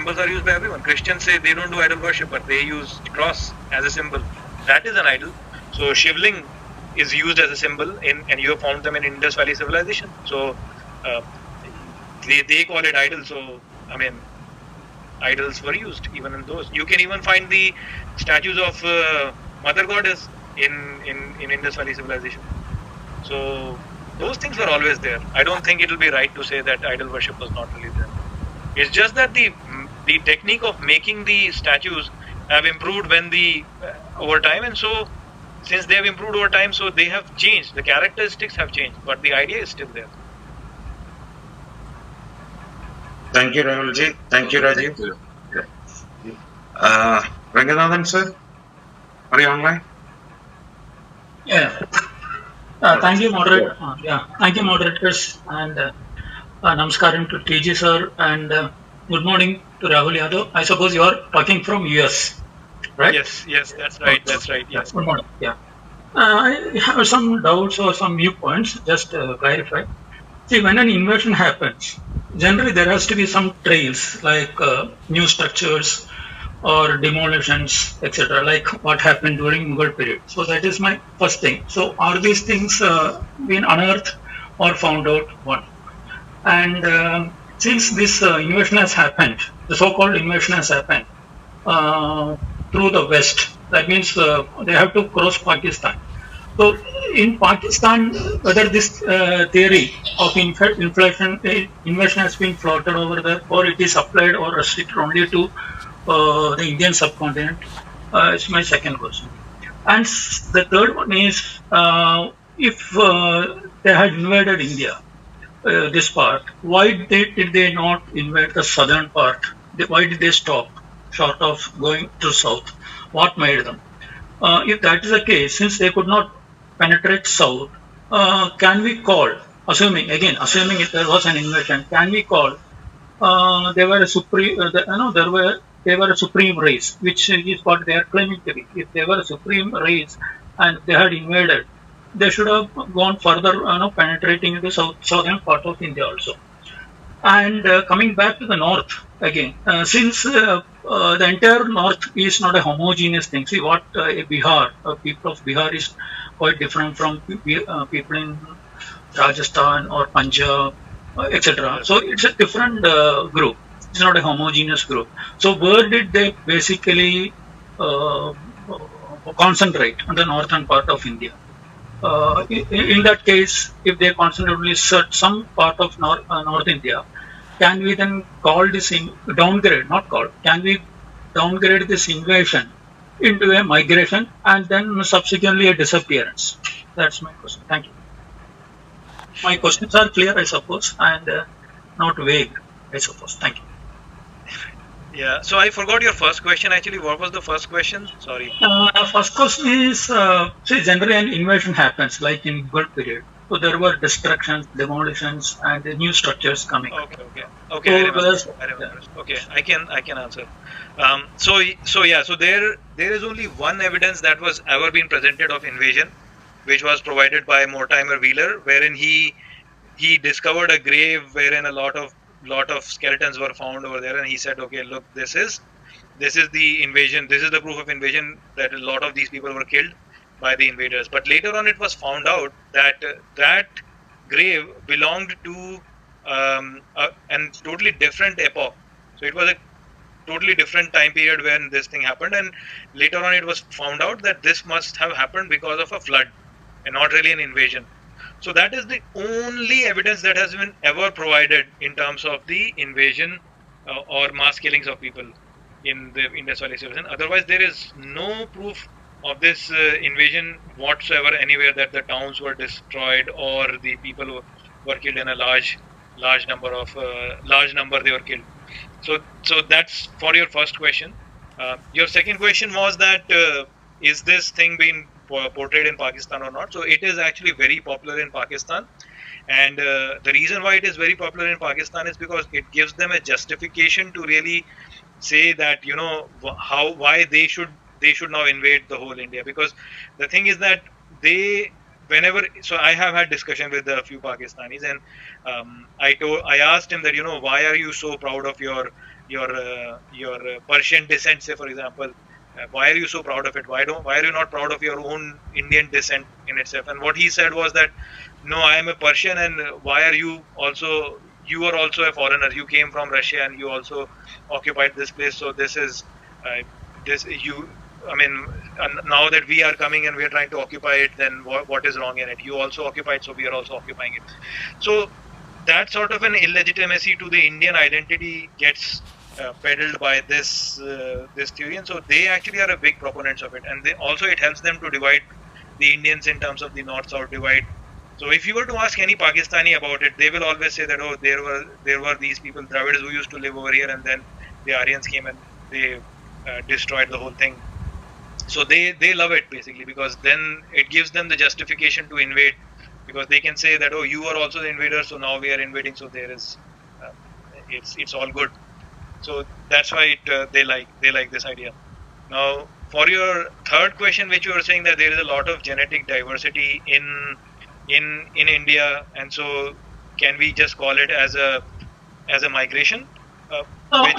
by everyone. Christians say they don't do idol worship, but they use cross as a symbol. That is an idol. So Shivling is used as a symbol and you have found them in Indus Valley civilization. So they call it idol. So I mean, idols were used even in those. You can even find the statues of Mother Goddess in Indus Valley civilization. So those things were always there. I don't think it will be right to say that idol worship was not really there. It's just that the technique of making the statues have improved over time, and so since they have improved over time, so they have changed. The characteristics have changed, but the idea is still there. Thank you, Rahulji. Thank you, Rajiv. Ranganathan sir, are you online? Yeah. Thank you, moderator. Thank you, moderators, and namaskaram to TG sir, and good morning to Rahul Yadav. I suppose you are talking from US, right? Yes, that's right. That's right. Yes. Good morning. Yeah. I have some doubts or some viewpoints. Just clarify. See, when an invasion happens, generally there has to be some trails like new structures or demolitions, etc., like what happened during Mughal period. So that is my first thing. So are these things been unearthed or found out? One. And since this invasion has happened, the so-called invasion has happened through the west, that means they have to cross Pakistan. So in Pakistan, whether this theory of invasion has been floated over there, or it is applied or restricted only to the Indian subcontinent, is my second question. And the third one is, if they had invaded India, this part, why did they not invade the southern part? Why did they stop short of going to south? What made them? If that is the case, since they could not penetrate south, can we call, assuming if there was an invasion, can we call they were a supreme? They were a supreme race, which is what they are claiming to be. If they were a supreme race and they had invaded, they should have gone further, penetrating into southern part of India also. And coming back to the north again, since the entire north is not a homogeneous thing. See what Bihar, people of Bihar is quite different from people in Rajasthan or Punjab, etc. So it's a different group. It's not a homogeneous group. So where did they basically concentrate on the northern part of India? In that case, if they concentrate only some part of North India, can we then call this downgrade, not call, can we downgrade this invasion into a migration and then subsequently a disappearance? That's my question. Thank you. My questions are clear, I suppose, and not vague, I suppose. Thank you. Yeah, so I forgot your first question actually. What was the first question? Sorry. First question is, see, generally an invasion happens like in Mughal period. So there were destructions, demolitions, and new structures coming. Okay. So I remember. Okay, I can answer. So there is only one evidence that was ever been presented of invasion, which was provided by Mortimer Wheeler, wherein he discovered a grave wherein a lot of skeletons were found over there, and he said, okay, look, this is the invasion. This is the proof of invasion, that a lot of these people were killed by the invaders. But later on, it was found out that that grave belonged to a totally different epoch. So it was a totally different time period when this thing happened, and later on it was found out that this must have happened because of a flood and not really an invasion. So that is the only evidence that has been ever provided in terms of the invasion or mass killings of people in the Indus Valley Civilization. Otherwise, there is no proof of this invasion whatsoever anywhere, that the towns were destroyed or the people were killed in a large number they were killed. So that's for your first question. Your second question was that is this thing being portrayed in Pakistan or not? So it is actually very popular in Pakistan, and the reason why it is very popular in Pakistan is because it gives them a justification to really say that, you know, why they should now invade the whole India. Because the thing is that so I have had discussion with a few Pakistanis, and I asked him that, you know, why are you so proud of your Persian descent, say for example. Why are you so proud of it? Why are you not proud of your own Indian descent in itself? And what he said was that, no, I am a Persian, and why are you also? You are also a foreigner. You came from Russia and you also occupied this place. So this is I mean, now that we are coming and we are trying to occupy it, then what is wrong in it? You also occupied, so we are also occupying it. So that sort of an illegitimacy to the Indian identity gets peddled by this theory, and so they actually are a big proponents of it. And it helps them to divide the Indians in terms of the north-south divide. So if you were to ask any Pakistani about it, they will always say that, oh, there were these people, Dravids, who used to live over here, and then the Aryans came and they destroyed the whole thing. So they love it basically, because then it gives them the justification to invade, because they can say that, oh, you are also the invader, so now we are invading. So there is it's all good. So that's why they like this idea. Now, for your third question, which you were saying that there is a lot of genetic diversity in India, and so can we just call it as a migration? No.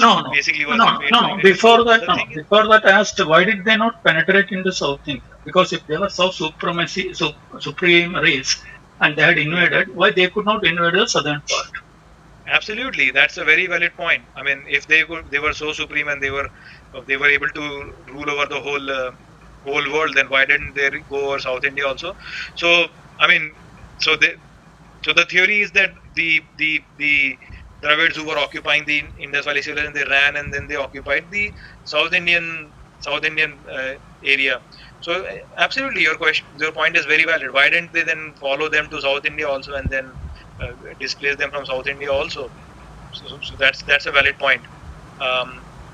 Before that, I asked, why did they not penetrate into South India? Because if they were so supreme race and they had invaded, why they could not invade the southern part? Absolutely, that's a very valid point. I mean, if they were so supreme and they were able to rule over the whole world, then why didn't they go over South India also? So I mean, so the theory is that the Dravids who were occupying the Indus Valley Civilization, they ran and then they occupied the South Indian area. So absolutely, your point is very valid. Why didn't they then follow them to South India also and then displace them from South India also? So that's a valid point.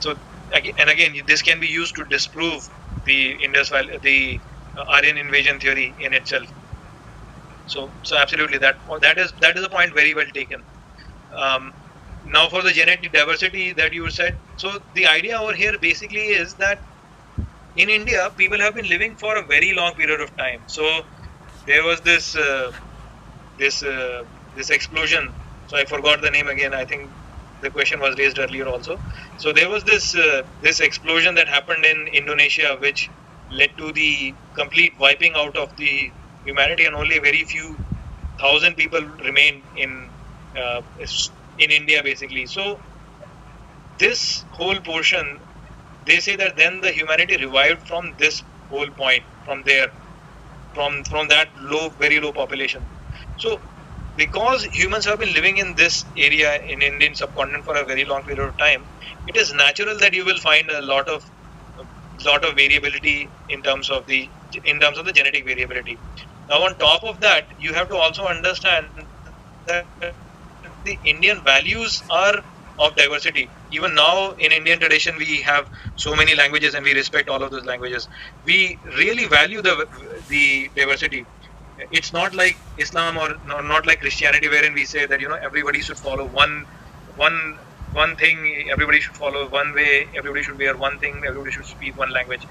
So again, this can be used to disprove the Aryan invasion theory in itself. So absolutely, that is a point very well taken. Now for the genetic diversity that you said, so the idea over here basically is that in India, people have been living for a very long period of time. So there was this explosion. So I forgot the name again. I think the question was raised earlier also. So there was this explosion that happened in Indonesia, which led to the complete wiping out of the humanity, and only very few thousand people remained in India basically. So this whole portion, they say that then the humanity revived from this whole point, from there, from that very low population. So because humans have been living in this area in Indian subcontinent for a very long period of time, it is natural that you will find a lot of variability in terms of the genetic variability. Now, on top of that, you have to also understand that the Indian values are of diversity. Even now, in Indian tradition, we have so many languages, and we respect all of those languages. We really value the diversity. It's not like Islam or not like Christianity, wherein we say that everybody should follow one thing, everybody should follow one way, everybody should wear one thing, everybody should speak one language.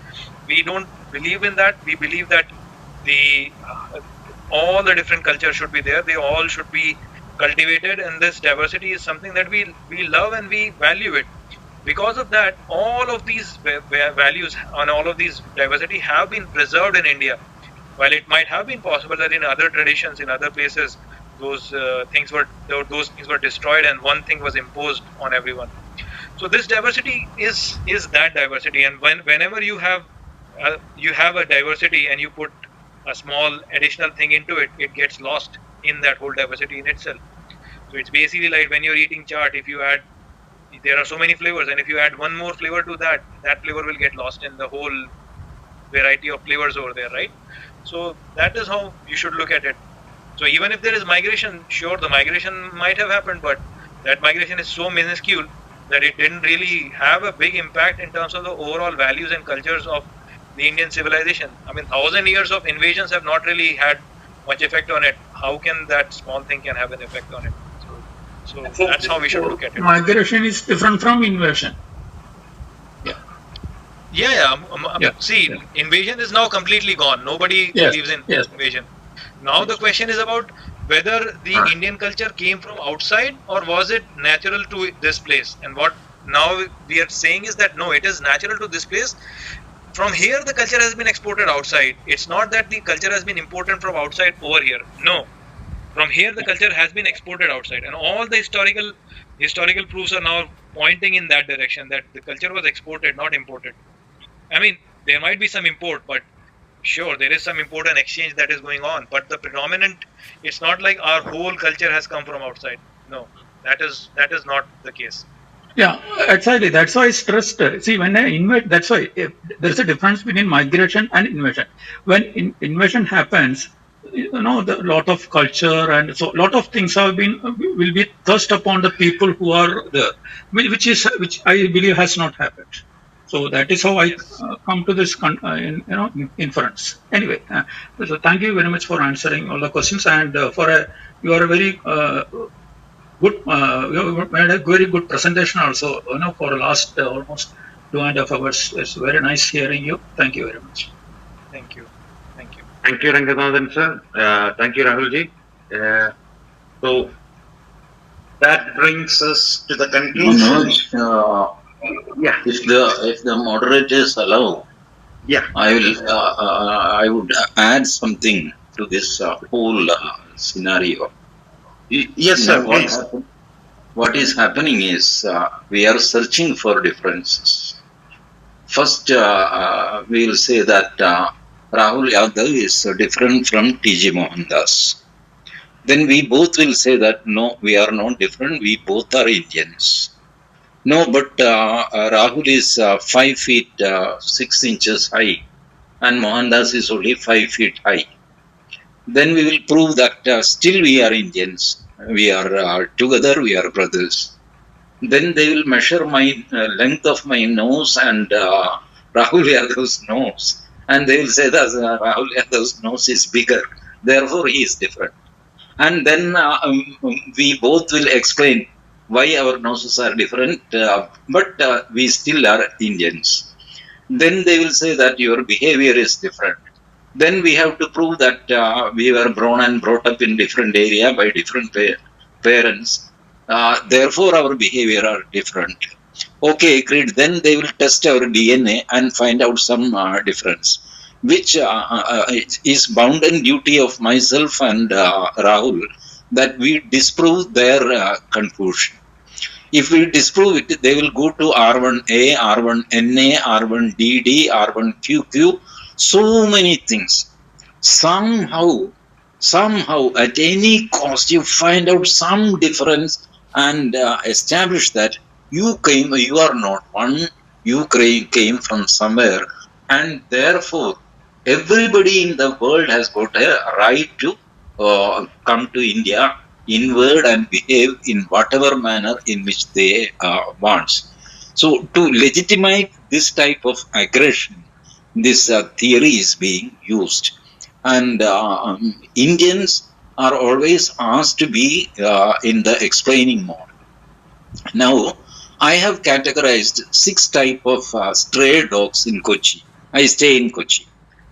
We don't believe in that. We believe that all the different cultures should be there. They all should be cultivated, and this diversity is something that we love and we value it. Because of that, all of these values and all of these diversity have been preserved in India. While it might have been possible that in other traditions, in other places, those things were destroyed and one thing was imposed on everyone. So this diversity is that diversity, and whenever you have a diversity and you put a small additional thing into it, it gets lost in that whole diversity in itself. So it's basically like when you're eating chaat, there are so many flavors, and if you add one more flavor to that flavor will get lost in the whole variety of flavors over there, right? So that is how you should look at it. So even if there is migration, sure, the migration might have happened, but that migration is so minuscule that it didn't really have a big impact in terms of the overall values and cultures of the Indian civilization. I mean, 1,000 years of invasions have not really had much effect on it. How can that small thing can have an effect on it? So that's how we should look at it. Migration is different from invasion. See, invasion is now completely gone. Nobody believes in invasion. Now the question is about whether the Indian culture came from outside or was it natural to this place. And what now we are saying is that no, it is natural to this place. From here, the culture has been exported outside. It's not that the culture has been imported from outside over here. No. From here, the culture has been exported outside. And all the historical proofs are now pointing in that direction, that the culture was exported, not imported. I mean, there might be some import, but sure, there is some import and exchange that is going on. But the predominant, it's not like our whole culture has come from outside. No, that is not the case. Yeah, exactly. That's why I stressed. See, when I invade, that's why there's a difference between migration and invasion. When invasion happens, a lot of culture and so a lot of things will be thrust upon the people who are there, which I believe has not happened. So that is how I come to this inference. Anyway, so thank you very much for answering all the questions, and you are a very good. You made a very good presentation also. For the last almost 2.5 hours, it's very nice hearing you. Thank you very much. Thank you. Thank you, Ranganathan sir. Thank you, Rahulji. So that brings us to the conclusion. If the moderators allow, I would add something to this whole scenario. Yes, sir. Please. What is happening is we are searching for differences. First, we will say that Rahul Yadav is different from T.G. Mohandas. Then we both will say that no, we are not different. We both are Indians. No, but Rahul is 5 feet 6 inches high, and Mohandas is only 5 feet high. Then we will prove that still we are Indians. We are together. We are brothers. Then they will measure my length of my nose and Rahul Yadav's nose, and they will say that Rahul Yadav's nose is bigger. Therefore, he is different. And then we both will explain why our noses are different, but we still are Indians. Then they will say that your behavior is different. Then we have to prove that we were born and brought up in different area by different parents. Therefore, our behavior are different. Okay, great. Then they will test our DNA and find out some difference, which is bounden duty of myself and Rahul, that we disprove their conclusion. If we disprove it, they will go to R1A, R1NA, R1DD, R1QQ, so many things. Somehow somehow at any cost you find out some difference and establish that you are not one, you came from somewhere, and therefore everybody in the world has got a right to come to India, invade and behave in whatever manner in which they want. So to legitimize this type of aggression, this theory is being used. And Indians are always asked to be in the explaining mode. Now, I have categorized 6 types of stray dogs in Kochi. I stay in Kochi.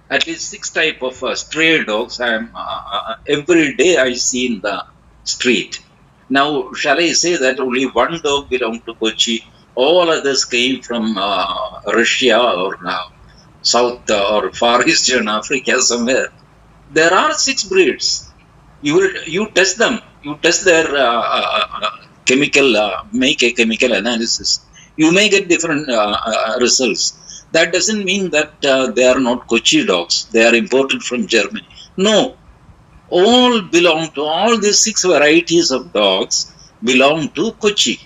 At least 6 types of stray dogs every day I see in the street. Now, shall I say that only one dog belonged to Kochi? All others came from Russia or South or Far Eastern Africa somewhere. There are 6 breeds. You test them. You test their chemical, make a chemical analysis. You may get different results. That doesn't mean that they are not Kochi dogs. They are imported from Germany. No. All these 6 varieties of dogs belong to Kochi.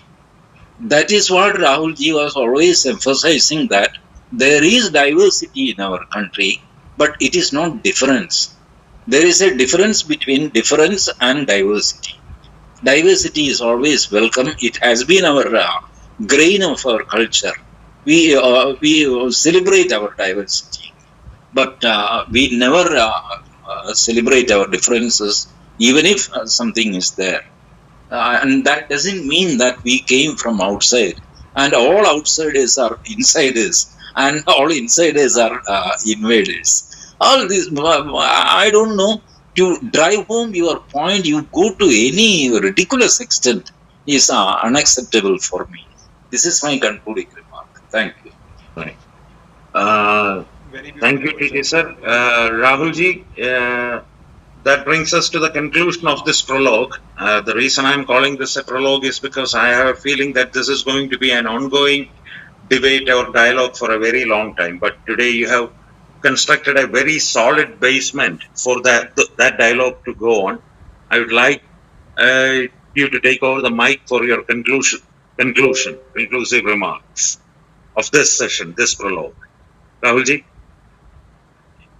That is what Rahulji was always emphasizing, that there is diversity in our country, but it is not difference. There is a difference between difference and diversity. Diversity is always welcome. It has been our grain of our culture. We celebrate our diversity, but we never celebrate our differences, even if something is there. And that doesn't mean that we came from outside, and all outsiders are insiders, and all insiders are invaders. All this, I don't know, to drive home your point, you go to any ridiculous extent is unacceptable for me. This is my concluding remark. Thank you. Thank you, TK sir. Rahulji, that brings us to the conclusion of this prologue. The reason I'm calling this a prologue is because I have a feeling that this is going to be an ongoing debate or dialogue for a very long time. But today you have constructed a very solid basement for that dialogue to go on. I would like you to take over the mic for your conclusive remarks of this session, this prologue. Rahulji?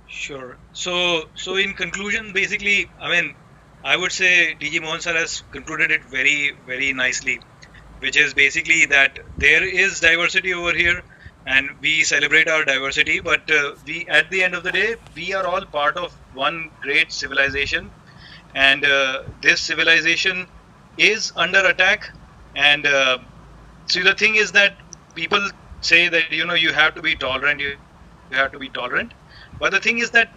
Sure. So in conclusion, basically, I mean, I would say DG Mohan sir has concluded it very, very nicely, which is basically that there is diversity over here, and we celebrate our diversity, but we, at the end of the day, we are all part of one great civilization, and this civilization is under attack. And see, the thing is that people say that, you know, you have to be tolerant, you have to be tolerant, but the thing is that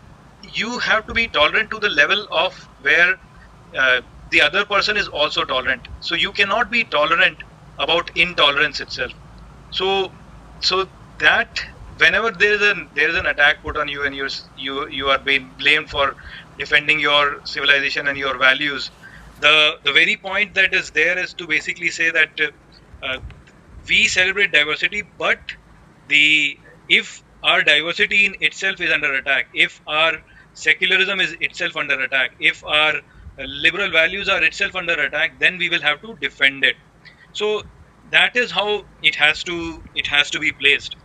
you have to be tolerant to the level of where the other person is also tolerant. So you cannot be tolerant about intolerance itself. So that whenever there is an attack put on you, and you are being blamed for defending your civilization and your values, the very point that is there is to basically say that we celebrate diversity, but if our diversity in itself is under attack, if our secularism is itself under attack, if our liberal values are itself under attack, then we will have to defend it. So that is how it has to be placed.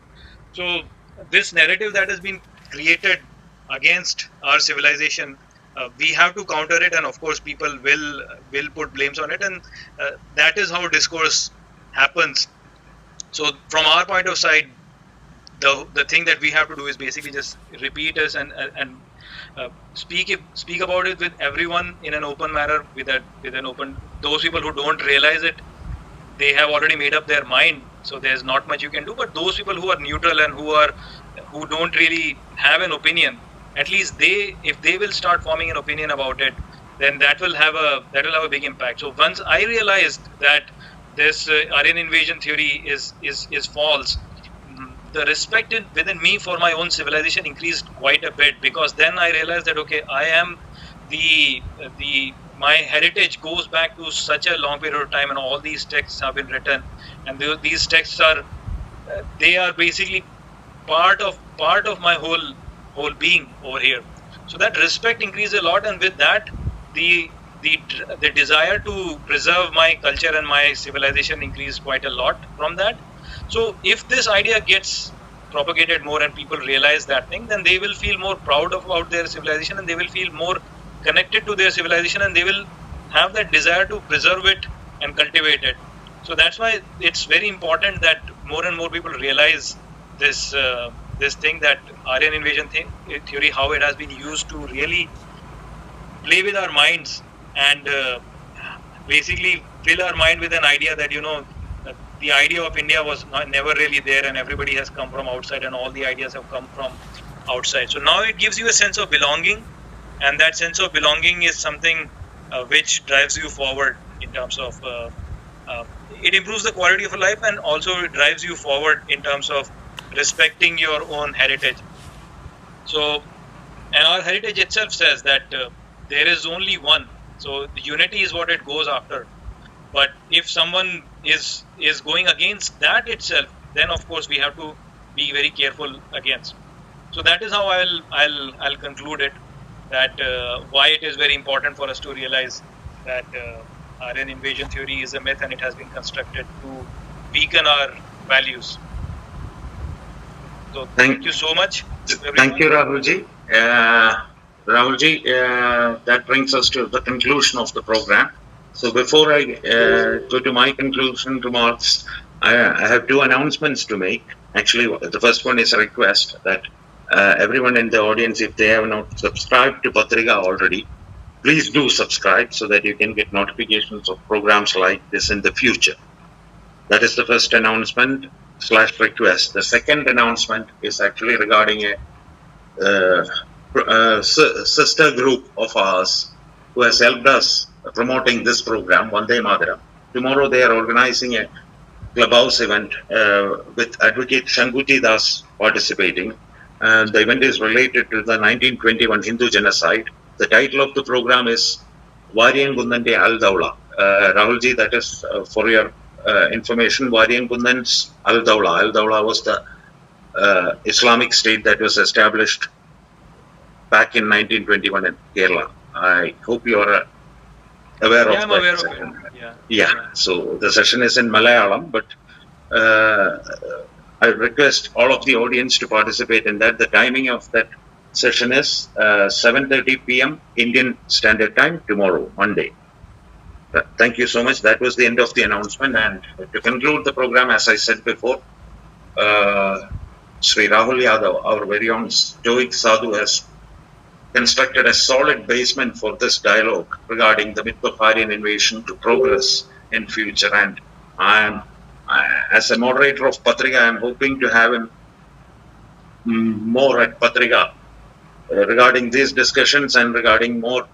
So this narrative that has been created against our civilization, we have to counter it, and of course people will put blames on it, and that is how discourse happens. So from our point of sight, the thing that we have to do is basically just repeat this and speak about it with everyone in an open manner, with an open. Those people who don't realize it, they have already made up their mind, so there's not much you can do. But those people who are neutral and who don't really have an opinion, at least if they will start forming an opinion about it, then that will have a big impact. So once I realized that this Aryan invasion theory is false, the respect within me for my own civilization increased quite a bit, because then I realized that, okay, I am my heritage goes back to such a long period of time, and all these texts have been written, and these texts are basically part of my whole being over here. So that respect increased a lot, and with that, the desire to preserve my culture and my civilization increased quite a lot from that. So if this idea gets propagated more and people realize that thing, then they will feel more proud about their civilization, and they will feel more connected to their civilization, and they will have that desire to preserve it and cultivate it. So that's why it's very important that more and more people realize this thing, that Aryan invasion theory, how it has been used to really play with our minds and basically fill our mind with an idea that, the idea of India was never really there, and everybody has come from outside, and all the ideas have come from outside. So now it gives you a sense of belonging, and that sense of belonging is something which drives you forward in terms of it improves the quality of life, and also it drives you forward in terms of respecting your own heritage. So, and our heritage itself says that there is only one. So the unity is what it goes after. But if someone is going against that itself, then of course we have to be very careful against. So that is how I'll conclude it. That why it is very important for us to realize that Aryan invasion theory is a myth, and it has been constructed to weaken our values. So thank you so much. Thank you, Rahulji. Rahulji, that brings us to the conclusion of the program. So before I go to my conclusion remarks, I have two announcements to make. Actually, the first one is a request that everyone in the audience, if they have not subscribed to Pathrika already, please do subscribe so that you can get notifications of programs like this in the future. That is the first announcement / request. The second announcement is actually regarding a sister group of ours who has helped us promoting this program, Vande Mataram. Tomorrow they are organizing a Clubhouse event with Advocate Shanguti Das participating. The event is related to the 1921 Hindu genocide. The title of the program is Varian Gundante Al Dawla. Rahulji, that is for your information, Varian Gundant's Al Dawla. Al Dawla was the Islamic state that was established back in 1921 in Kerala. I hope you are aware of that. I'm aware of it. Yeah. So the session is in Malayalam, but I request all of the audience to participate in that. The timing of that session is 7:30 p.m. Indian Standard Time tomorrow, Monday. Thank you so much. That was the end of the announcement. And to conclude the program, as I said before, Sri Rahul Yadav, our very own Stoic Sadhu, has constructed a solid basement for this dialogue regarding the myth of Aryan invasion to progress in future. And as a moderator of Pathrika, I am hoping to have him more at Pathrika regarding these discussions and regarding more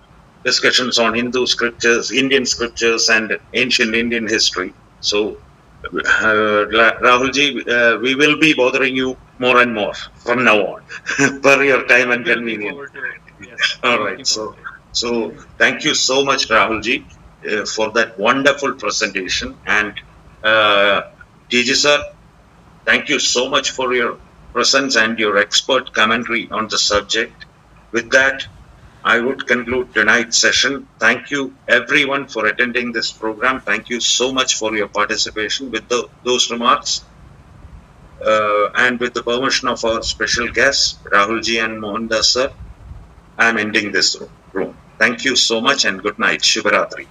discussions on Hindu scriptures, Indian scriptures, and ancient Indian history. So, Rahulji, we will be bothering you more and more from now on, per your time and convenience. Yes. All right. So thank you so much, Rahulji, for that wonderful presentation. And TG sir, thank you so much for your presence and your expert commentary on the subject. With that, I would conclude tonight's session. Thank you everyone for attending this program. Thank you so much for your participation. With those remarks, and with the permission of our special guests, Rahulji and Mohandas sir, I am ending this room. Thank you so much and good night. Shubharatri.